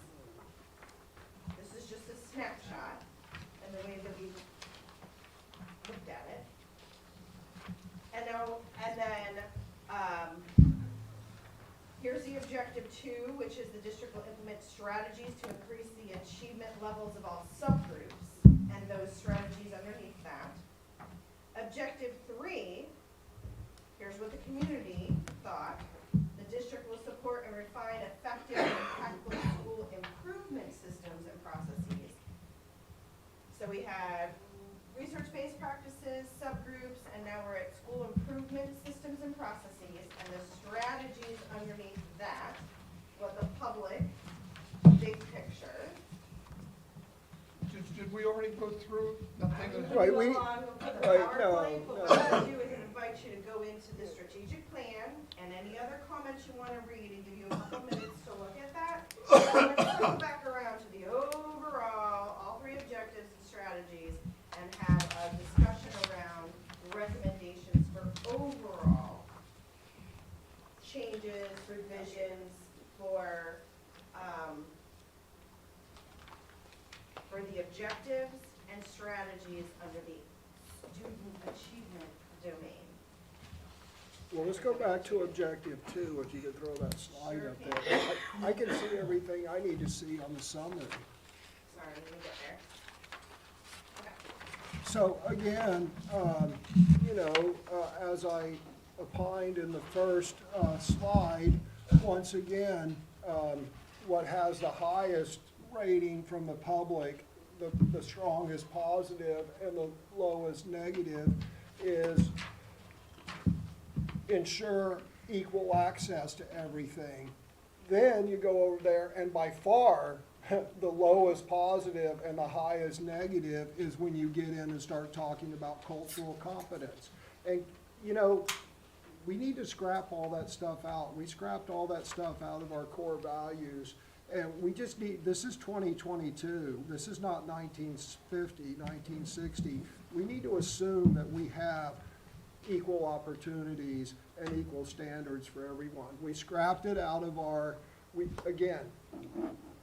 This is just a snapshot and the way that we looked at it. And then here's the objective 2, which is the district will implement strategies to increase the achievement levels of all subgroups and those strategies underneath that. Objective 3, here's what the community thought. The district will support and refine effective and impactful school improvement systems and processes. So we had research-based practices, subgroups, and now we're at school improvement systems and processes, and the strategies underneath that, what the public, big picture. Did we already go through the thing that? Right, Move we- along with the right, PowerPoint, no, but what I'm gonna do is invite you to go into the strategic plan and any other comments you wanna read and give you a couple minutes to look at that. And let's go back around to the overall, all 3 objectives and strategies, and have a discussion around recommendations for overall changes, revisions for the objectives and strategies under the student achievement domain. Well, let's go back to objective 2, if you could throw that slide Sure up there. I can see everything I need to see on the summary. Sorry, let me get there. Okay. So again, as I opined in the first slide, once again, what has the highest rating from the public, the strongest positive and the lowest negative is ensure equal access to everything. Then you go over there and by far, the lowest positive and the highest negative is when you get in and start talking about cultural competence. And, we need to scrap all that stuff out. We scrapped all that stuff out of our core values. And we just need, this is 2022. This is not 1950, 1960. We need to assume that we have equal opportunities and equal standards for everyone. We scrapped it out of again,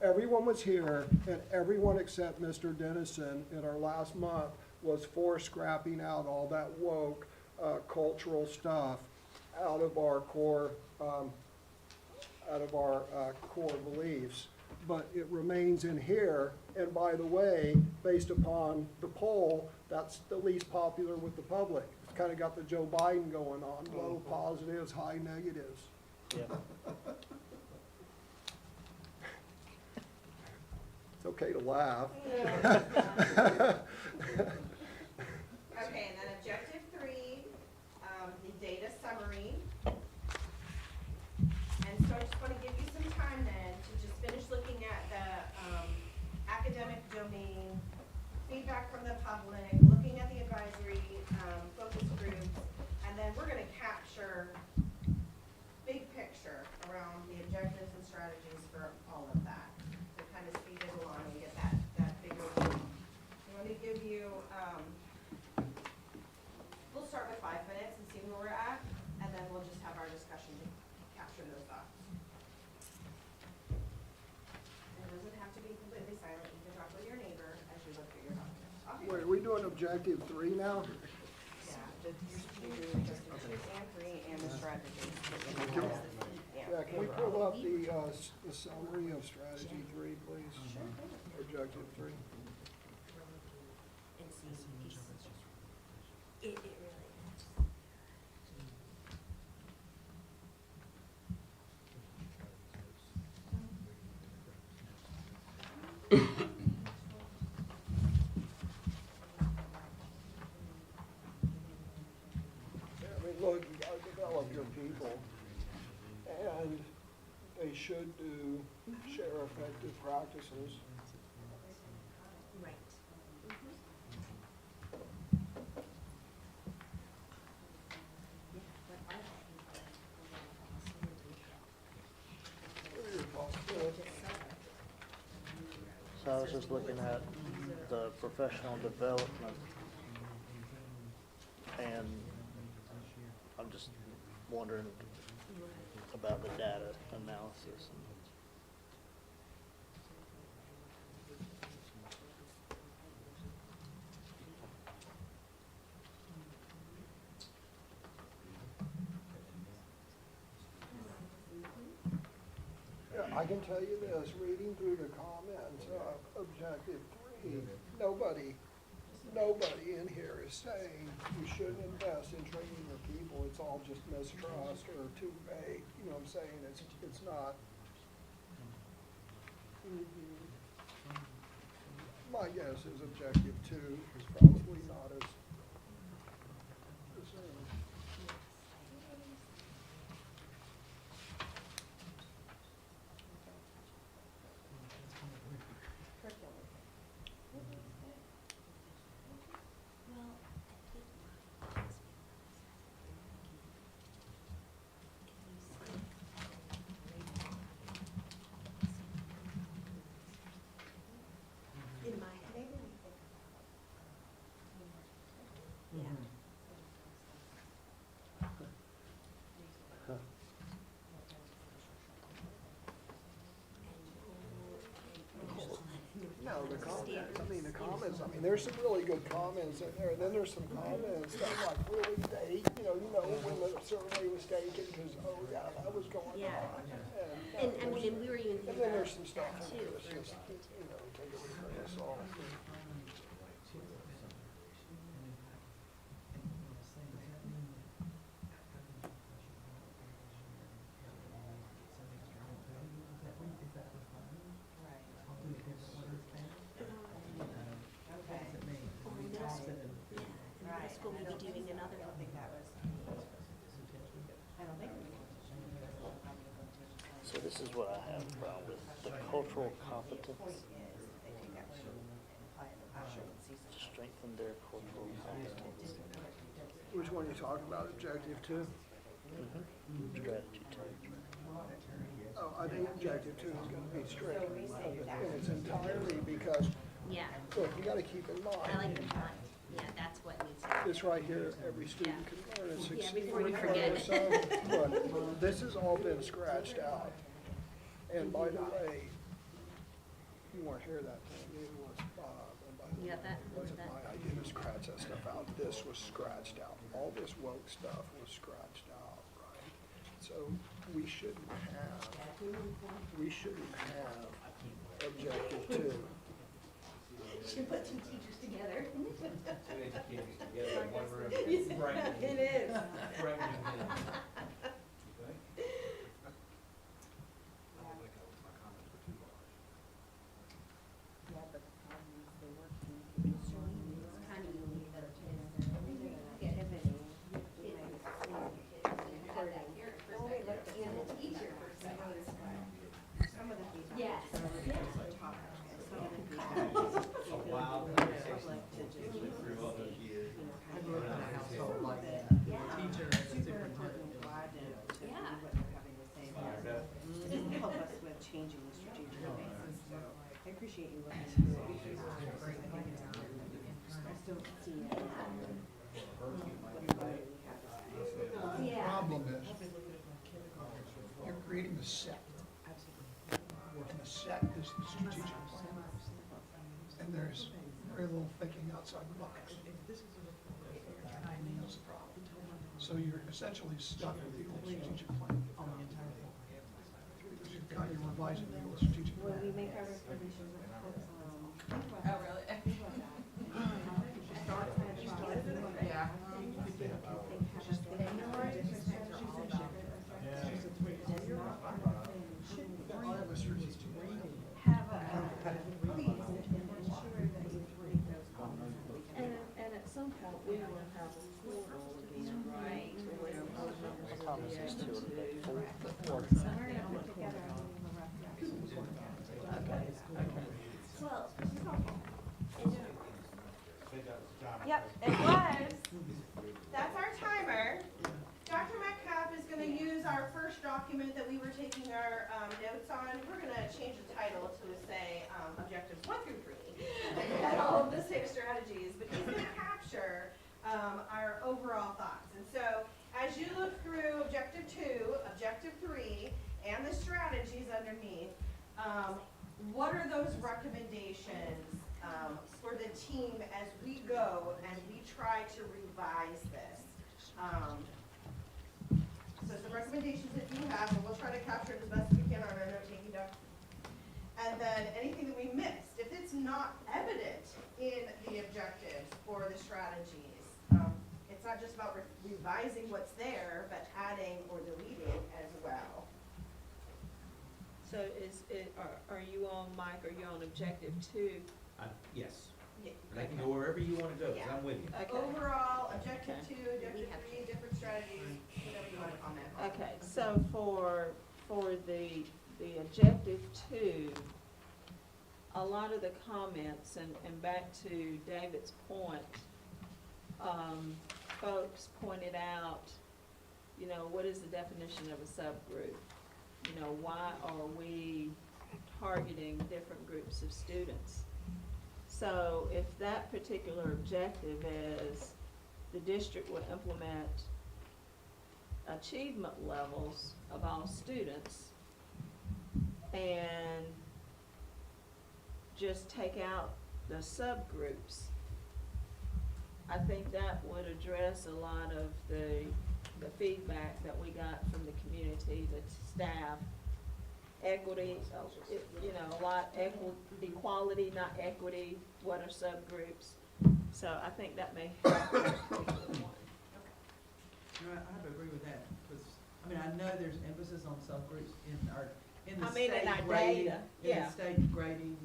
everyone was here, and everyone except Mr. Dennison in our last month was for scrapping out all that woke cultural stuff out of our core beliefs. But it remains in here, and by the way, based upon the poll, that's the least popular with the public. It's kind of got the Joe Biden going on, low positives, high negatives. Yeah. It's okay to laugh. Okay, and then objective 3, the data summary. And so I just want to give you some time then to just finish looking at the academic domain, feedback from the public, looking at the advisory focus groups, and then we're going to capture big picture around the objectives and strategies for all of that to kind of speed it along and get that bigger view. I want to give you, we'll start with 5 minutes and see where we're at, and then we'll just have our discussion to capture those thoughts. And it doesn't have to be completely silent. You can talk with your neighbor as you look through your documents. Okay. Wait, are we doing objective 3 now? Yeah, you do objective 2 and 3 and the strategy. Yeah, can we pull up the summary of strategy 3, please? Objective 3. It really is. I mean, look, you gotta develop your people, and they should share effective practices. Right. So I was just looking at the professional development, and I'm just wondering about the data analysis. Yeah, I can tell you this, reading through the comments of objective 3, nobody in here is saying you shouldn't invest in training your people. It's all just mistrust or too vague. You know what I'm saying? It's not. My guess is objective 2 is probably not as concerned. In my head. Yeah. No, the comments, there's some really good comments in there, and then there's some comments that are like really vague, you know, when the survey was taken, because, oh, yeah, that was going Yeah. on. And I mean, and we were even And thinking then about there's some stuff that in too. there that's just, take it with a grain of salt. This will be doing another. So this is what I have a problem with, the cultural competence. To strengthen their cultural competence. Which one are you talking about, objective 2? Strategy 2. Oh, I think objective 2 is gonna be strict, and it's entirely because, Yeah, look, you gotta keep in I like mind, the time. Yeah, that's what needs to be. this right here, every student can learn and Yeah, succeed. before you forget it. But this has all been scratched out. And by the way, you weren't here that time, it was Bob, and by the You way, got that? it wasn't my idea to scratch that stuff out. This was scratched out. All this woke stuff was scratched out, right? So we shouldn't have objective 2. Should put two teachers together. Two educators together in one room. It is. Yes. A wild conversation through all those years. I grew up in a household like that. Teacher and superintendent. Yeah. Help us with changing the strategic plan. So I appreciate you looking through it because I still see it. The problem is, you're creating a set. And the set is the strategic plan. And there's very little thinking outside the box. That's the problem. So you're essentially stuck with the old strategic plan. You're revising the old strategic plan. When we make our recommendations, Oh, really? Yep, it was. That's our timer. Dr. Metcalf is gonna use our first document that we were taking our notes on. We're gonna change the title to say objectives 1 through 3 and all of the 6 strategies, but he's gonna capture our overall thoughts. And so as you look through objective 2, objective 3, and the strategies underneath, what are those recommendations for the team as we go and we try to revise this? So some recommendations that you have, and we'll try to capture it as best we can on our note-taking document. And then anything that we missed, if it's not evident in the objectives or the strategies, it's not just about revising what's there, but adding or deleting as well. So are you on, Mike, are you on objective 2? Yes, Yeah. and I can go wherever you wanna go, 'cause I'm with you. Okay. Overall, objective Okay. 2, objective 3, different strategies, whatever you want to comment on. Okay, so for the objective 2, a lot of the comments, and back to David's point, folks pointed out, you know, what is the definition of a subgroup? You know, why are we targeting different groups of students? So if that particular objective is the district will implement achievement levels of all students and just take out the subgroups, I think that would address a lot of the feedback that we got from the community, the staff. Equity, you know, a lot, equality, not equity, what are subgroups? So I think that may help that particular one. No, I have to agree with that, because, I mean, I know there's emphasis on subgroups in the I mean, in state our grading, data, in yeah. the state grading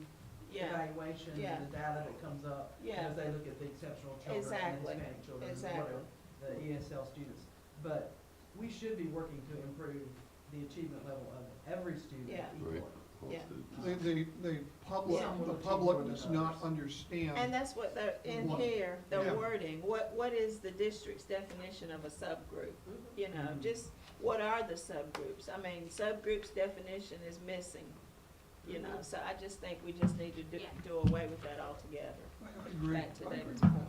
Yeah, evaluation, Yeah. and the data that comes up, Yeah. as they look at the exceptional children and Exactly. Hispanic children, and Exactly. whatever, the ESL students. But we should be working to improve the achievement level of every student Yeah. equally. Right. All Yeah. students. The public, Some will the achieve public more than does not others. understand. and that's what they're in What- here, the Yeah. wording, what is the district's definition of a subgroup? You know, Mhm. just, what are the subgroups? I mean, subgroups definition is missing, you know, so I just think we just need to do away with that altogether. I agree. Back to I agree. David's point.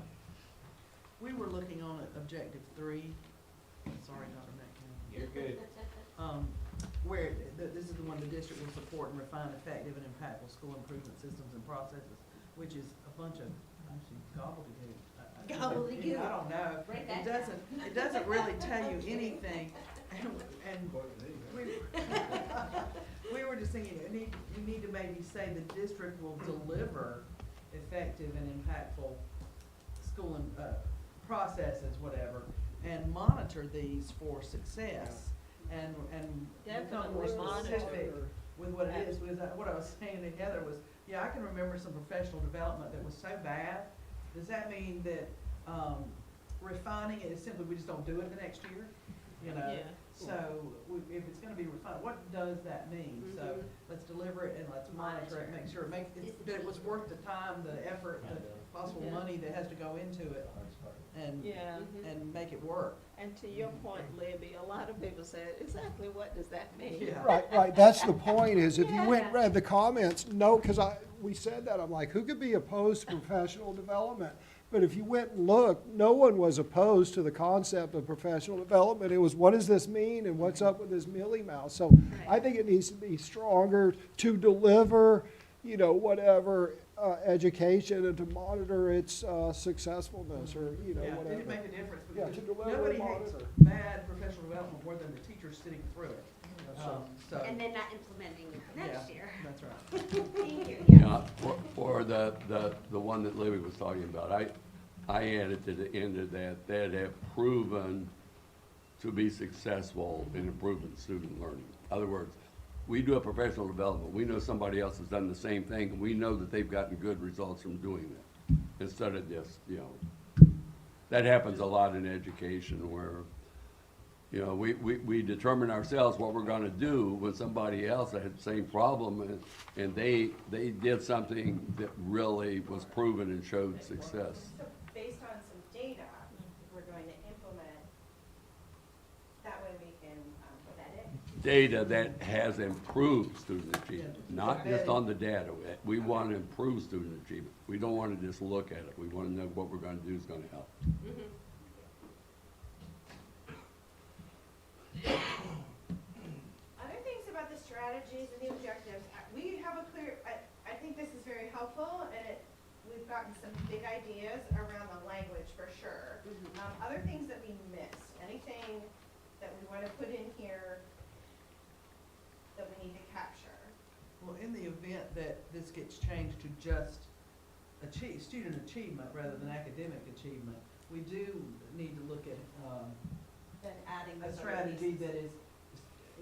We were looking on at objective 3, sorry, Dr. Metcalf. You're good. Where, this is the one, the district will support and refine effective and impactful school improvement systems and processes, which is a bunch of, actually, gobbledygook. Gobbledygook. I don't know. Write that It doesn't really tell you anything, and we were just thinking, you need to maybe say the district will deliver effective and impactful school and, processes, whatever, and monitor these for success, and become more Definitely monitor. specific with what it is, because what I was saying to Heather was, yeah, I can remember some professional development that was so bad. Does that mean that, refining it is simply we just don't do it the next year? You know? Yeah. So, if it's gonna be refined, what does that mean? So, let's deliver it and let's monitor it, make sure that it was worth the time, the effort, the possible Yeah. money that has to go into it, and, Yeah, and make it work. and to your point, Libby, a lot of people said, exactly what does that mean? Yeah. Right, that's the point, is if you went and read the comments, no, because we said that, I'm like, who could be opposed to professional development? But if you went and looked, no one was opposed to the concept of professional development. It was, what does this mean, and what's up with this mealy mouth? So I think it needs to be stronger to deliver, you know, whatever education and to monitor its successfulness, or, you know, Yeah, whatever. did it make a difference? Yeah, Because to deliver nobody and hates monitor. bad professional development more than the teachers sitting through it. So, And then not implementing next yeah, year. that's right. Thank you. Yeah, or the one that Libby was talking about, I added to the end of that have proven to be successful in improving student learning. In other words, we do a professional development, we know somebody else has done the same thing, and we know that they've gotten good results from doing that, instead of just, you know, that happens a lot in education where, you know, we determine ourselves what we're gonna do when somebody else had the same problem, and they did something that really was proven and showed success. So based on data that has improved student achievement, not just on the data. We want to improve student achievement. We don't want to just look at it. We want to know what we're going to do is going to help. Other things about the strategies and the objectives, we have a clear, I think this is very helpful, and we've gotten some big ideas around the language for sure. Other things that we missed, anything that we want to put in here that we need to capture? Well, in the event that this gets changed to just student achievement rather than academic achievement, we do need to look at, Then adding a those other strategy pieces. that is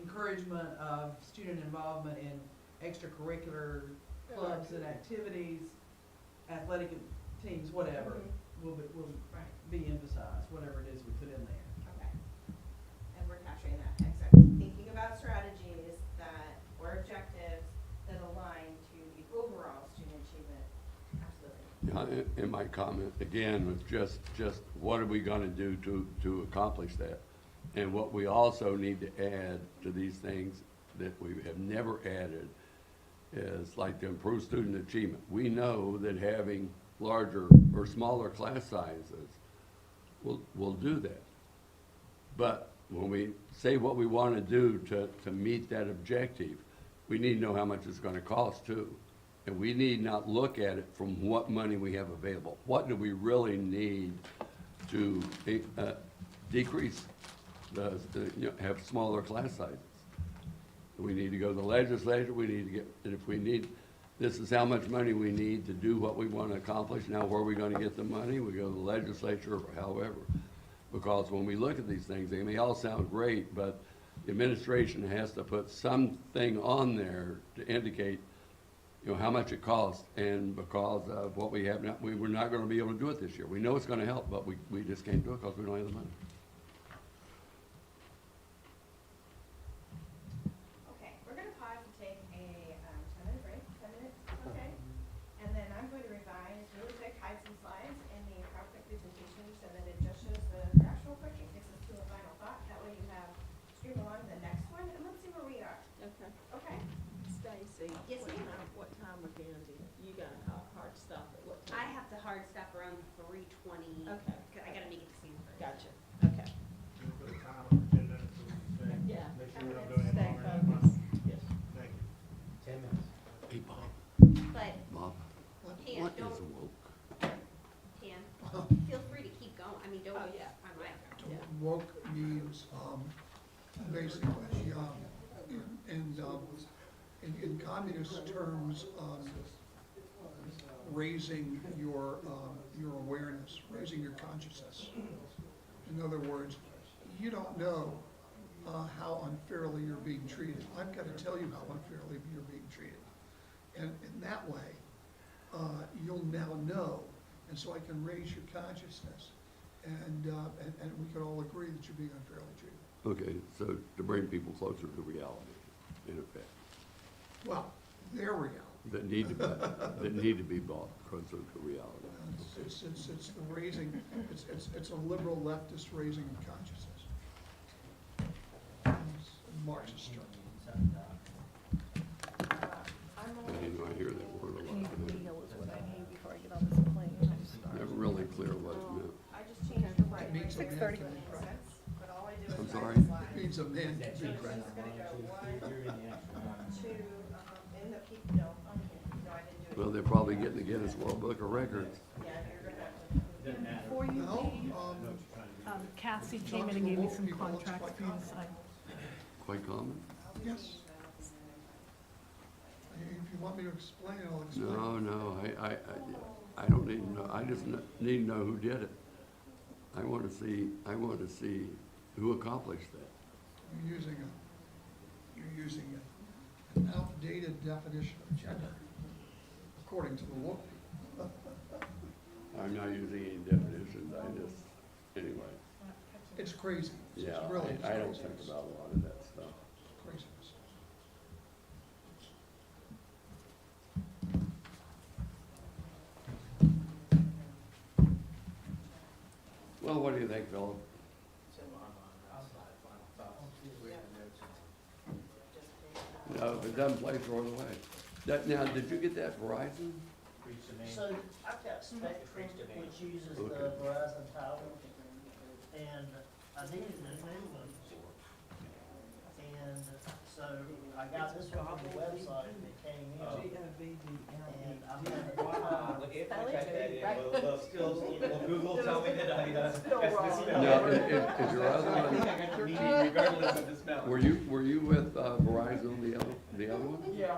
encouragement of student involvement in extracurricular clubs and activities, athletic teams, whatever, will Right. be emphasized, whatever it is we put in there. Okay. And we're capturing that. Exactly. Thinking about strategies that, or objectives that align to the overall student achievement. Absolutely. Yeah, in my comment, again, was just what are we gonna do to accomplish that? And what we also need to add to these things that we have never added is like to improve student achievement. We know that having larger or smaller class sizes will do that. But when we say what we wanna do to meet that objective, we need to know how much it's gonna cost too. And we need not look at it from what money we have available. What do we really need to decrease have smaller class sizes? We need to go to the legislature, we need to get, and if we need, this is how much money we need to do what we want to accomplish. Now, where are we going to get the money? We go to the legislature or however. Because when we look at these things, they may all sound great, but the administration has to put something on there to indicate, how much it costs, and because of what we have now, we're not gonna be able to do it this year. We know it's gonna help, but we just can't do it because we don't have the money. Okay, we're gonna pause to take a 10-minute break, 10 minutes, okay? And then I'm going to revise really quick, hide some slides in the PowerPoint presentation so that it just shows the graphs real quick. It gets us to a final thought. That way you have stream along the next one, and let's see where we are, Okay. okay? Stacy, Yes, ma'am. what time again do you got a hard stop at what time? I have to hard stop around 3:20. Okay. I gotta make it to Sanford. Gotcha, okay. Can we put a time on the agenda so we can stay? Yeah. Make sure we don't do anything Stay longer than that. focused. Yes. Thank you. 10 minutes. Hey, Bob, But Bob, Pam, what is don't, woke? Pam, feel free to keep going. I mean, don't, Oh, yeah. I might. Yeah. Woke means, basically, in communist terms, raising your awareness, raising your consciousness. In other words, you don't know how unfairly you're being treated. I've got to tell you how unfairly you're being treated. And in that way, you'll now know, and so I can raise your consciousness, and we can all agree that you're being unfairly treated. Okay, so to bring people closer to reality, in effect, Well, their reality. that need to be brought closer to reality. It's the raising, it's a liberal leftist raising of consciousness. Marxist term. I hear that word a lot. is what I need before I get on this plane. Never really clear what it meant. I just changed the right. It means a man 6:30. can be proud. But all I do is. I'm write sorry? the slide. It means a man can be proud. It's gonna go one, You're in the extra line. two, in the no, on here. No, I didn't do it. Well, they're probably getting the Guinness World Book of Records. Yeah, you're gonna have to. Doesn't matter. Before you No, leave, Cassie came in and gave me some contracts for you to sign. Quite common? Yes. If you want me to explain, I'll explain. No, I don't need to know, I just need to know who did it. I want to see who accomplished that. You're using an outdated definition of gender, according to the woke people. I'm not using any definitions, anyway. It's crazy. It's Yeah, really I don't crazy. think about a lot of that stuff. Craziness. Well, what do you think, Philip? No, if it doesn't play, throw it away. Now, did you get that Verizon? So I've got Spectrum, which uses the Okay. Verizon tower, and I needed a new one. And so I got this one from the website and it came in. And I'm having a Well, if I type that in, will Google tell me that I, that's Now, is your other I think one, I got your meeting regardless of the spelling. were you with Verizon, the other one? Yeah.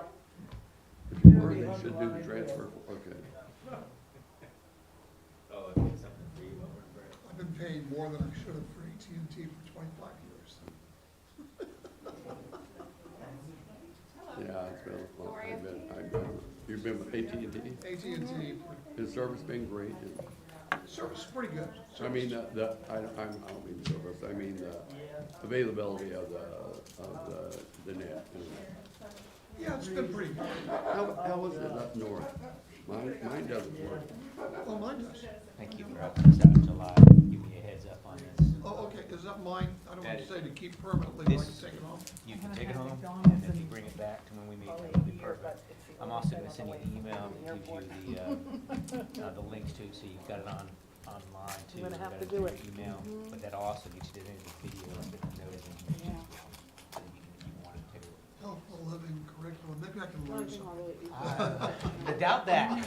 If you were, they should do the transfer, okay. Oh, I did something for you over in Brett. I've been paying more than I should have for AT&T for 25 years. Yeah, it's been a long, you've been with AT&T? AT&T, Has service been great? service is pretty good. I mean, I don't mean service, I mean the availability of the net. Yeah, it's been pretty good. How is it up north? Mine doesn't work. Oh, mine does. Thank you for helping us out in July, give me a heads up on this. Oh, okay, is that mine? I don't want to That say to keep permanently, but I can This- take it home. You can take it home, and if you bring it back to when we meet, that would be perfect. I'm also gonna send you an email that gives you the links to, it, so you've got it online too. You're gonna have to You've do got it. through Email, but that also gets you the videos that noted and you want to take. Health for living curriculum, maybe I can learn something. I doubt that.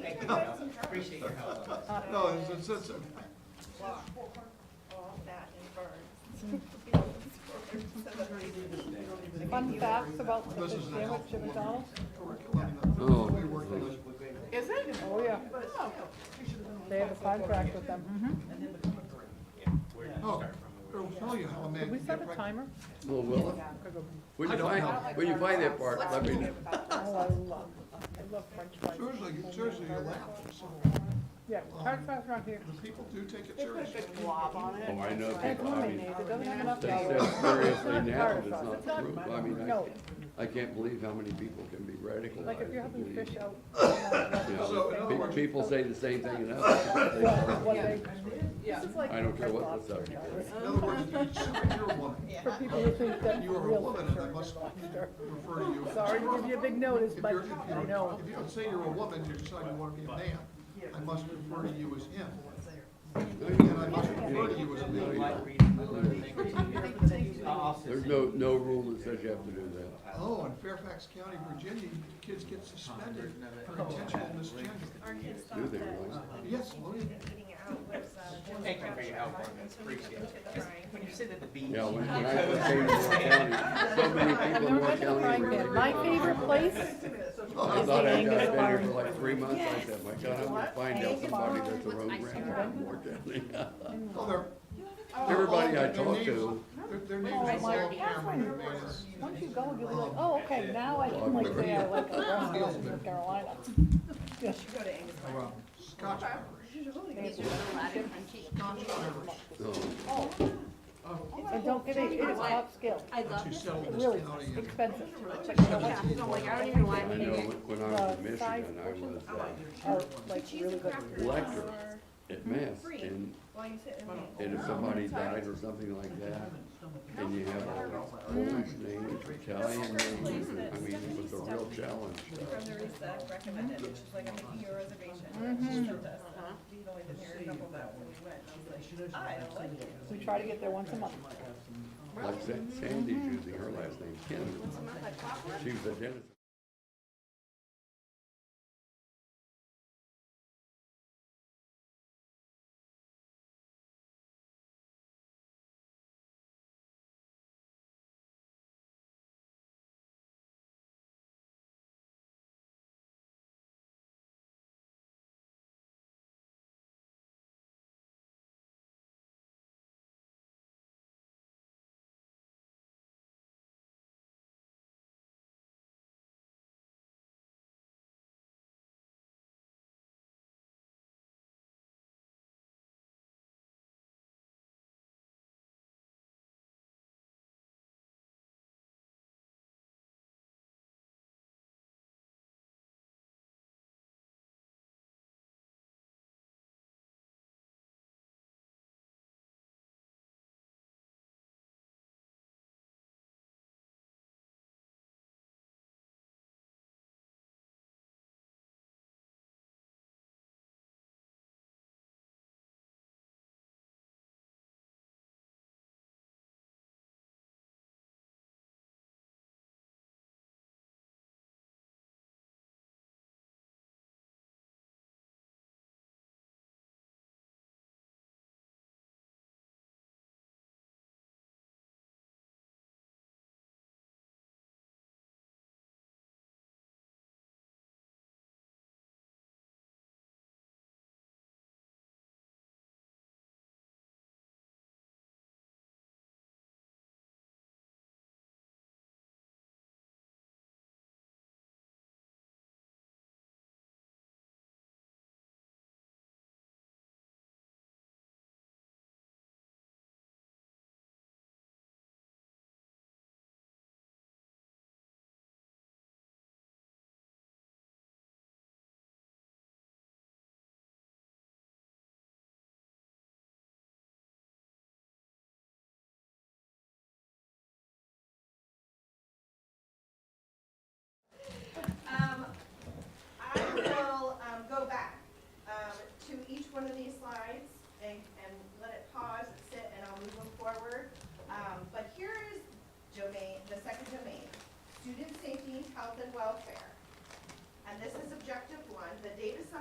Thank you, Mel. Appreciate your help on this. No, it's a, Fun facts about the this fish is a sandwich health at McDonald's? curriculum that Oh. we're working on. Is it? Oh, yeah. They have a contract with them. Yeah, where did you Oh, start from? it'll tell you how a man Did we can set get a pregnant. timer? Well, will it? When you find that part, let me know. Oh, I love French fries. Seriously, you'll laugh. So, Yeah, hard fries around here. the people do take it seriously. Glob on it. Oh, I know And it's people, I mean, lemonade, it doesn't have enough they calories. say seriously It's not now, tartar but sauce. it's It's not not- true. I mean, No, I can't believe how many people can be radicalized. like if you're having and believe- fish out. You know, So, in other words- people say the same thing in Well, other. what they, this is like. I don't care Red what Lobster the subject is. In other words, you're a woman. For people who think that You are a real woman, fish and I are must lobster. refer to you. Sorry to give you a big notice, If but you're, I know. if you say you're a woman, you decide you want to be a man, I must refer to you as him. And I must refer to you as a No, you man. don't. I'll send There's you. no rule that says you have to do that. Oh, in Fairfax County, Virginia, kids get suspended for intentional misgender. Do they really? Yes, oh, yeah. Thank you for your help on this, appreciate it. When you sit at the beach. Yeah, when I first came to Moore County, so many I've people in never Moore been to the frying County pan. were My like. favorite place I is thought the I'd Angus been here barn. for like 3 months, I said, my God, I'm gonna find out somebody that's a road grandpa in Moore County. Oh, they're. Everybody I their talk names- to, Their names Oh, are my all God. Cameron Bates. Once you go, you'll be like, oh, okay, now I can like say I like a restaurant in North Carolina. Yeah. Scotch Irish. oh, And don't get it, it is top skill. I love To this. settle It this really county. is expensive. I'm like, I don't even know why I I'm know here. when I was in Michigan, I was Are like really good. lecturer at Mass, and if somebody died or something like that, and you have a Polish name, Italian name, I mean, it was a real challenge. From the RISA recommended, which is like a 50-year reservation. She told us, we'd only been here a couple of months when we went. I was like, I don't like it. We try to get there once a month. Like Sandy's using her last name, Kim. She was a dentist.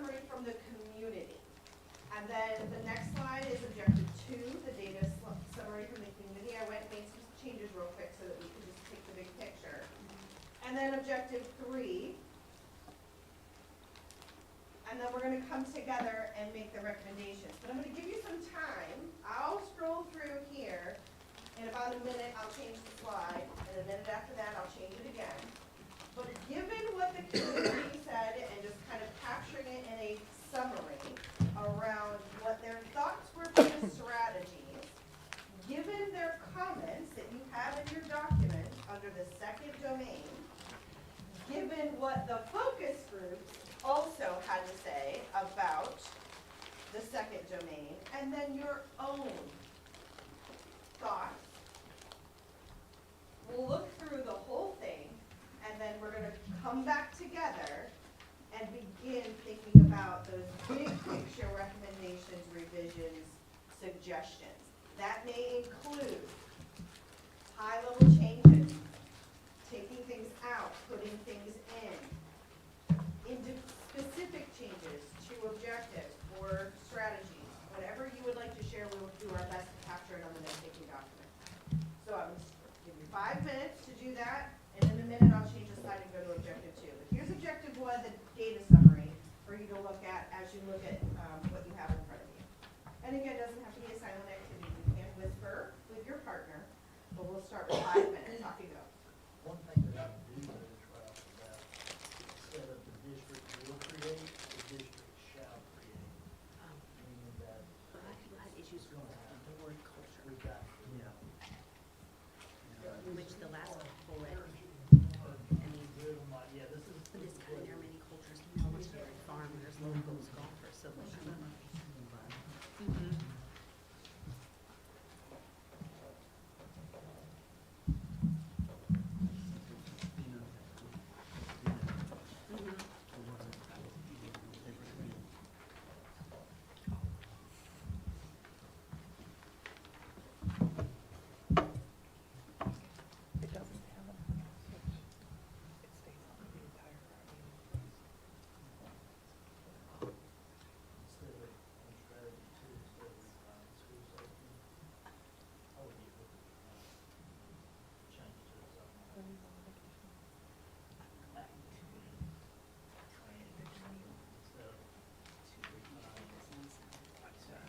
summary from the community. And then the next slide is objective 2, the data summary from the community. I went and made some changes real quick so that we could just take the big picture. And then objective 3. And then we're gonna come together and make the recommendations. But I'm gonna give you some time. I'll scroll through here. In about a minute, I'll change the slide, and a minute after that, I'll change it again. But given what the community said, and just kind of capturing it in a summary around what their thoughts were for the strategies, given their comments that you have in your document under the second domain, given what the focus groups also had to say about the second domain, and then your own thoughts. We'll look through the whole thing, and then we're gonna come back together and begin thinking about those big picture recommendations, revisions, suggestions. That may include high-level changes, taking things out, putting things into specific changes to objectives or strategies. Whatever you would like to share, we will do our best to capture it on the note-taking document. So I'm going to give you 5 minutes to do that, and in a minute I'll change the slide and go to objective 2. But here's objective 1, the data summary, for you to look at as you look at what you have in front of you. And again, it doesn't have to be a silent activity. You can whisper with your partner, but we'll start with 5 minutes. Off you go. One thing that I do know is right off the bat, instead of the district will create, the district shall create. Meaning that Issues with the word culture, we've got, which the last bullet, yeah, this is. but it's kind of, there are many cultures, military, farmers, locals, golfers, so. It doesn't have a switch. It stays on the entire Instead of on strategy two, instead of school safety, I would be able to change to something like activity, training, instead of like that.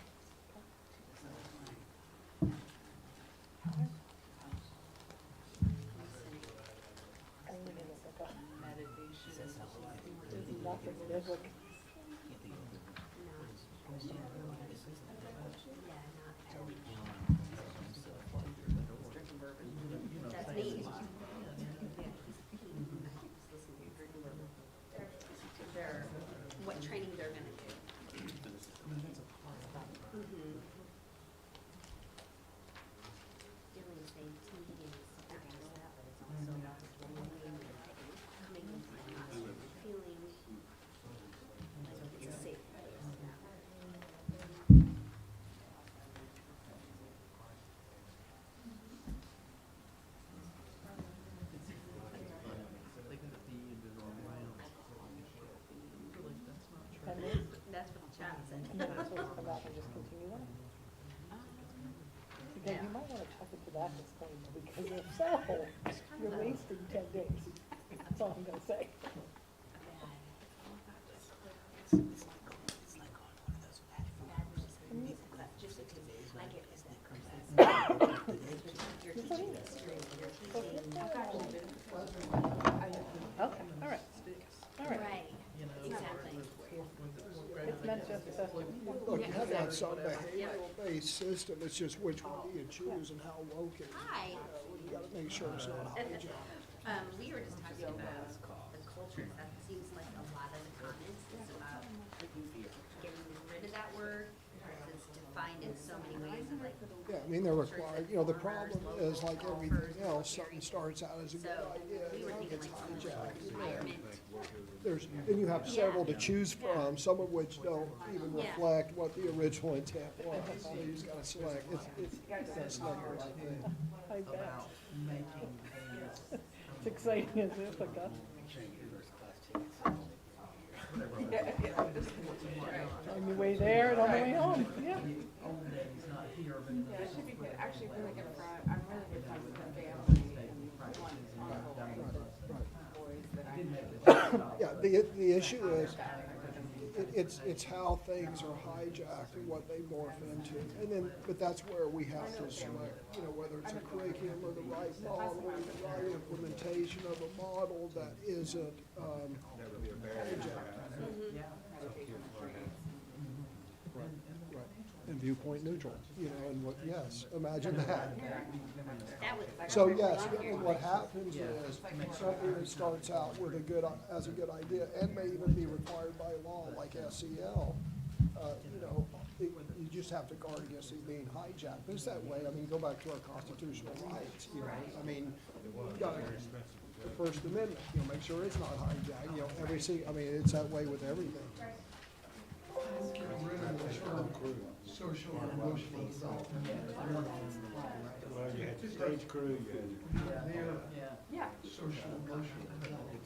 There's nothing, there's like, That's me. What training they're gonna do. Feeling safety and stuff like that, but it's also coming into the classroom, feeling like it's a safe place. That's what the child said. and then it's supposed to come back and just continue on. Again, you might wanna check into that disclaimer, because if so, you're wasting 10 days. That's all I'm gonna say. Okay, all right. All right. Right, exactly. It's meant just to. Look, you have to have some behavioral-based system, it's just which one do you choose and how woke it is. Hi. You gotta make sure it's not hijacked. We were just talking about the culture, that seems like a lot of the comments is about getting rid of that word, because it's defined in so many ways of like. Yeah, I mean, they're required, you know, the problem is like everything else, something starts out as a good So idea, we were and thinking it's like hijacked. environment. There's, and you have several to choose from, some of which don't even Yeah. reflect what the original intent was. So you just gotta select, that's not the right thing. I bet. About making things. It's exciting as Ithaca. On your way there and on the way home, yeah. Old days, not here, but in the. Yeah, it should be good, actually really good for, I'm really good friends with the family and one uncle, boys that I. Yeah, the issue is, it's how things are hijacked and what they morph into. And then, but that's where we have to select, you know, whether it's a curriculum or the right model, or the right implementation of a model that isn't, hijacked. Right. And viewpoint neutral, you know, and what, yes, imagine that. So yes, and what happens is something that starts out with as a good idea and may even be required by law, like SEL, you know, you just have to guard against it being hijacked. But it's that way, I mean, go back to our constitutional rights, you know, I mean, you got the First Amendment, you know, make sure it's not hijacked, you know, I mean, it's that way with everything. Get rid of the term social and emotional development. Well, you had the stage crew, you had. Yeah. Social and emotional development.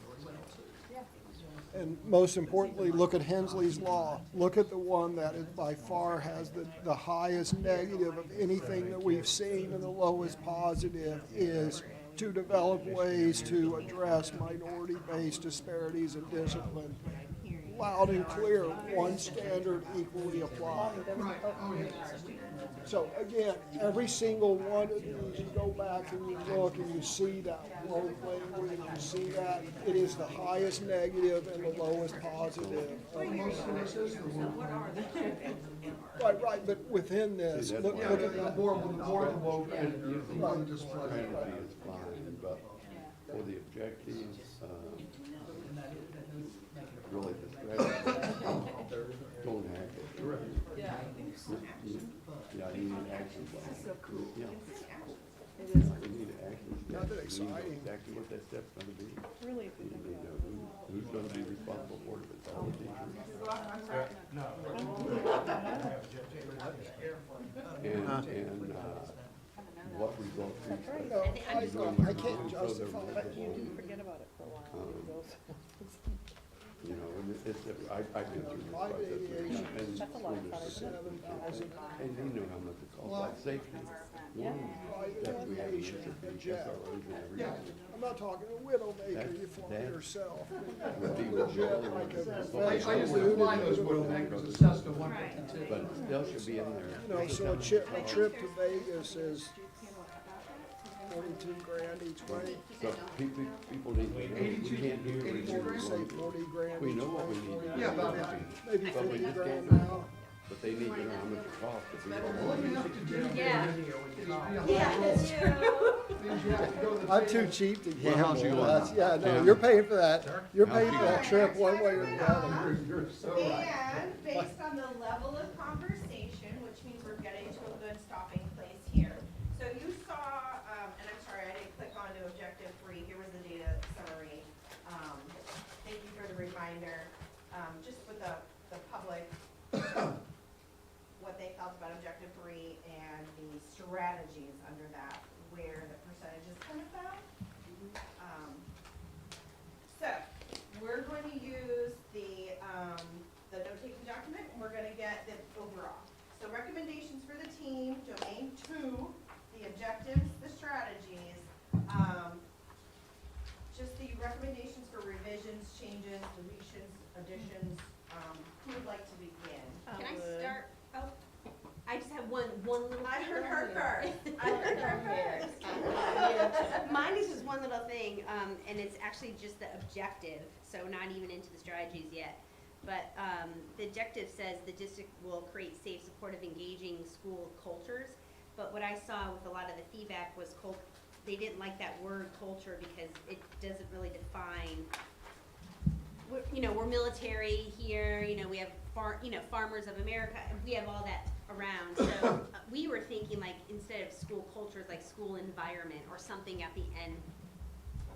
And most importantly, look at Hensley's Law. Look at the one that is by far has the highest negative of anything that we've seen, and the lowest positive is to develop ways to address minority-based disparities in discipline. Loud and clear, one standard equally applied. Right, oh, yeah. So again, every single one of these, you go back and you look and you see that word language, you see that it is the highest negative and the lowest positive. Most of this is the one. Right, but within this, See, that's look why- at The more the woke and the more displeasant. Penalty is fine, but for the objectives, really the strategy, don't hack it. Yeah. Yeah, you need action plan. So cool. Yeah. It is. You need an action plan. Nothing You need to know exciting. exactly what that step's gonna be. Really, if You you think need to about know who's gonna be responsible for it, if it's all the teachers. And, what results we expect. No, I can't So justify there it. was you do forget about it for a while. It goes- You know, and I've been through this Live process. aviation, and That's a lot of school fun. districts, 7,000. and they know how much it costs, like safety. One, Private that we have aviation, to be jet. SROs and everything. Yeah. I'm not talking a widowmaker, you fly That- yourself. Would be Legit, really like a well, I used to fly those Widowmakers, it's just a 152. but it still should be in there. You know, so a trip to Vegas is 42 grand each way. So people need to know, we can't do it. Say 40 grand We each know what we way. need to do. Yeah, about it. Maybe But we 50 just grand can't, now. but they need to know how much it costs if we All don't. you have to do Yeah. is be on Yeah, board. you. Means you have to go to the. I'm too cheap to Well, how's gamble. you That's, on? yeah, no, Yeah. you're paying for that. You're How's paying you for that on? trip one way or the other. You're so right. And based on the level of conversation, which means we're getting to a good stopping place here. So you saw, and I'm sorry, I didn't click on to objective 3, here was the data summary. Thank you for the reminder, just with the public, what they felt about objective 3 and the strategies under that, where the percentages kind of fell. So, we're going to use the note-taking document, and we're gonna get the overall. So recommendations for the team, domain 2, the objectives, the strategies, just the recommendations for revisions, changes, deletions, additions, who would like to begin? Can I start? Oh, I just have one little. I heard her first, I heard her first. Mine is just one little thing, and it's actually just the objective, so not even into the strategies yet. But the objective says the district will create safe, supportive, engaging school cultures. But what I saw with a lot of the feedback was they didn't like that word culture because it doesn't really define. We're military here, we have farmers of America, and we have all that around. So we were thinking like instead of school cultures, like school environment or something at the end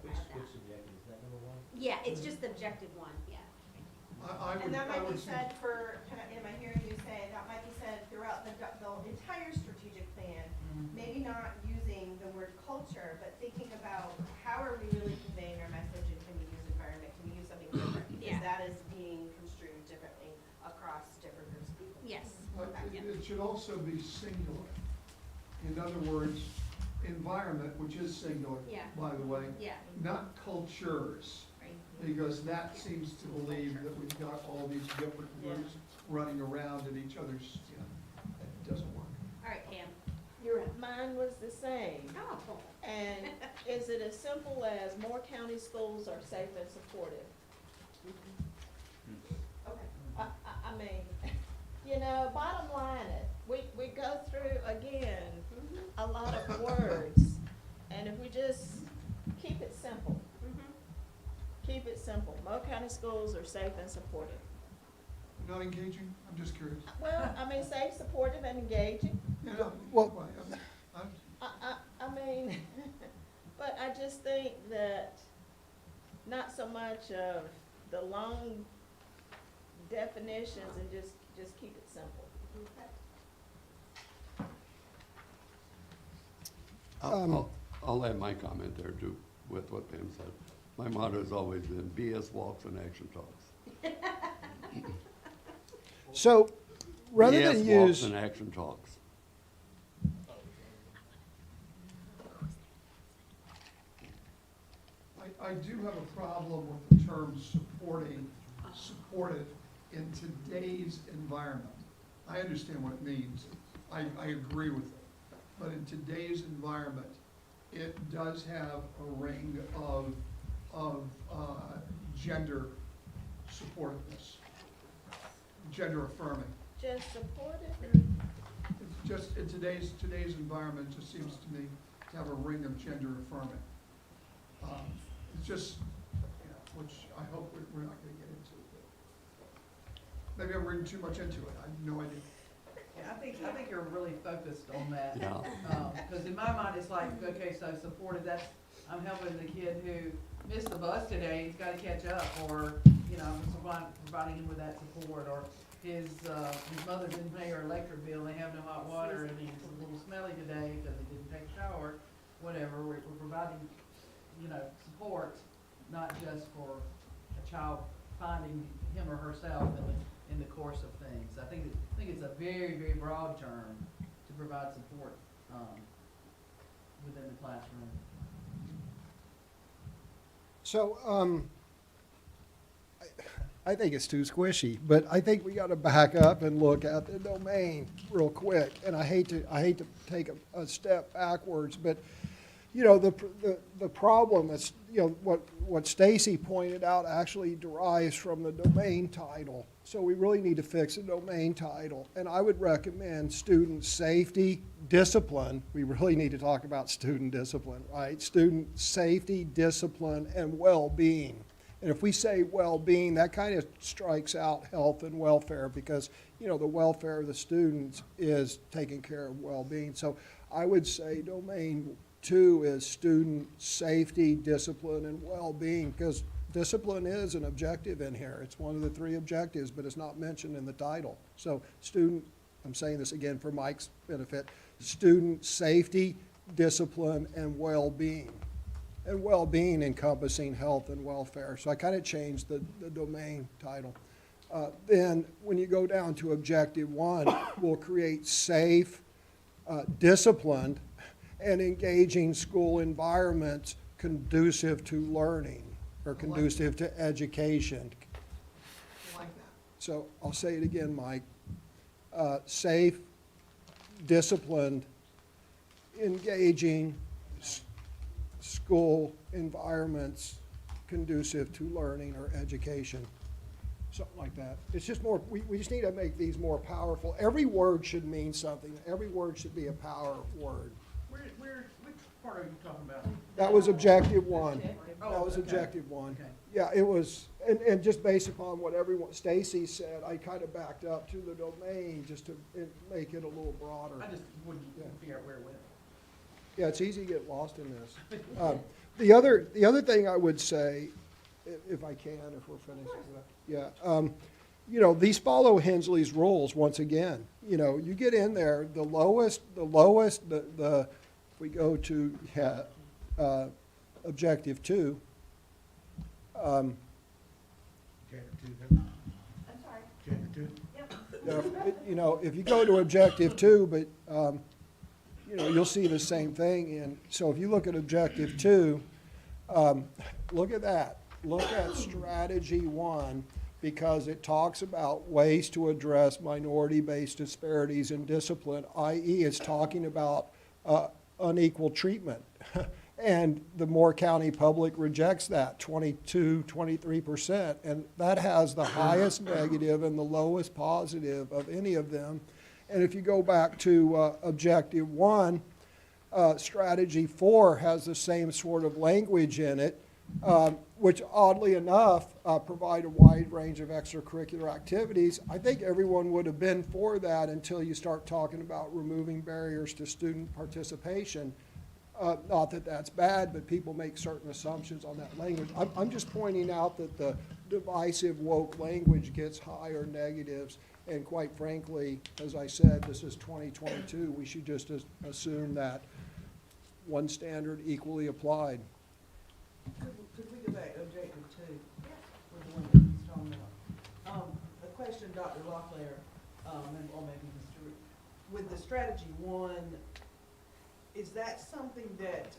Which of that. subjective, is that number 1? Yeah, it's just the objective one, yeah. And that might be said for, am I hearing you say, that might be said throughout the entire strategic plan, maybe not using the word culture, but thinking about how are we really conveying our message, and can we use environment, can we use something different? Yeah. Because that is being But it should also be singular. In other words, environment, which is singular, Yeah. by the way, Yeah. not cultures. Right. Because that seems to believe that we've got all these different groups running around at each other's, it doesn't work. All right, Pam. Mine was the same. Oh. And is it as simple as more county schools are safe and supportive? Okay. I mean, bottom line it, we go through again a lot of words. And if we just keep it simple, keep it simple. Mo County schools are safe and supportive. Not engaging? I'm just curious. Well, I mean, safe, supportive, and engaging. Yeah, Well- I mean, but I just think that not so much of the long definitions and just keep it simple. I'll add my comment there too, with what Pam said. My motto has always been BS walks and action talks. So, rather than BS walks use, and action talks. I do have a problem with the term supportive in today's environment. I understand what it means. I agree with it. But in today's environment, it does have a ring of gender supportiveness, gender affirming. Just supportive. It's just, in today's environment, it just seems to me to have a ring of gender affirming. It's just, which I hope we're not gonna get into. But maybe I'm reading too much into it, I have no idea. Yeah, I think you're really focused on that. Yeah. Because in my mind, it's like, okay, so supportive, I'm helping the kid who missed the bus today, he's gotta catch up, or, I'm providing him with that support, or his mother didn't pay her electric bill, they have no hot water, and he's a little smelly today because he didn't take a shower, whatever, we're providing, support, not just for a child finding him or herself in the course of things. I think it's a very, very broad term to provide support within the classroom. so, I think it's too squishy, but I think we gotta back up and look at the domain real quick. And I hate to take a step backwards, but, the problem is, what Stacy pointed out actually derives from the domain title. So we really need to fix the domain title. And I would recommend student safety, discipline. We really need to talk about student discipline, right? Student safety, discipline, and well-being. And if we say well-being, that kind of strikes out health and welfare because, the welfare of the students is taking care of well-being. So I would say domain 2 is student safety, discipline, and well-being, because discipline is an objective in here. It's one of the 3 objectives, but it's not mentioned in the title. So I'm saying this again for Mike's benefit, student safety, discipline, and well-being. And well-being encompassing health and welfare. So I kind of changed the domain title. Then when you go down to objective 1, we'll create safe, disciplined, and engaging school environments conducive to learning or conducive to education. I like that. So I'll say it again, Mike. Safe, disciplined, engaging school environments conducive to learning or education. Something like that. It's just more, we just need to make these more powerful. Every word should mean something. Every word should be a power word. Which part are you talking about? That was objective 1. Oh, That was okay. objective 1. Okay. Yeah, it was, and just based upon what Stacy said, I kind of backed up to the domain just to make it a little broader. I just wouldn't figure out where it went. Yeah, it's easy to get lost in this. The other thing I would say, if I can, if we're finished with that, these follow Hensley's rules once again. You get in there, the lowest, if we go to objective 2. I'm sorry. Yep. You know, if you go to objective 2, but, you know, you'll see the same thing. And so if you look at objective 2, look at that. Look at strategy 1, because it talks about ways to address minority-based disparities in discipline, i.e. it's talking about unequal treatment. And the Moore County public rejects that, 23%. And that has the highest negative and the lowest positive of any of them. And if you go back to objective 1, strategy 4 has the same sort of language in it, which oddly enough provide a wide range of extracurricular activities. I think everyone would have been for that until you start talking about removing barriers to student participation. Not that that's bad, but people make certain assumptions on that language. I'm just pointing out that the divisive woke language gets higher negatives. And quite frankly, as I said, this is 2022. We should just assume that one standard equally applied. Could we go back to objective 2? With the one that he's talking about. A question, Dr. Locklear, or maybe Mr. Reed. With the strategy 1, is that something that,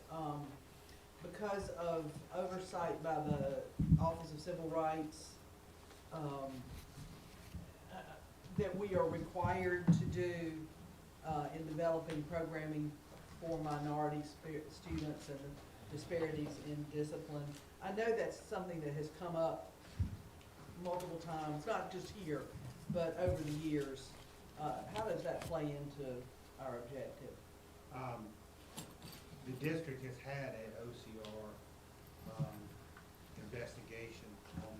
because of oversight by the Office of Civil Rights, that we are required to do in developing programming for minority students and disparities in discipline? I know that's something that has come up multiple times, not just here, but over the years. How does that play into our objective? The district has had an OCR investigation on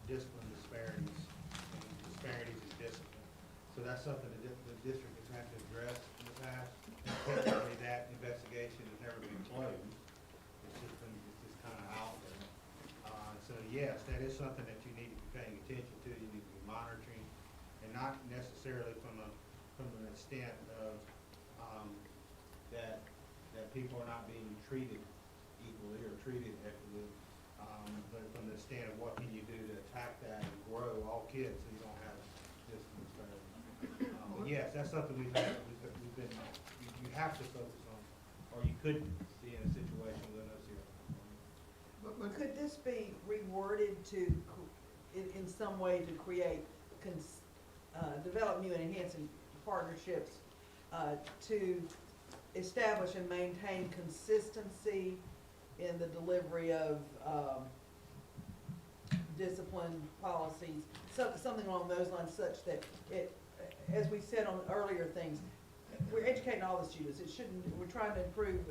discipline disparities and disparities in discipline. So that's something the district has had to address in the past. Unfortunately, that investigation has never been closed. It's just kind of out there. So yes, that is something that you need to be paying attention to. You need to be monitoring, and not necessarily from an extent of that people are not being treated equally or treated equitably, but from the stand of what can you do to attack that and grow all kids so you don't have discipline disparities. But yes, that's something we've been, you have to focus on, or you could be in a situation with an OCR. But could this be reworded to, in some way, to create, develop new and enhancing partnerships to establish and maintain consistency in the delivery of discipline policies, something along those lines, such that it, as we said on earlier things, we're educating all the students. It shouldn't, we're trying to improve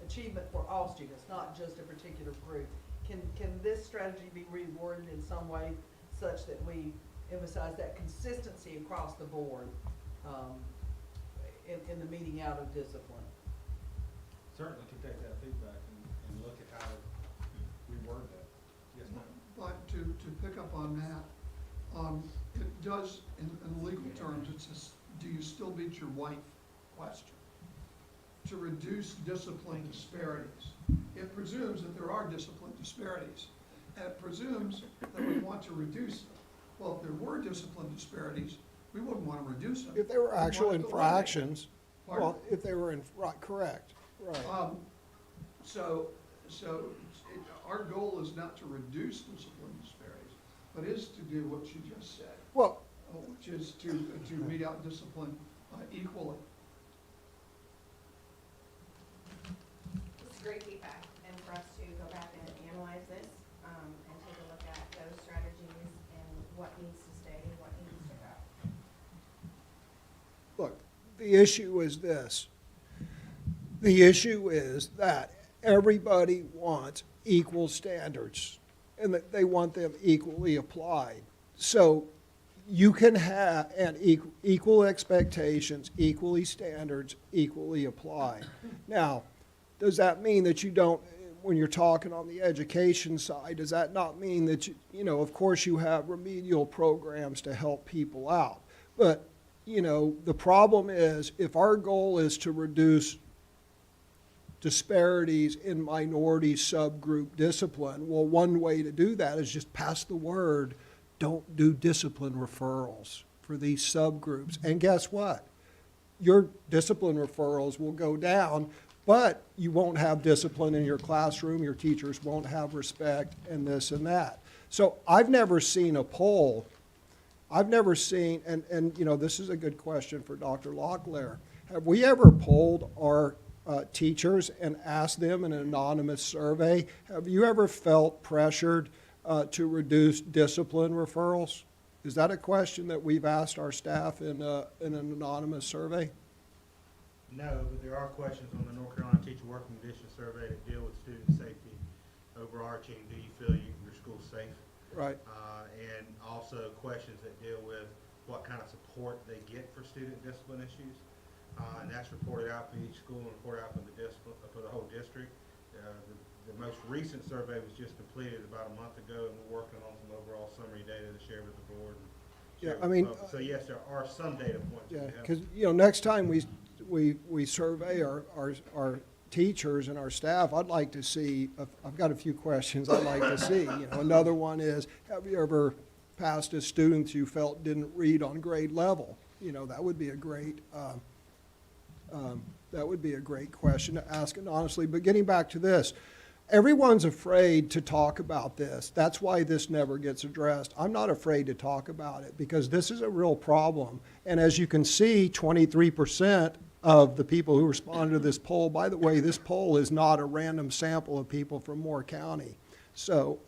achievement for all students, not just a particular group. Can this strategy be reworded in some way such that we emphasize that consistency across the board in the meeting out of discipline? Certainly can take that feedback and look at how to reword that. Yes, ma'am. But to pick up on that, it does, in legal terms, it says, do you still meet your wife question? To reduce discipline disparities. It presumes that there are discipline disparities, and it presumes that we want to reduce them. Well, if there were discipline disparities, we wouldn't want to reduce them. If they were actual We want to infractions, Pardon? well, if they were, correct, right. Our goal is not to reduce discipline disparities, but is to do what you just said, Well, which is to mete out discipline equally. This is great feedback, and for us to go back and analyze this, and take a look at those strategies and what needs to stay and what needs to go. look, the issue is this. The issue is that everybody wants equal standards, and that they want them equally applied. So you can have equal expectations, equally standards, equally applied. Now, does that mean that you don't, when you're talking on the education side, does that not mean that, you know, of course you have remedial programs to help people out. But, you know, the problem is if our goal is to reduce disparities in minority subgroup discipline, well, one way to do that is just pass the word, don't do discipline referrals for these subgroups. And guess what? Your discipline referrals will go down, but you won't have discipline in your classroom, your teachers won't have respect, and this and that. So I've never seen a poll, I've never seen, and you know, this is a good question for Dr. Locklear. Have we ever polled our teachers and asked them in an anonymous survey, have you ever felt pressured to reduce discipline referrals? Is that a question that we've asked our staff in an anonymous survey? No, but there are questions on the North Carolina Teacher Working Conditions Survey that deal with student safety, overarching, do you feel your school's safe? Right. And also questions that deal with what kind of support they get for student discipline issues. And that's reported out for each school and reported out for the whole district. The most recent survey was just completed about a month ago, and we're working on some overall summary data to share with the board. And Yeah, share I with mean, the public. So yes, there are some data points. Yeah, we have. because, you know, next time we survey our teachers and our staff, I'd like to see, I've got a few questions I'd like to see. You know, another one is, have you ever passed a student you felt didn't read on grade level? You know, that would be a great question to ask anonymously. But getting back to this, everyone's afraid to talk about this. That's why this never gets addressed. I'm not afraid to talk about it because this is a real problem. And as you can see, 23% of the people who responded to this poll, by the way, this poll is not a random sample of people from Moore County. So,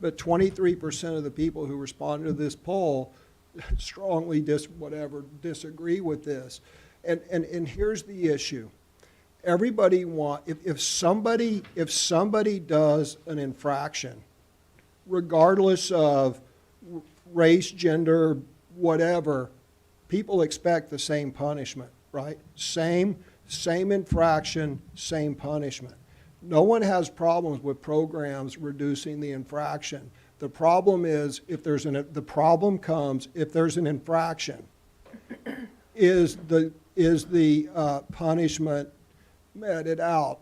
but 23% of the people who responded to this poll strongly disagree with this. And here's the issue. Everybody if somebody does an infraction, regardless of race, gender, whatever, people expect the same punishment, right? Same infraction, same punishment. No one has problems with programs reducing the infraction. The problem is the problem comes if there's an infraction. Is the punishment meted out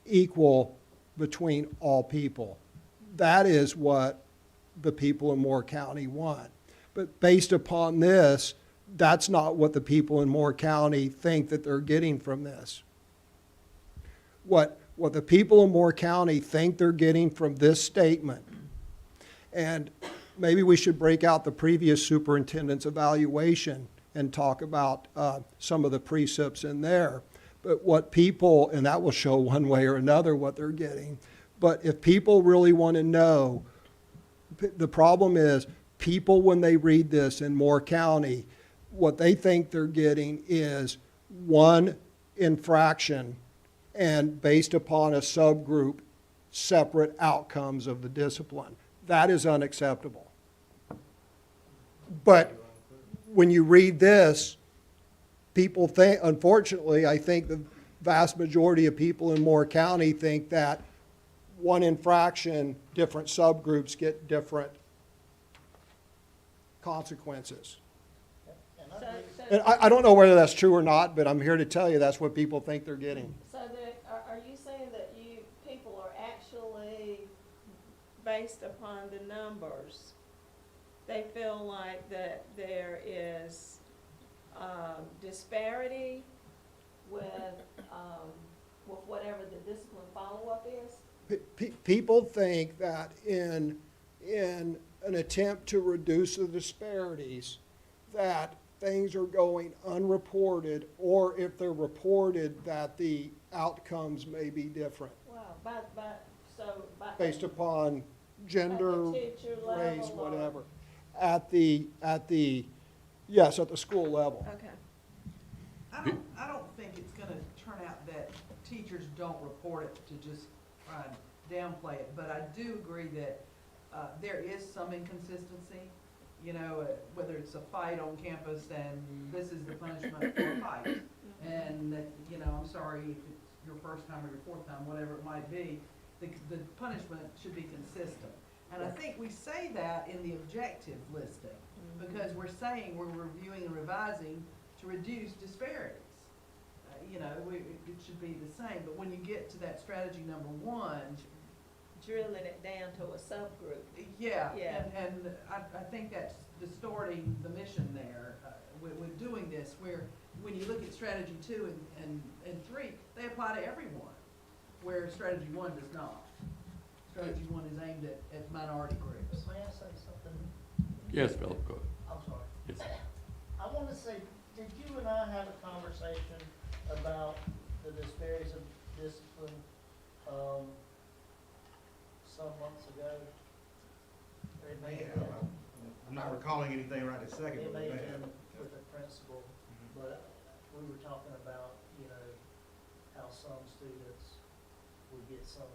equal between all people? That is what the people in Moore County want. But based upon this, that's not what the people in Moore County think that they're getting from this. What the people in Moore County think they're getting from this statement, and maybe we should break out the previous superintendent's evaluation and talk about some of the precepts in there. But what people, and that will show one way or another what they're getting, but if people really want to know, the problem is people, when they read this in Moore County, what they think they're getting is one infraction and based upon a subgroup, separate outcomes of the discipline. That is unacceptable. But when you read this, people think, unfortunately, I think the vast majority of people in Moore County think that one infraction, different subgroups get different consequences. And I don't know whether that's true or not, but I'm here to tell you that's what people think they're getting. So are you saying that people are actually, based upon the numbers, they feel like that there is disparity with whatever the discipline follow-up is? People think that in an attempt to reduce the disparities, that things are going unreported, or if they're reported, that the outcomes may be different. Wow, Based upon gender, at the teacher race, level or- whatever. At the school level. Okay. I don't think it's gonna turn out that teachers don't report it to just try and downplay it, but I do agree that, there is some inconsistency. You know, whether it's a fight on campus and this is the punishment for a fight. And that, you know, I'm sorry if it's your first time or your fourth time, whatever it might be, the punishment should be consistent. And I think we say that in the objective listing, because we're saying we're reviewing and revising to reduce disparities. You know, it should be the same, but when you get to that strategy number one, Drilling it down to a subgroup. yeah, Yeah. and I think that's distorting the mission there, with doing this, where when you look at strategy 2 and 3, they apply to everyone, where strategy 1 does not. Strategy 1 is aimed at minority groups. May I say something? Yes, Philip, go ahead. I'm sorry. Yes. I want to say, did you and I have a conversation about the disparities of discipline, some months ago? Or it may have been, I'm not recalling anything right this second, it but may we have may have. been with the principal, but we were talking about, how some students would get some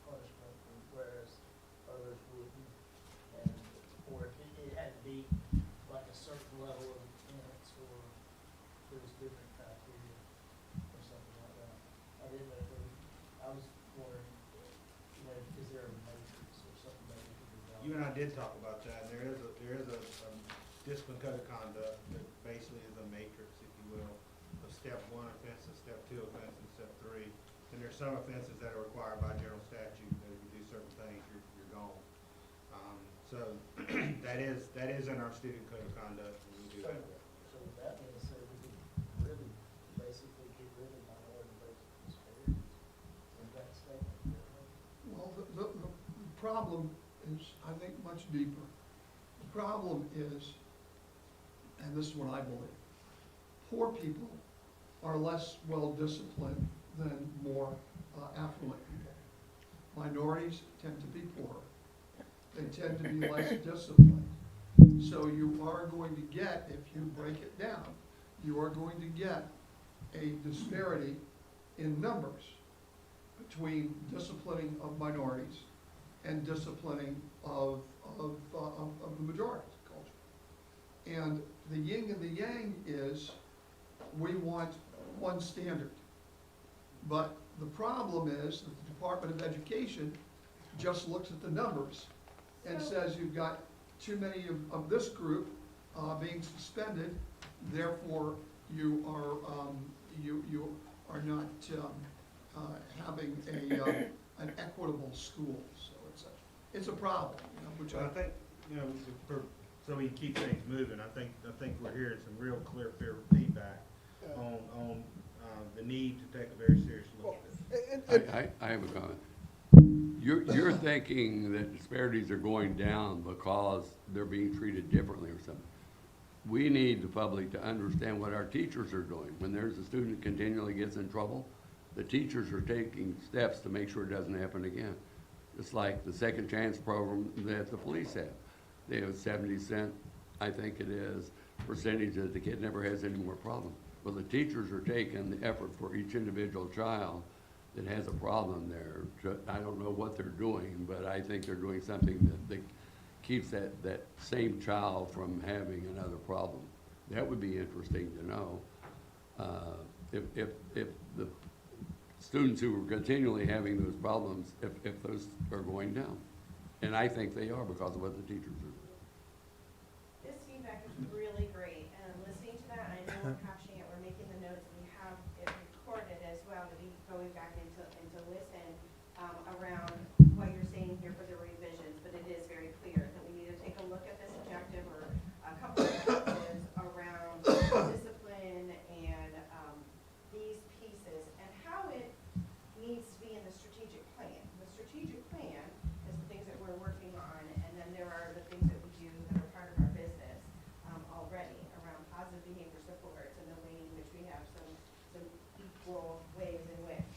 punishment, whereas others wouldn't. And, or if it had to be like a certain level of attendance, or there was different criteria, or something like that. I didn't know if I was wondering, is there a matrix or something that we could develop? You and I did talk about that, and there is a discipline code of conduct that basically is a matrix, if you will, of step 1 offenses, step 2 offenses, step 3. And there's some offenses that are required by general statute, that if you do certain things, you're gone. So that is in our student code of conduct, and we do have that. So with that being said, we could really basically get rid of minority-based disparities in that statement. Well, the problem is, I think, much deeper. The problem is, and this is what I believe, poor people are less well-disciplined than more affluent people. Minorities tend to be poorer. They tend to be less disciplined. So you are going to get, if you break it down, you are going to get a disparity in numbers between disciplining of minorities and disciplining of the majority culture. And the yin and the yang is, we want one standard. But the problem is that the Department of Education just looks at the numbers and says you've got too many of this group being suspended, therefore you are not having an equitable school. So it's a problem, which But I think, so we can keep things moving, I think we're hearing some real clear feedback on the need to take a very serious look at this. I have a comment. You're thinking that disparities are going down because they're being treated differently or something. We need the public to understand what our teachers are doing. When there's a student that continually gets in trouble, the teachers are taking steps to make sure it doesn't happen again. It's like the second chance program that the police have. They have 70%, I think it is, percentage that the kid never has any more problems. Well, the teachers are taking the effort for each individual child that has a problem there. I don't know what they're doing, but I think they're doing something that keeps that same child from having another problem. That would be interesting to know. If the students who are continually having those problems, if those are going down. And I think they are because of what the teachers are doing. This feedback is really great, and listening to that, I know we're capturing it, we're making the notes, we have it recorded as well, to be going back into listen around what you're saying here for the revisions, but it is very clear that we need to take a look at this objective, or a couple of objectives around discipline and these pieces, and how it needs to be in the strategic plan. The strategic plan is the things that we're working on, and then there are the things that we do that are part of our business already around positive behavior supports, and the way in which we have some equal ways in which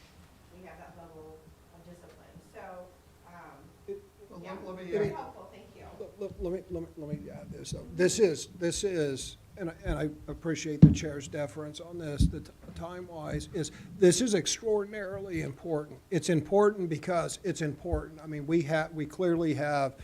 we have that level of discipline. So, yeah, Let me very helpful, thank you. Let me add this. This is, and I appreciate the chair's deference on this, the time-wise, this is extraordinarily important. It's important because it's important. I mean, we clearly have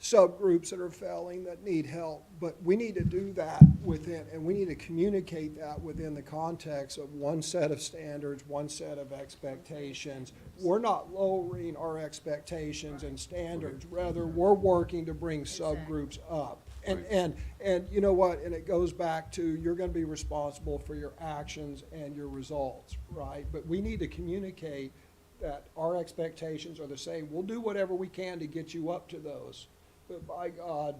subgroups that are failing that need help, but we need to do that within, and we need to communicate that within the context of one set of standards, one set of expectations. We're not lowering our expectations and standards, rather we're working to bring subgroups up. And you know what, and it goes back to, you're gonna be responsible for your actions and your results, right? But we need to communicate that our expectations are the same. We'll do whatever we can to get you up to those. but by God,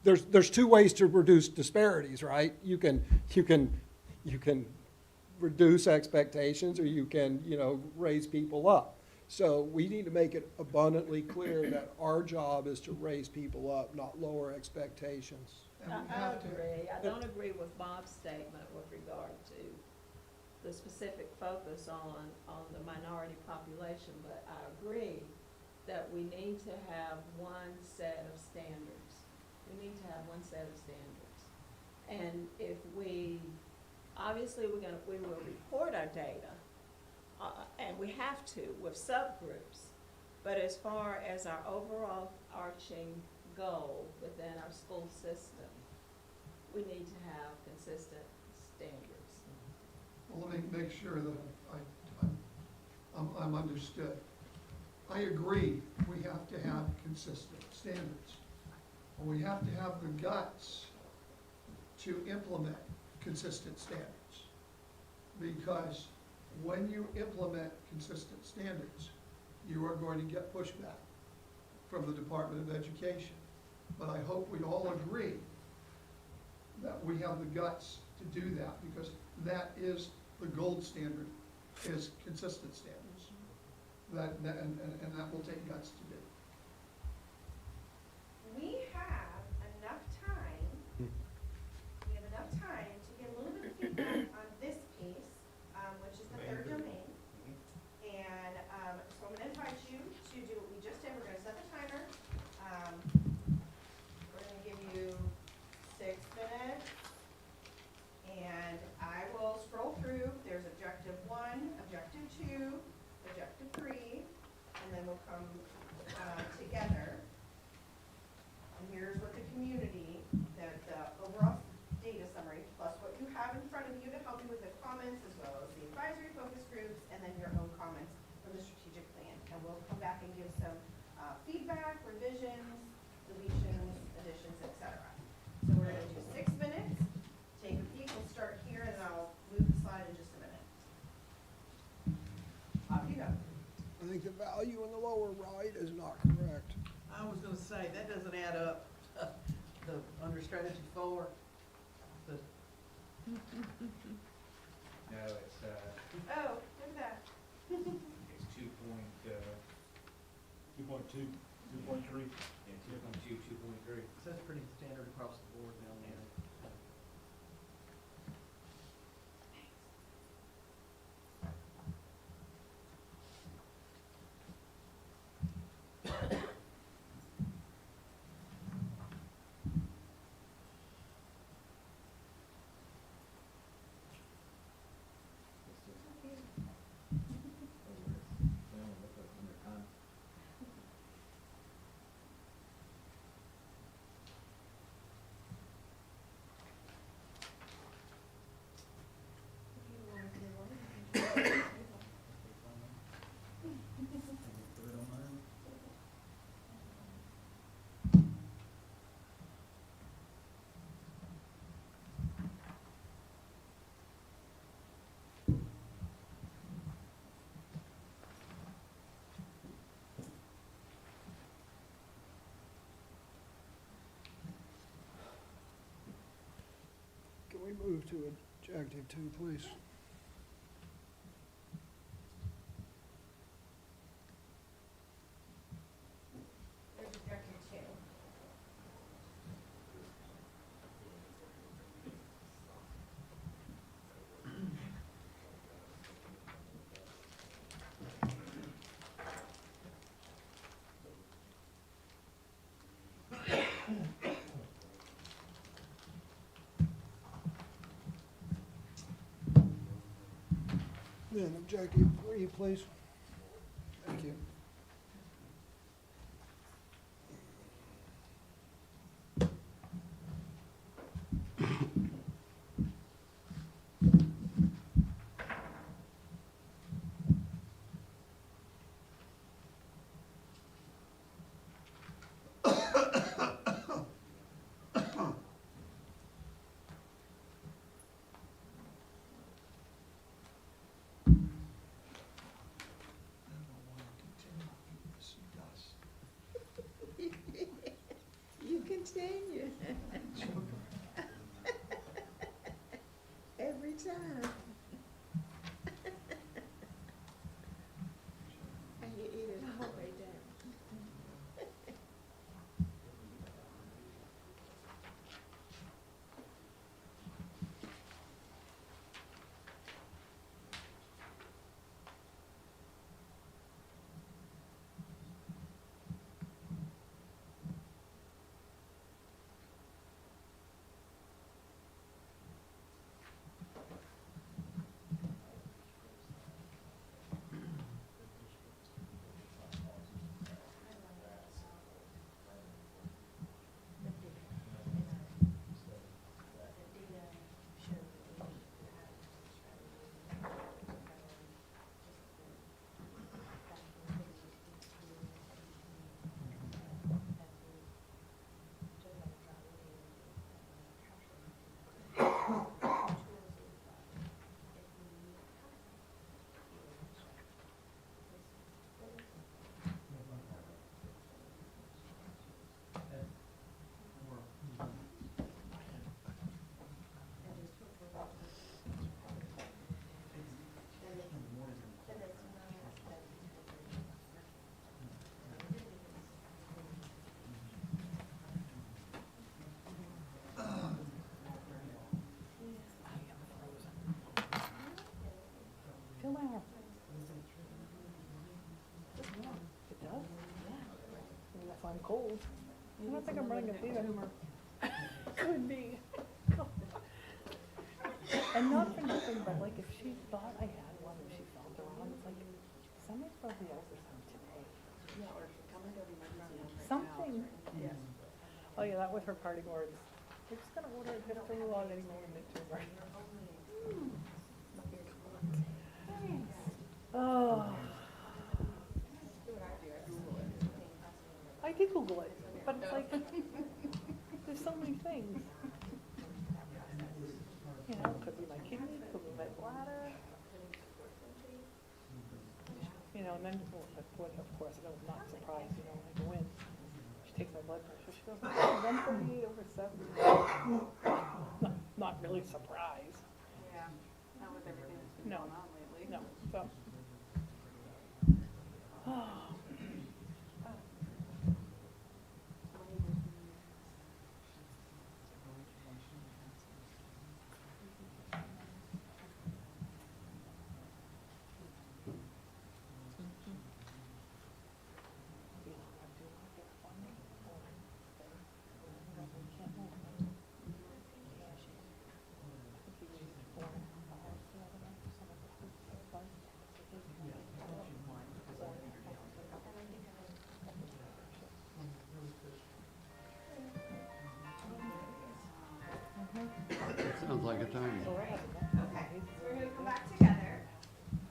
there's two ways to reduce disparities, right? You can reduce expectations, or you can, raise people up. So we need to make it abundantly clear that our job is to raise people up, not lower expectations. And we I have to, agree. I don't agree with Bob's statement with regard to the specific focus on the minority population, but I agree that we need to have one set of standards. We need to have one set of standards. And if obviously we will report our data, and we have to with subgroups, but as far as our overall arching goal within our school system, we need to have consistent standards. well, let me make sure that I'm understood. I agree, we have to have consistent standards. And we have to have the guts to implement consistent standards. Because when you implement consistent standards, you are going to get pushback from the Department of Education. But I hope we all agree that we have the guts to do that, because that is the gold standard, is consistent standards. And that will take guts to do. We have enough time, to get a little bit of feedback on this piece, which is the third domain. And, so I'm gonna invite you to do what we just did. We're gonna set the timer. We're gonna give you 6 minutes. And I will scroll through. There's objective 1, objective 2, objective 3, and then we'll come, together. And here's what the community, the overall data summary, plus what you have in front of you to help you with the comments, as well as the advisory focus groups, and then your own comments from the strategic plan. And we'll come back and give some feedback, revisions, deletions, additions, etc. So we're gonna do 6 minutes, take a peek, we'll start here, and then I'll move the slide in just a minute. Off you go. I think the value in the lower right is not correct. I was gonna say, that doesn't add up, under strategy 4, the, No, it's, Oh, look at that. it's 2.2, 2.3. Yeah, 2.2, 2.3. so that's pretty standard across the board down there. Can we move to objective 2, please? There's objective 2. Then objective 3, please. Thank you. continue. Every time. And you eat it all the way down. Feel my arm. It does? Yeah. I mean, if I'm cold. I don't think I'm running a fever. Could be. And not for nothing, but like if she thought I had one and she felt around, it's like, somebody's probably ultrasound today. Yeah, or come and go to emergency room right now. Something. Yes. Oh yeah, that was her parting words. We're just gonna order a just a little on any moment to her. Oh. I did Google it, but it's like, there's so many things. You know, it could be my kidney, it could be my bladder. You know, and then, of course, I was not surprised, you know, when I go in, she takes my blood pressure, she goes, 138/7. Not really surprised. Yeah, not with everything that's been No. going on lately. No, so. Sounds like a time. Okay, so we're gonna come back together,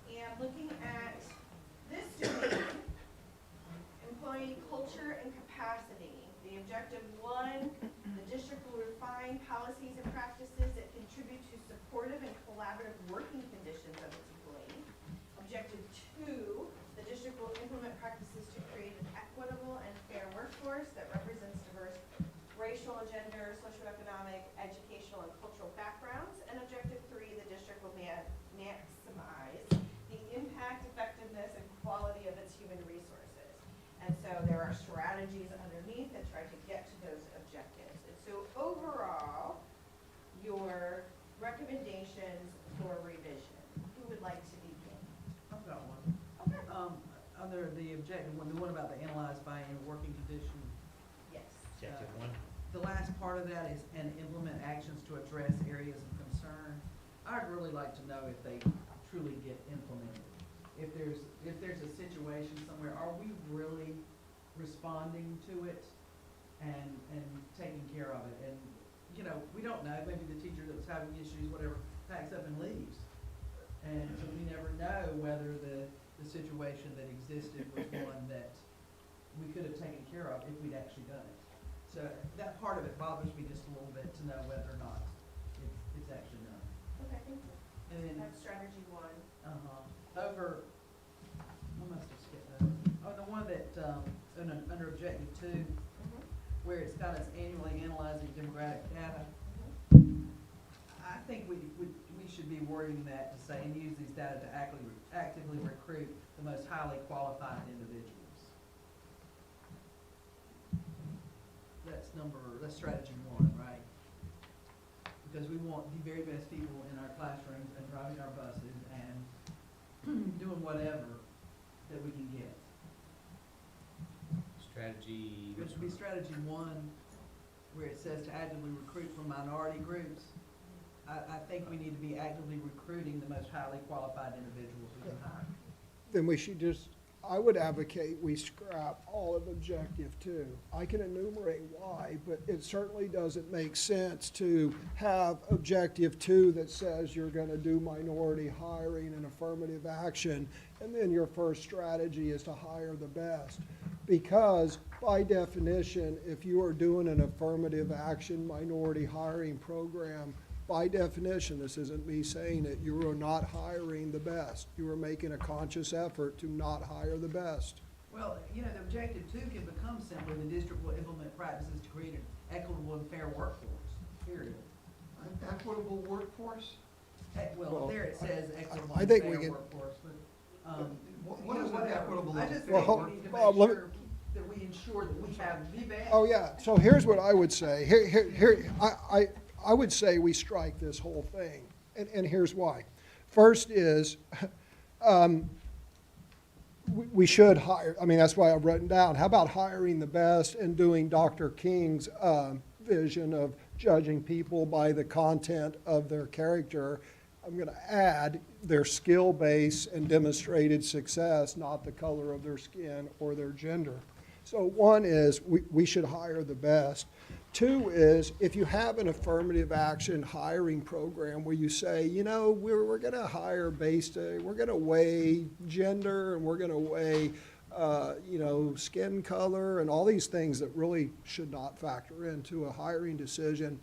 and looking at this domain, employee culture and capacity. The objective one, the district will refine policies and practices that contribute to supportive and collaborative working conditions of its employees. Objective two, the district will implement practices to create an equitable and fair workforce that represents diverse racial, gender, socioeconomic, educational, and cultural backgrounds. And objective three, the district will maximize the impact, effectiveness, and quality of its human resources. And so there are strategies underneath that try to get to those objectives. And so overall, your recommendations for revision, who would like to begin? I've got one. Okay. Under the objective one, the one about the analyze by in working condition. Yes. Objective one. The last part of that is, and implement actions to address areas of concern. I'd really like to know if they truly get implemented. If there's a situation somewhere, are we really responding to it and taking care of it? And, you know, we don't know, maybe the teacher that was having issues, whatever, packs up and leaves. And so we never know whether the situation that existed was one that we could have taken care of if we'd actually done it. So that part of it bothers me just a little bit to know whether or not it's actually done. Okay, thank you. And then, That's strategy one. over, I must have skipped that. Oh, the one that, under objective two, where it's got us annually analyzing demographic data. I think we should be wording that to say, and use these data to actively recruit the most highly qualified individuals. That's strategy one, right? Because we want the very best people in our classrooms and driving our buses and doing whatever that we can get. Strategy. It should be strategy one, where it says to actively recruit from minority groups. I think we need to be actively recruiting the most highly qualified individuals we can hire. Then we should just, I would advocate we scrap all of objective two. I can enumerate why, but it certainly doesn't make sense to have objective two that says you're gonna do minority hiring and affirmative action, and then your first strategy is to hire the best. Because by definition, if you are doing an affirmative action minority hiring program, by definition, this isn't me saying it, you are not hiring the best. You are making a conscious effort to not hire the best. Well, the objective two can become simply the district will implement practices to create an equitable and fair workforce, period. An equitable workforce? Well, there it says equitable I and think fair we can- workforce, but, What is an equitable? I just Well, think we need to well, make let me- sure that we ensure that we have the best. Oh, yeah, so here's what I would say. Here, I would say we strike this whole thing, and here's why. First is, we should hire, I mean, that's why I've written down, how about hiring the best and doing Dr. King's vision of judging people by the content of their character. I'm gonna add their skill base and demonstrated success, not the color of their skin or their gender. So one is, we should hire the best. Two is, if you have an affirmative action hiring program where you say, we're gonna hire we're gonna weigh gender and we're gonna weigh, skin color and all these things that really should not factor into a hiring decision.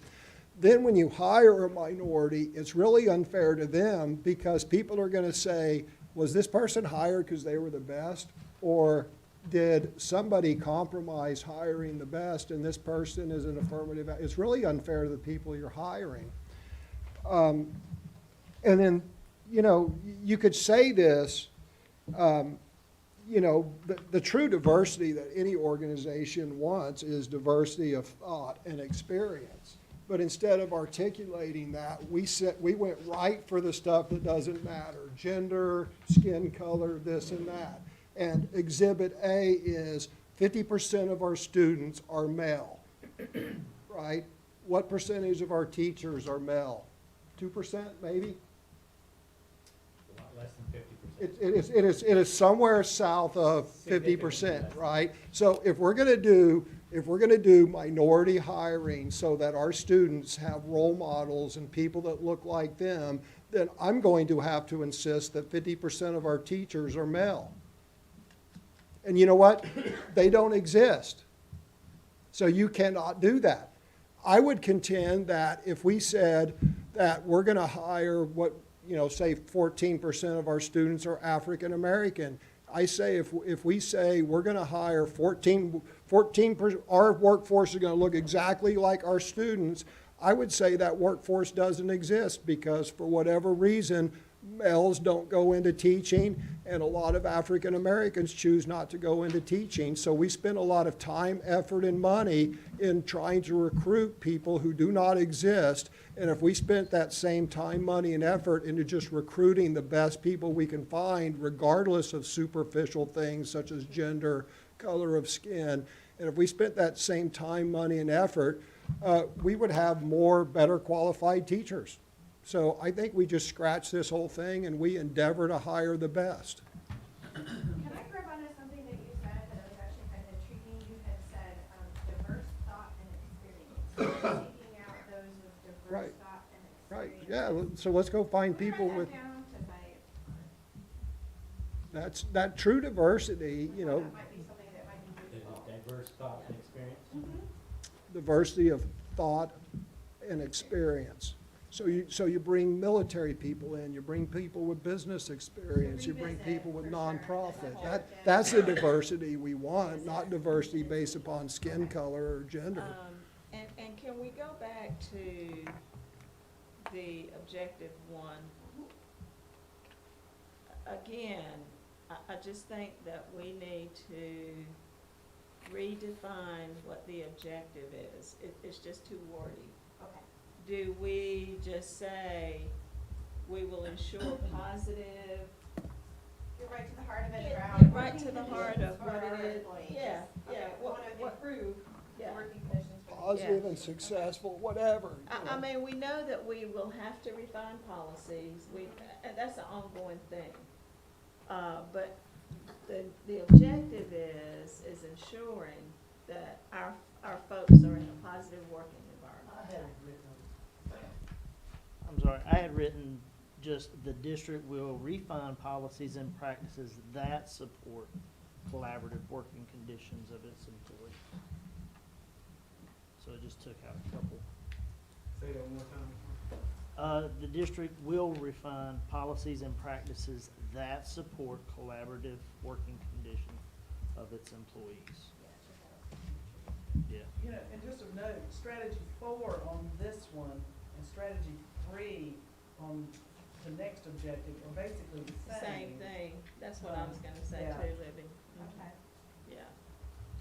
Then when you hire a minority, it's really unfair to them because people are gonna say, was this person hired because they were the best? Or did somebody compromise hiring the best and this person is an affirmative? It's really unfair to the people you're hiring. And then, you could say this, the true diversity that any organization wants is diversity of thought and experience. But instead of articulating that, we went right for the stuff that doesn't matter, gender, skin color, this and that. And Exhibit A is 50% of our students are male, right? What percentage of our teachers are male? 2% maybe? A lot less than 50%. It is somewhere south of 50%, right? So if we're gonna do minority hiring so that our students have role models and people that look like them, then I'm going to have to insist that 50% of our teachers are male. And you know what? They don't exist. So you cannot do that. I would contend that if we said that we're going to hire say 14% of our students are African American, I say if we say we're going to hire 14%, our workforce is going to look exactly like our students, I would say that workforce doesn't exist because for whatever reason, males don't go into teaching, and a lot of African Americans choose not to go into teaching. So we spend a lot of time, effort, and money in trying to recruit people who do not exist. And if we spent that same time, money, and effort into just recruiting the best people we can find, regardless of superficial things such as gender, color of skin, and if we spent that same time, money, and effort, we would have more better qualified teachers. So I think we just scratch this whole thing and we endeavor to hire the best. Can I grab onto something that you said that was actually kind of intriguing? You had said diverse thought and experience. Seeking out those with diverse Right. thought and Right, experience. yeah, so let's go find Can we people write with, that down? 'Cause that true diversity, that might be something that might be useful. Diverse thought and experience. diversity of thought and experience. So you bring military people in, you bring people with business experience, you bring people with nonprofit. That's the diversity we want, not diversity based upon skin color or gender. And can we go back to the objective one? Again, I just think that we need to redefine what the objective is. It's just too wordy. Okay. Do we just say, we will ensure positive? Get right to the heart of it, Get around. right to the heart of what it is. Yeah, yeah. Okay, we want to improve Yeah. working conditions for the Positive and successful, whatever. you I know. mean, we know that we will have to refine policies, that's an ongoing thing. But the objective is ensuring that our folks are in a positive working environment. I had written just the district will refine policies and practices that support collaborative working conditions of its employees. So it just took out a couple. Say that one more time. The district will refine policies and practices that support collaborative working conditions of its employees. Yeah. You know, and just a note, strategy 4 on this one and strategy 3 on the next objective are basically the Same thing, that's what I was gonna say Yeah. too, Libby. Okay. Yeah.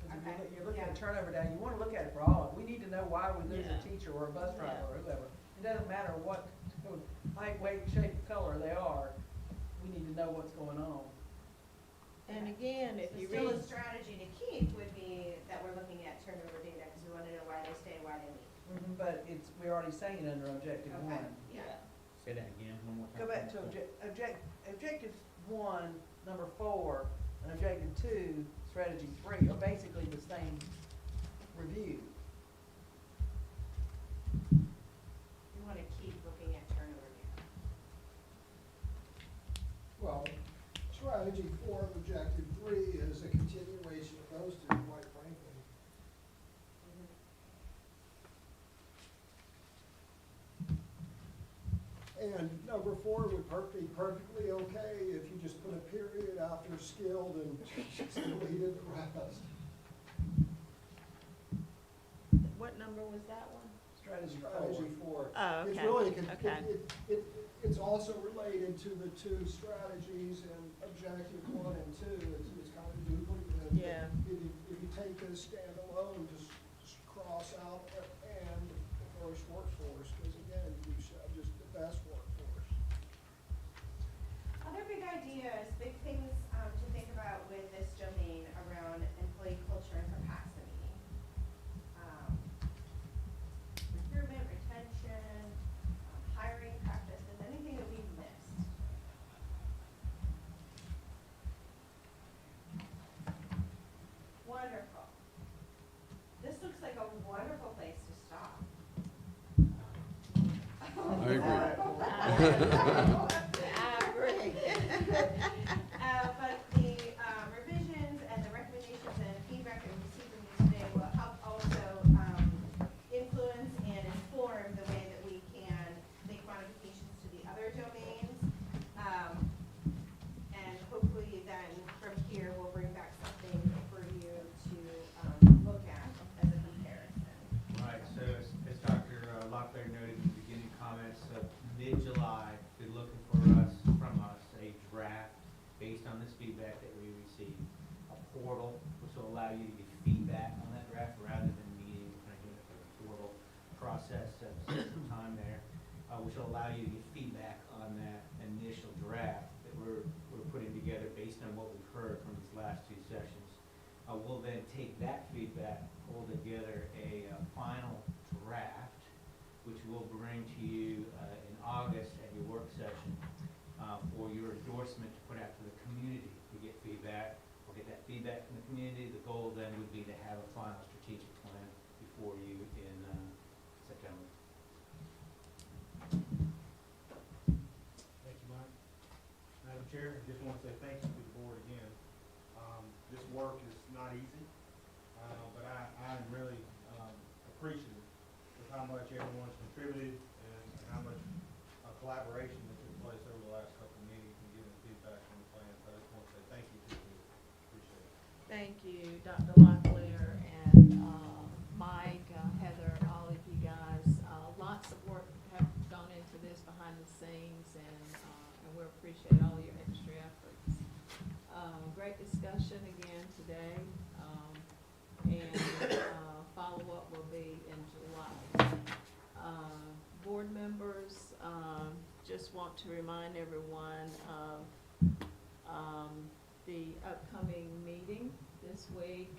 Because Okay. you're looking Yeah. at turnover down, you wanna look at it broad. We need to know why we lose Yeah. a teacher or a bus driver Yeah. or whoever. It doesn't matter what height, weight, shape, color they are, we need to know what's going on. And again, if So you still read, a strategy to keep would be that we're looking at turnover data, because we want to know why they stay, why they leave. But we're already saying it under objective Okay. 1. yeah, Say that again, one more time. Go back to objective 1, number 4, and objective 2, strategy 3 are basically the same review. We want to keep looking at turnover data. Well, strategy 4 of objective 3 is a continuation of those two, quite frankly. And number 4 would be perfectly okay if you just put a period after skilled and deleted the rest. what number was that one? Strategy 4. Strategy 4. Oh, It's okay, really, okay. it's also related to the two strategies and objective 1 and 2. It's kind of duplicative. Yeah. If you take this standalone, just cross out and the first workforce, because again, you should have just the best workforce. Other big ideas, big things to think about with this domain around employee culture and capacity. Recruitment, retention, hiring practices, anything that we've missed. Wonderful. This looks like a wonderful place to stop. I agree. I agree. But the revisions and the recommendations and feedback that we received from you today will help also influence and inform the way that we can make modifications to the other domains. And hopefully then from here, we'll bring back something for you to look at as a comparison. Right, so as Dr. Locklear noted in the beginning comments, mid-July, be looking from us, a draft based on this feedback that we received, a portal which will allow you to get feedback on that draft rather than meeting, kind of doing it through a portal process, some time there, which will allow you to get feedback on that initial draft that we're putting together based on what we've heard from these last two sessions. We'll then take that feedback, pull together a final draft, which we'll bring to you in August at your work session for your endorsement to put out to the community to get feedback. We'll get that feedback from the community. The goal then would be to have a final strategic plan before you in September. Thank you, Mike. Madam Chair, I just want to say thank you to the board again. This work is not easy, but I'm really appreciative of how much everyone's contributed and how much collaboration that took place over the last couple of meetings and giving feedback on the plans. I just want to say thank you to you. Appreciate it. Thank you, Dr. Locklear and Mike, Heather, and all of you guys. Lots of work have gone into this behind the scenes, and we appreciate all your extra efforts. Great discussion again today, and follow-up will be in July. Board members, just want to remind everyone of the upcoming meeting this week.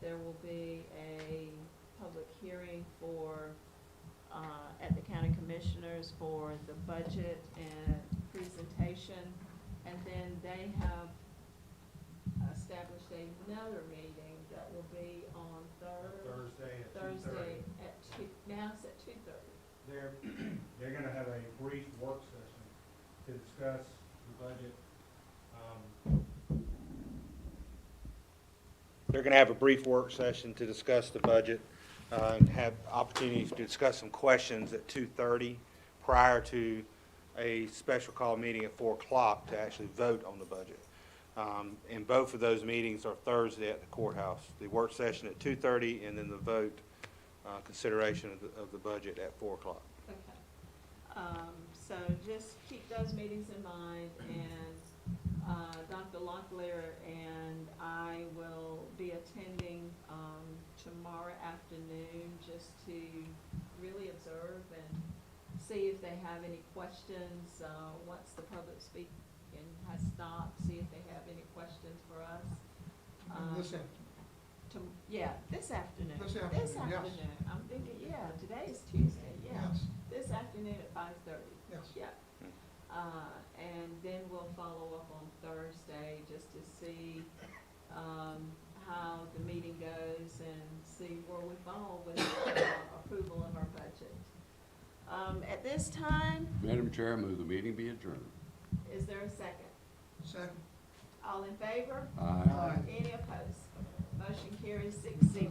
There will be a public hearing for, at the county commissioners for the budget and presentation. And then they have established another meeting that will be on Thursday at 2:30. Thursday at now it's at 2:30. They're gonna have a brief work session to discuss the budget. They're going to have a brief work session to discuss the budget, and have opportunities to discuss some questions at 2:30 prior to a special call meeting at 4 o'clock to actually vote on the budget. And both of those meetings are Thursday at the courthouse. The work session at 2:30 and then the vote, consideration of the budget at 4 o'clock. Okay. So just keep those meetings in mind, and Dr. Locklear and I will be attending tomorrow afternoon just to really observe and see if they have any questions once the public speaking has stopped, see if they have any questions for us. This afternoon. Yeah, this afternoon. This afternoon, yes. I'm thinking, yeah, today is Tuesday, yeah. Yes. This afternoon at 5:30. Yes. Yeah. And then we'll follow up on Thursday just to see how the meeting goes and see where we fall with approval of our budget. At this time, Madam Chair, I move the meeting be adjourned. is there a second? Second. All in favor? Aye. Any opposed? Motion carries 6-0.